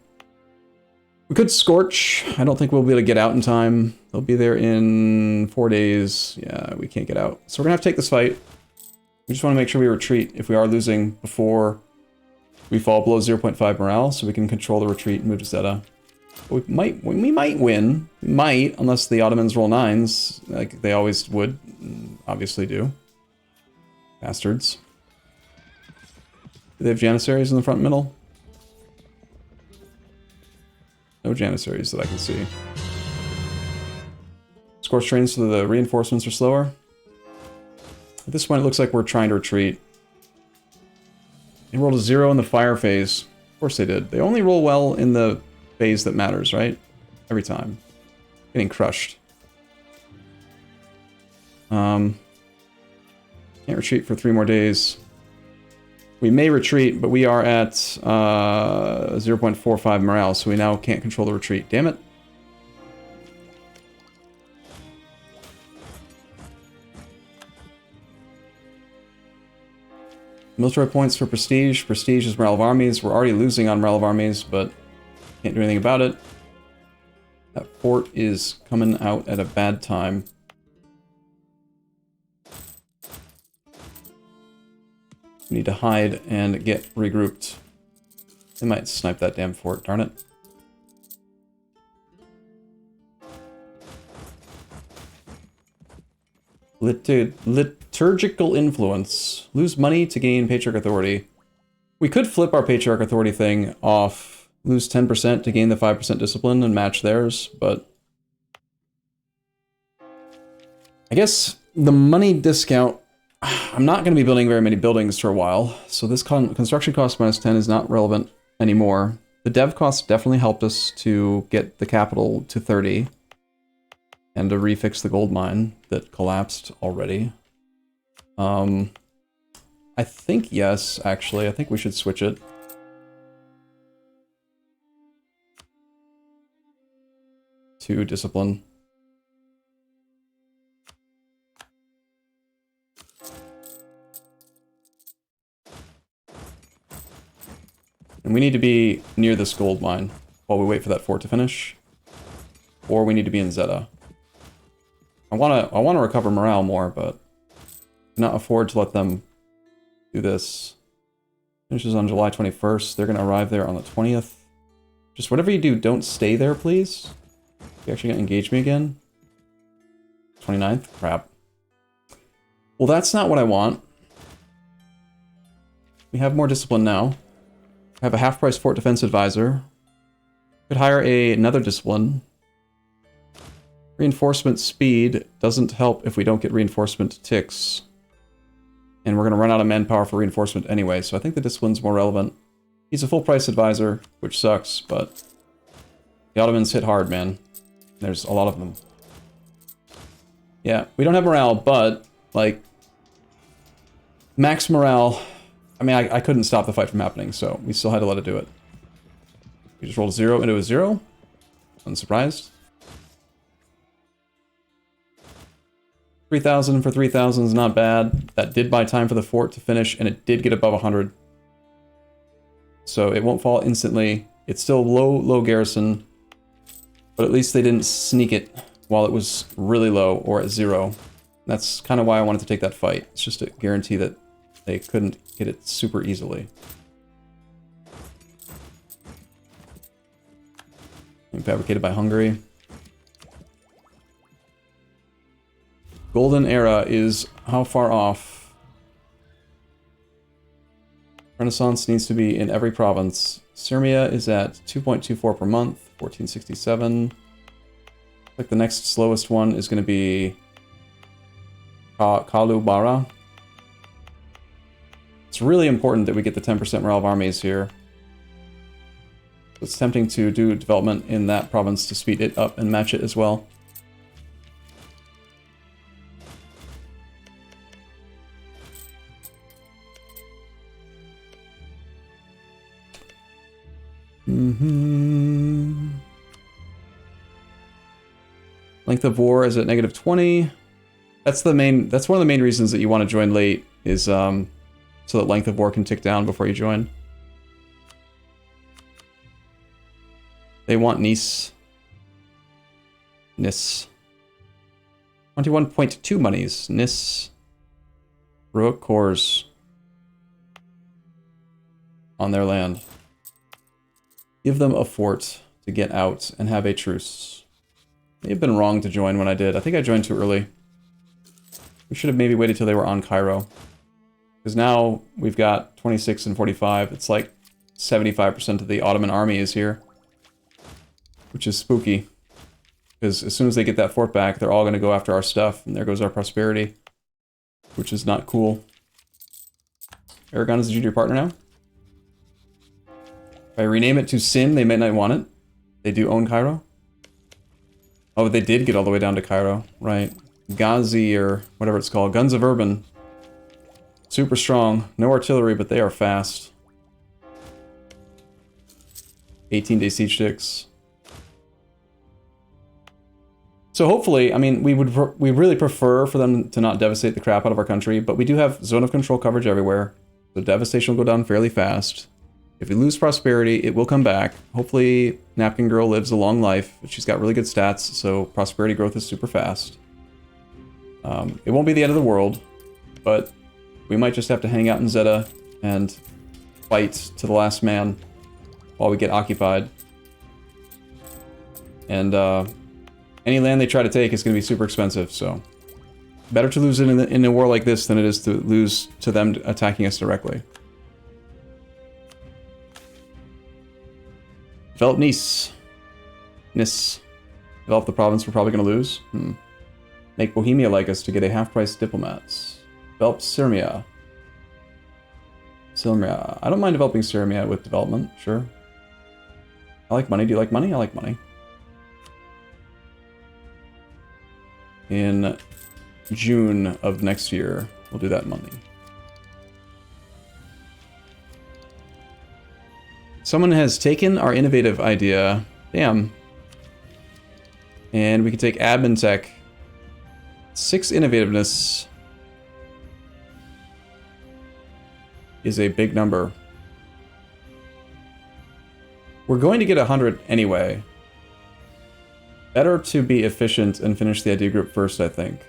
We could Scorch. I don't think we'll be able to get out in time. They'll be there in 4 days. Yeah, we can't get out. So we're gonna have to take this fight. We just want to make sure we retreat if we are losing before we fall below 0.5 morale, so we can control the retreat and move to Zeta. We might win. We might, unless the Ottomans roll 9s, like they always would, obviously do. Bastards. Do they have Janissaries in the front and middle? No Janissaries that I can see. Scorch trains so the reinforcements are slower. At this point, it looks like we're trying to retreat. They rolled a 0 in the fire phase. Of course they did. They only roll well in the phase that matters, right? Every time. Getting crushed. Can't retreat for 3 more days. We may retreat, but we are at 0.45 morale, so we now can't control the retreat. Damn it. Military points for prestige. Prestige is morale of armies. We're already losing on morale of armies, but can't do anything about it. That fort is coming out at a bad time. We need to hide and get regrouped. They might snipe that damn fort, darn it. Liturgical influence. Lose money to gain Patriarch authority. We could flip our Patriarch authority thing off. Lose 10% to gain the 5% discipline and match theirs, but... I guess the money discount... I'm not going to be building very many buildings for a while, so this construction cost minus 10 is not relevant anymore. The dev cost definitely helped us to get the capital to 30. And to refix the gold mine that collapsed already. I think yes, actually. I think we should switch it. To discipline. And we need to be near this gold mine while we wait for that fort to finish. Or we need to be in Zeta. I wanna recover morale more, but cannot afford to let them do this. Finishes on July 21st. They're gonna arrive there on the 20th. Just whatever you do, don't stay there, please. You actually gonna engage me again? 29th? Crap. Well, that's not what I want. We have more discipline now. We have a half-price fort defense advisor. Could hire another discipline. Reinforcement speed doesn't help if we don't get reinforcement ticks. And we're going to run out of manpower for reinforcement anyway, so I think the discipline's more relevant. He's a full-price advisor, which sucks, but... The Ottomans hit hard, man. There's a lot of them. Yeah, we don't have morale, but, like... Max morale... I mean, I couldn't stop the fight from happening, so we still had to let it do it. We just rolled a 0 into a 0. Unsurprised. 3,000 for 3,000 is not bad. That did buy time for the fort to finish, and it did get above 100. So it won't fall instantly. It's still low garrison, but at least they didn't sneak it while it was really low or at 0. That's kind of why I wanted to take that fight. It's just to guarantee that they couldn't get it super easily. And fabricated by Hungary. Golden Era is how far off? Renaissance needs to be in every province. Serbia is at 2.24 per month, 1467. Like the next slowest one is going to be Kalubara. It's really important that we get the 10% morale of armies here. It's tempting to do development in that province to speed it up and match it as well. Length of war is at -20. That's one of the main reasons that you want to join late, is so that length of war can tick down before you join. They want Nice. 21.2 monies. Nis. Heroic cores. On their land. Give them a fort to get out and have a truce. May have been wrong to join when I did. I think I joined too early. We should have maybe waited till they were on Cairo. Because now we've got 26 and 45. It's like 75% of the Ottoman army is here. Which is spooky. Because as soon as they get that fort back, they're all going to go after our stuff. And there goes our prosperity. Which is not cool. Aragon is a junior partner now. If I rename it to Sin, they may not want it. They do own Cairo. Oh, they did get all the way down to Cairo. Right. Ghazi, or whatever it's called. Guns of Urban. Super strong. No artillery, but they are fast. 18-day siege sticks. So hopefully, I mean, we really prefer for them to not devastate the crap out of our country, but we do have zone of control coverage everywhere. So devastation will go down fairly fast. If we lose prosperity, it will come back. Hopefully, Napkin Girl lives a long life. She's got really good stats, so prosperity growth is super fast. It won't be the end of the world, but we might just have to hang out in Zeta and fight to the last man while we get occupied. And any land they try to take is going to be super expensive, so better to lose it in a war like this than it is to lose to them attacking us directly. Develop Nice. Develop the province we're probably going to lose. Make Bohemia like us to get a half-price diplomats. Develop Sirmia. I don't mind developing Sirmia with development, sure. I like money. Do you like money? I like money. In June of next year, we'll do that money. Someone has taken our innovative idea. Damn. And we can take admin tech. 6 innovativeness is a big number. We're going to get 100 anyway. Better to be efficient and finish the idea group first, I think.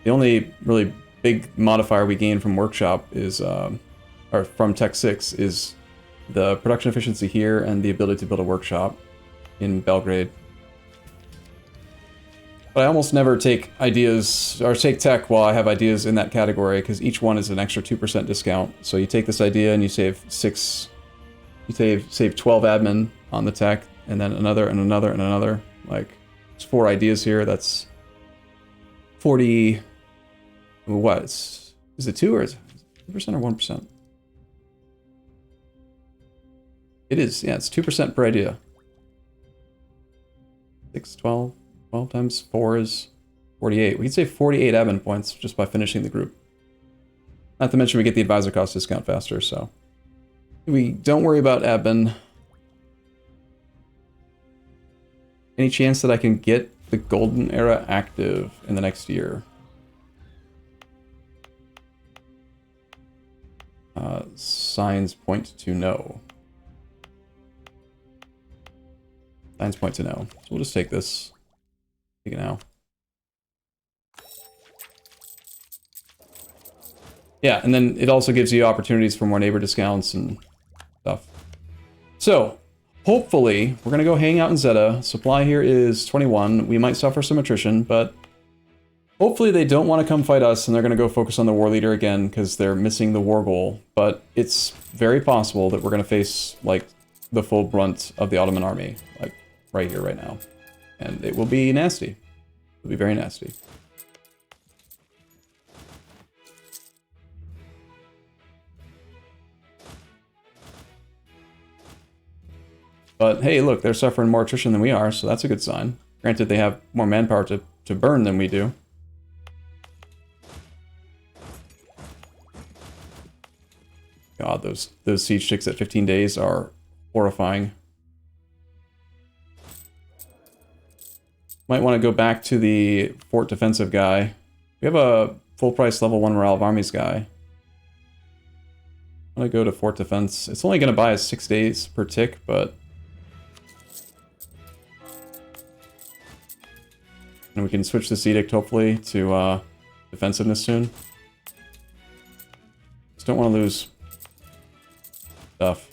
The only really big modifier we gain from workshop is, or from Tech 6, is the production efficiency here and the ability to build a workshop in Belgrade. But I almost never take ideas, or take tech while I have ideas in that category, because each one is an extra 2% discount. So you take this idea and you save 12 admin on the tech, and then another, and another, and another. Like, it's 4 ideas here, that's 40, what, is it 2 or is it 2% or 1%? It is, yeah, it's 2% per idea. 6, 12. 12 times 4 is 48. We can save 48 admin points just by finishing the group. Not to mention we get the advisor cost discount faster, so. We don't worry about admin. Any chance that I can get the golden era active in the next year? Signs point to no. Signs point to no. So we'll just take this. Take it now. Yeah, and then it also gives you opportunities for more neighbor discounts and stuff. So, hopefully, we're going to go hang out in Zeta. Supply here is 21. We might suffer some attrition, but hopefully they don't want to come fight us and they're going to go focus on the war leader again because they're missing the war goal. But it's very possible that we're going to face, like, the full brunt of the Ottoman army, like, right here, right now. And it will be nasty. It'll be very nasty. But hey, look, they're suffering more attrition than we are, so that's a good sign. Granted, they have more manpower to burn than we do. God, those siege sticks at 15 days are horrifying. Might want to go back to the fort defensive guy. We have a full price level 1 morale of armies guy. I'm going to go to fort defense. It's only going to buy us 6 days per tick, but... And we can switch this edict, hopefully, to defensiveness soon. Just don't want to lose stuff.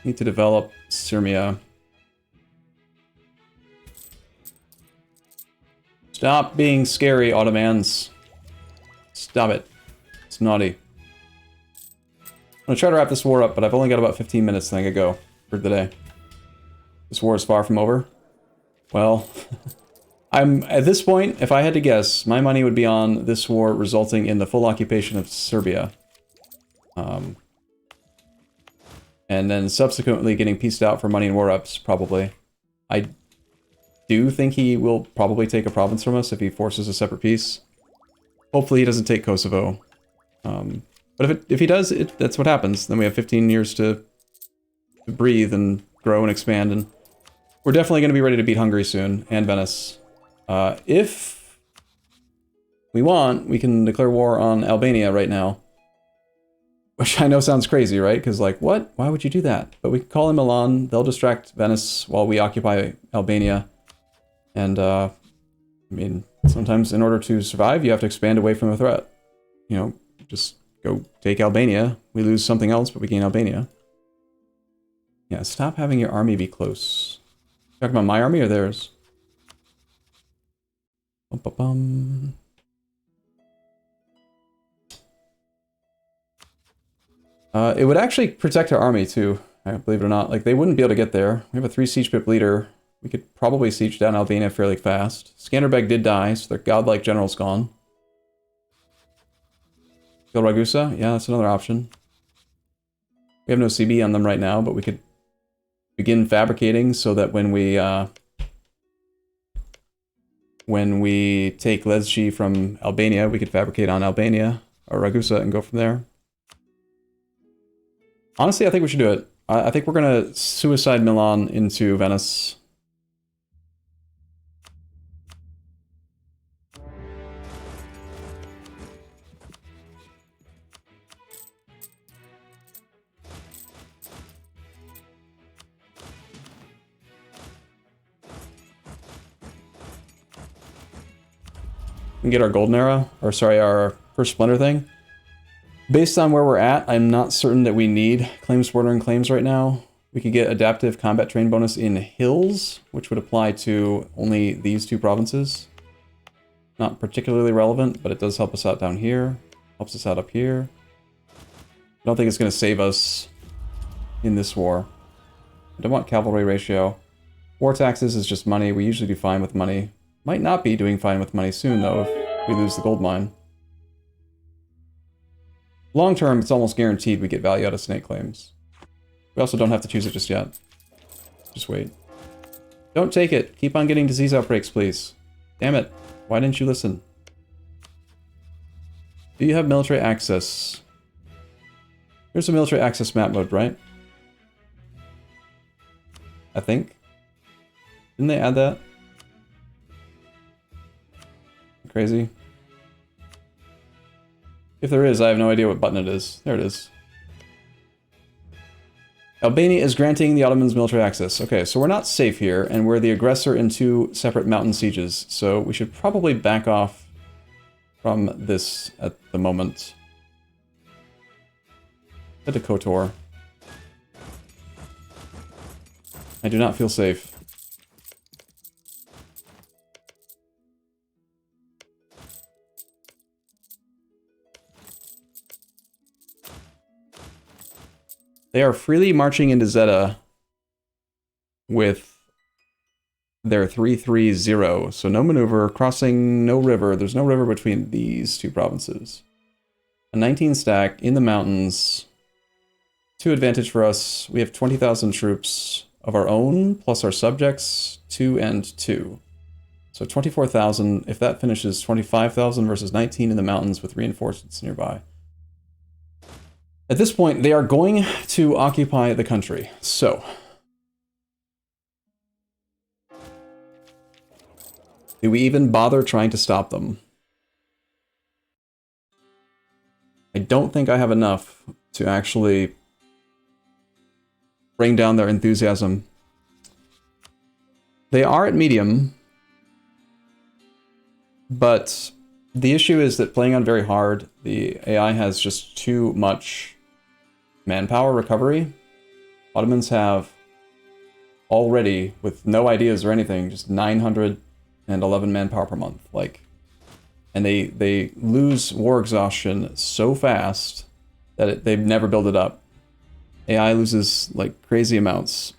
Need to develop Sirmia. Stop being scary, Ottomans. Stop it. It's naughty. I'm gonna try to wrap this war up, but I've only got about 15 minutes, and I gotta go for the day. This war is far from over. Well, I'm at this point, if I had to guess, my money would be on this war resulting in the full occupation of Serbia. And then subsequently getting pieced out for money and war ups, probably. I do think he will probably take a province from us if he forces a separate peace. Hopefully he doesn't take Kosovo. But if he does, that's what happens. Then we have 15 years to breathe and grow and expand. And we're definitely going to be ready to beat Hungary soon, and Venice. If we want, we can declare war on Albania right now. Which I know sounds crazy, right? Because, like, what? Why would you do that? But we can call in Milan. They'll distract Venice while we occupy Albania. And, I mean, sometimes in order to survive, you have to expand away from a threat. You know, just go take Albania. We lose something else, but we gain Albania. Yeah, stop having your army be close. Talking about my army or theirs? Bum-ba-bum. It would actually protect our army, too, believe it or not. Like, they wouldn't be able to get there. We have a 3 siege pip leader. We could probably siege down Albania fairly fast. Skanderbeg did die, so their godlike general's gone. Kill Ragusa? Yeah, that's another option. We have no CB on them right now, but we could begin fabricating so that when we take Lezji from Albania, we could fabricate on Albania or Ragusa and go from there. Honestly, I think we should do it. I think we're gonna suicide Milan into Venice. We can get our golden era, or sorry, our first splendor thing. Based on where we're at, I'm not certain that we need claims bordering claims right now. We could get adaptive combat train bonus in hills, which would apply to only these 2 provinces. Not particularly relevant, but it does help us out down here. Helps us out up here. I don't think it's going to save us in this war. I don't want cavalry ratio. War taxes is just money. We usually do fine with money. Might not be doing fine with money soon, though, if we lose the gold mine. Long term, it's almost guaranteed we get value out of snake claims. We also don't have to choose it just yet. Just wait. Don't take it. Keep on getting disease outbreaks, please. Damn it. Why didn't you listen? Do you have military access? There's a military access map mode, right? I think. Didn't they add that? Crazy. If there is, I have no idea what button it is. There it is. Albania is granting the Ottomans military access. Okay, so we're not safe here, and we're the aggressor in 2 separate mountain sieges, so we should probably back off from this at the moment. Head to KOTOR. I do not feel safe. They are freely marching into Zeta with their 330, so no maneuver, crossing no river. There's no river between these 2 provinces. A 19 stack in the mountains. 2 advantage for us. We have 20,000 troops of our own, plus our subjects, 2 and 2. So 24,000. If that finishes, 25,000 versus 19 in the mountains with reinforcements nearby. At this point, they are going to occupy the country. So, do we even bother trying to stop them? I don't think I have enough to actually bring down their enthusiasm. They are at medium, but the issue is that playing on very hard, the AI has just too much manpower recovery. Ottomans have already, with no ideas or anything, just 911 manpower per month. Like, and they lose war exhaustion so fast that they've never built it up. AI loses like crazy amounts.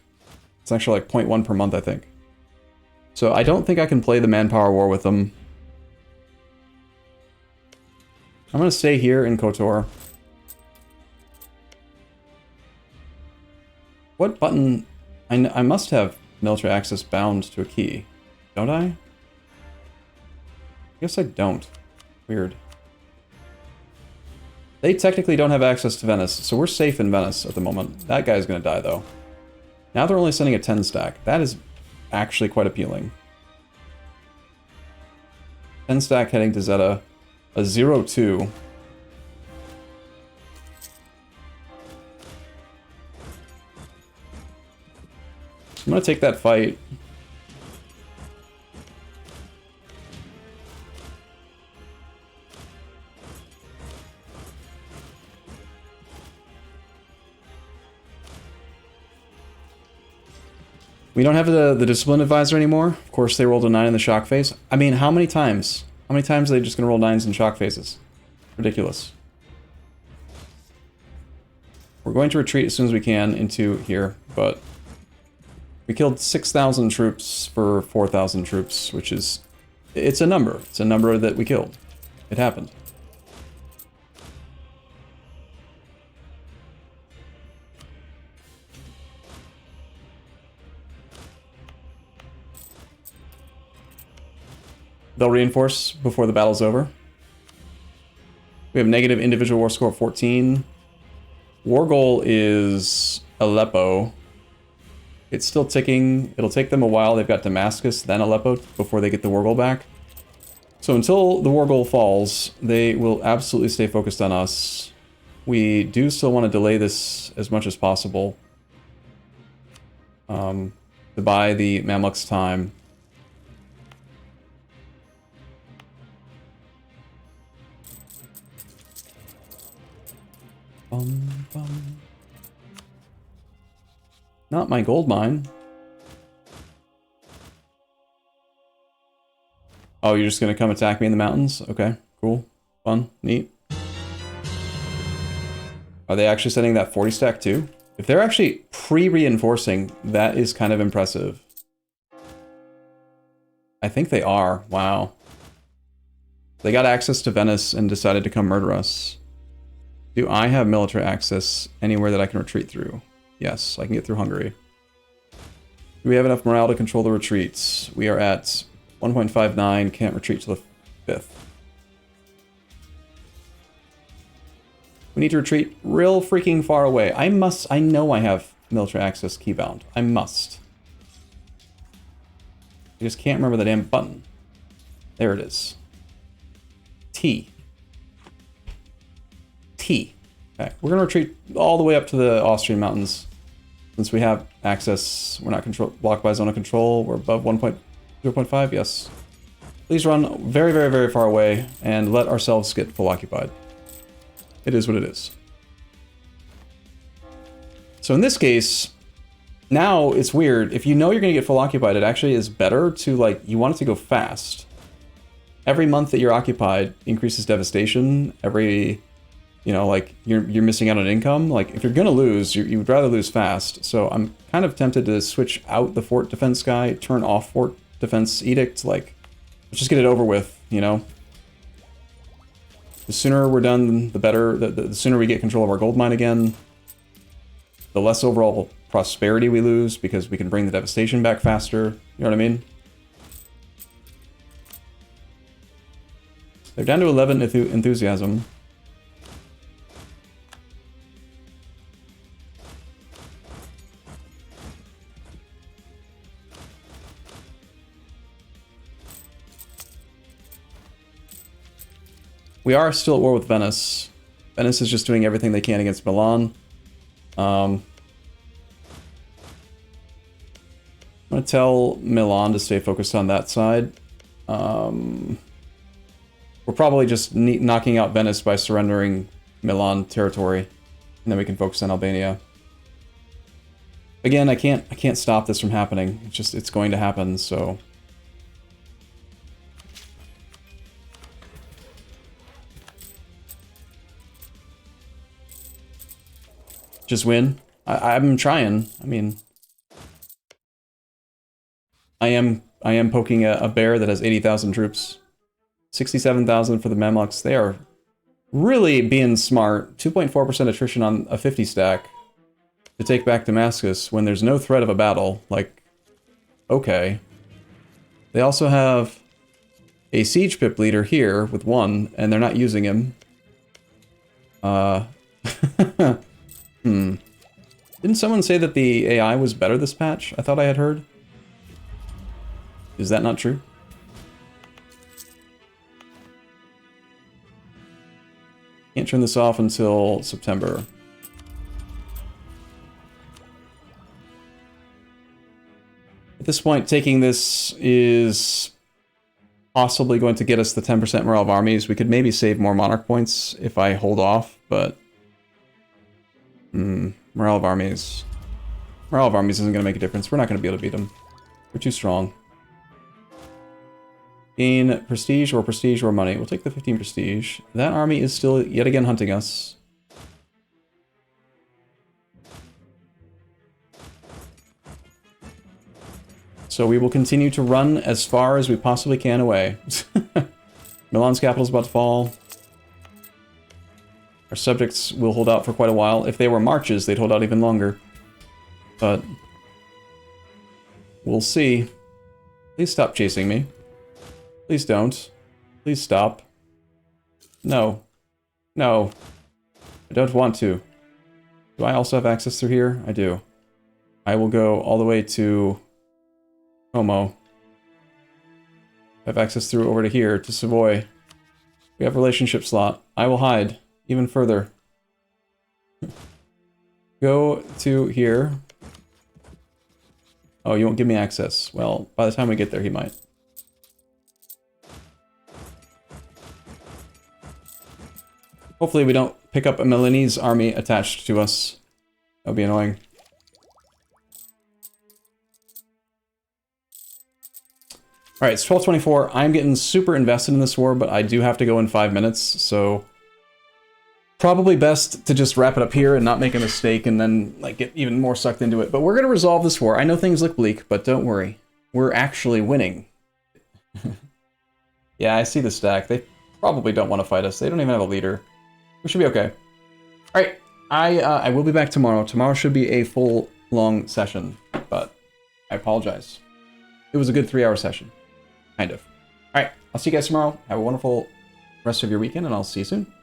It's actually like 0.1 per month, I think. So I don't think I can play the manpower war with them. I'm gonna stay here in KOTOR. What button? I must have military access bound to a key, don't I? I guess I don't. Weird. They technically don't have access to Venice, so we're safe in Venice at the moment. That guy's gonna die, though. Now they're only sending a 10 stack. That is actually quite appealing. 10 stack heading to Zeta. A 0-2. I'm gonna take that fight. We don't have the discipline advisor anymore. Of course, they rolled a 9 in the shock phase. I mean, how many times? How many times are they just gonna roll 9s in shock phases? Ridiculous. We're going to retreat as soon as we can into here, but we killed 6,000 troops for 4,000 troops, which is... It's a number. It's a number that we killed. It happened. They'll reinforce before the battle's over. We have negative individual war score of 14. War goal is Aleppo. It's still ticking. It'll take them a while. They've got Damascus, then Aleppo, before they get the war goal back. So until the war goal falls, they will absolutely stay focused on us. We do still want to delay this as much as possible. To buy the Mamluks time. Not my gold mine. Oh, you're just gonna come attack me in the mountains? Okay, cool. Fun, neat. Are they actually sending that 40 stack too? If they're actually pre-reinforcing, that is kind of impressive. I think they are. Wow. They got access to Venice and decided to come murder us. Do I have military access anywhere that I can retreat through? Yes, I can get through Hungary. Do we have enough morale to control the retreats? We are at 1.59, can't retreat to the 5th. We need to retreat real freaking far away. I know I have military access keybound. I must. I just can't remember the damn button. There it is. T. T. Okay, we're gonna retreat all the way up to the Austrian mountains. Since we have access, we're not blocked by zone of control. We're above 0.5, yes. Please run very, very, very far away and let ourselves get full occupied. It is what it is. So in this case, now it's weird. If you know you're gonna get full occupied, it actually is better to, like, you want it to go fast. Every month that you're occupied increases devastation. Every, you know, like, you're missing out on income. Like, if you're gonna lose, you would rather lose fast. So I'm kind of tempted to switch out the fort defense guy, turn off fort defense edict. Like, let's just get it over with, you know? The sooner we're done, the better. The sooner we get control of our gold mine again, the less overall prosperity we lose, because we can bring the devastation back faster. You know what I mean? They're down to 11 enthusiasm. We are still at war with Venice. Venice is just doing everything they can against Milan. I'm going to tell Milan to stay focused on that side. We're probably just knocking out Venice by surrendering Milan territory, and then we can focus on Albania. Again, I can't stop this from happening. It's going to happen, so... Just win. I'm trying. I mean... I am poking a bear that has 80,000 troops. 67,000 for the Mamluks. They are really being smart. 2.4% attrition on a 50 stack to take back Damascus when there's no threat of a battle. Like, okay. They also have a siege pip leader here with 1, and they're not using him. Didn't someone say that the AI was better this patch? I thought I had heard. Is that not true? Can't turn this off until September. At this point, taking this is possibly going to get us the 10% morale of armies. We could maybe save more Monarch points if I hold off, but... morale of armies. Morale of armies isn't going to make a difference. We're not going to be able to beat them. We're too strong. Gain prestige or money. We'll take the 15 prestige. That army is still yet again hunting us. So we will continue to run as far as we possibly can away. Milan's capital is about to fall. Our subjects will hold out for quite a while. If they were marches, they'd hold out even longer. But we'll see. Please stop chasing me. Please don't. Please stop. No. No. I don't want to. Do I also have access through here? I do. I will go all the way to Como. I have access through over to here, to Savoy. We have relationship slot. I will hide even further. Go to here. Oh, you won't give me access. Well, by the time we get there, he might. Hopefully we don't pick up a Milanese army attached to us. That would be annoying. Alright, it's 12:24. I'm getting super invested in this war, but I do have to go in 5 minutes, so... Probably best to just wrap it up here and not make a mistake and then like get even more sucked into it. But we're going to resolve this war. I know things look bleak, but don't worry. We're actually winning. Yeah, I see the stack. They probably don't want to fight us. They don't even have a leader. We should be okay. All right, I will be back tomorrow. Tomorrow should be a full, long session, but I apologize. It was a good 3-hour session. Kind of. All right, I'll see you guys tomorrow. Have a wonderful rest of your weekend, and I'll see you soon.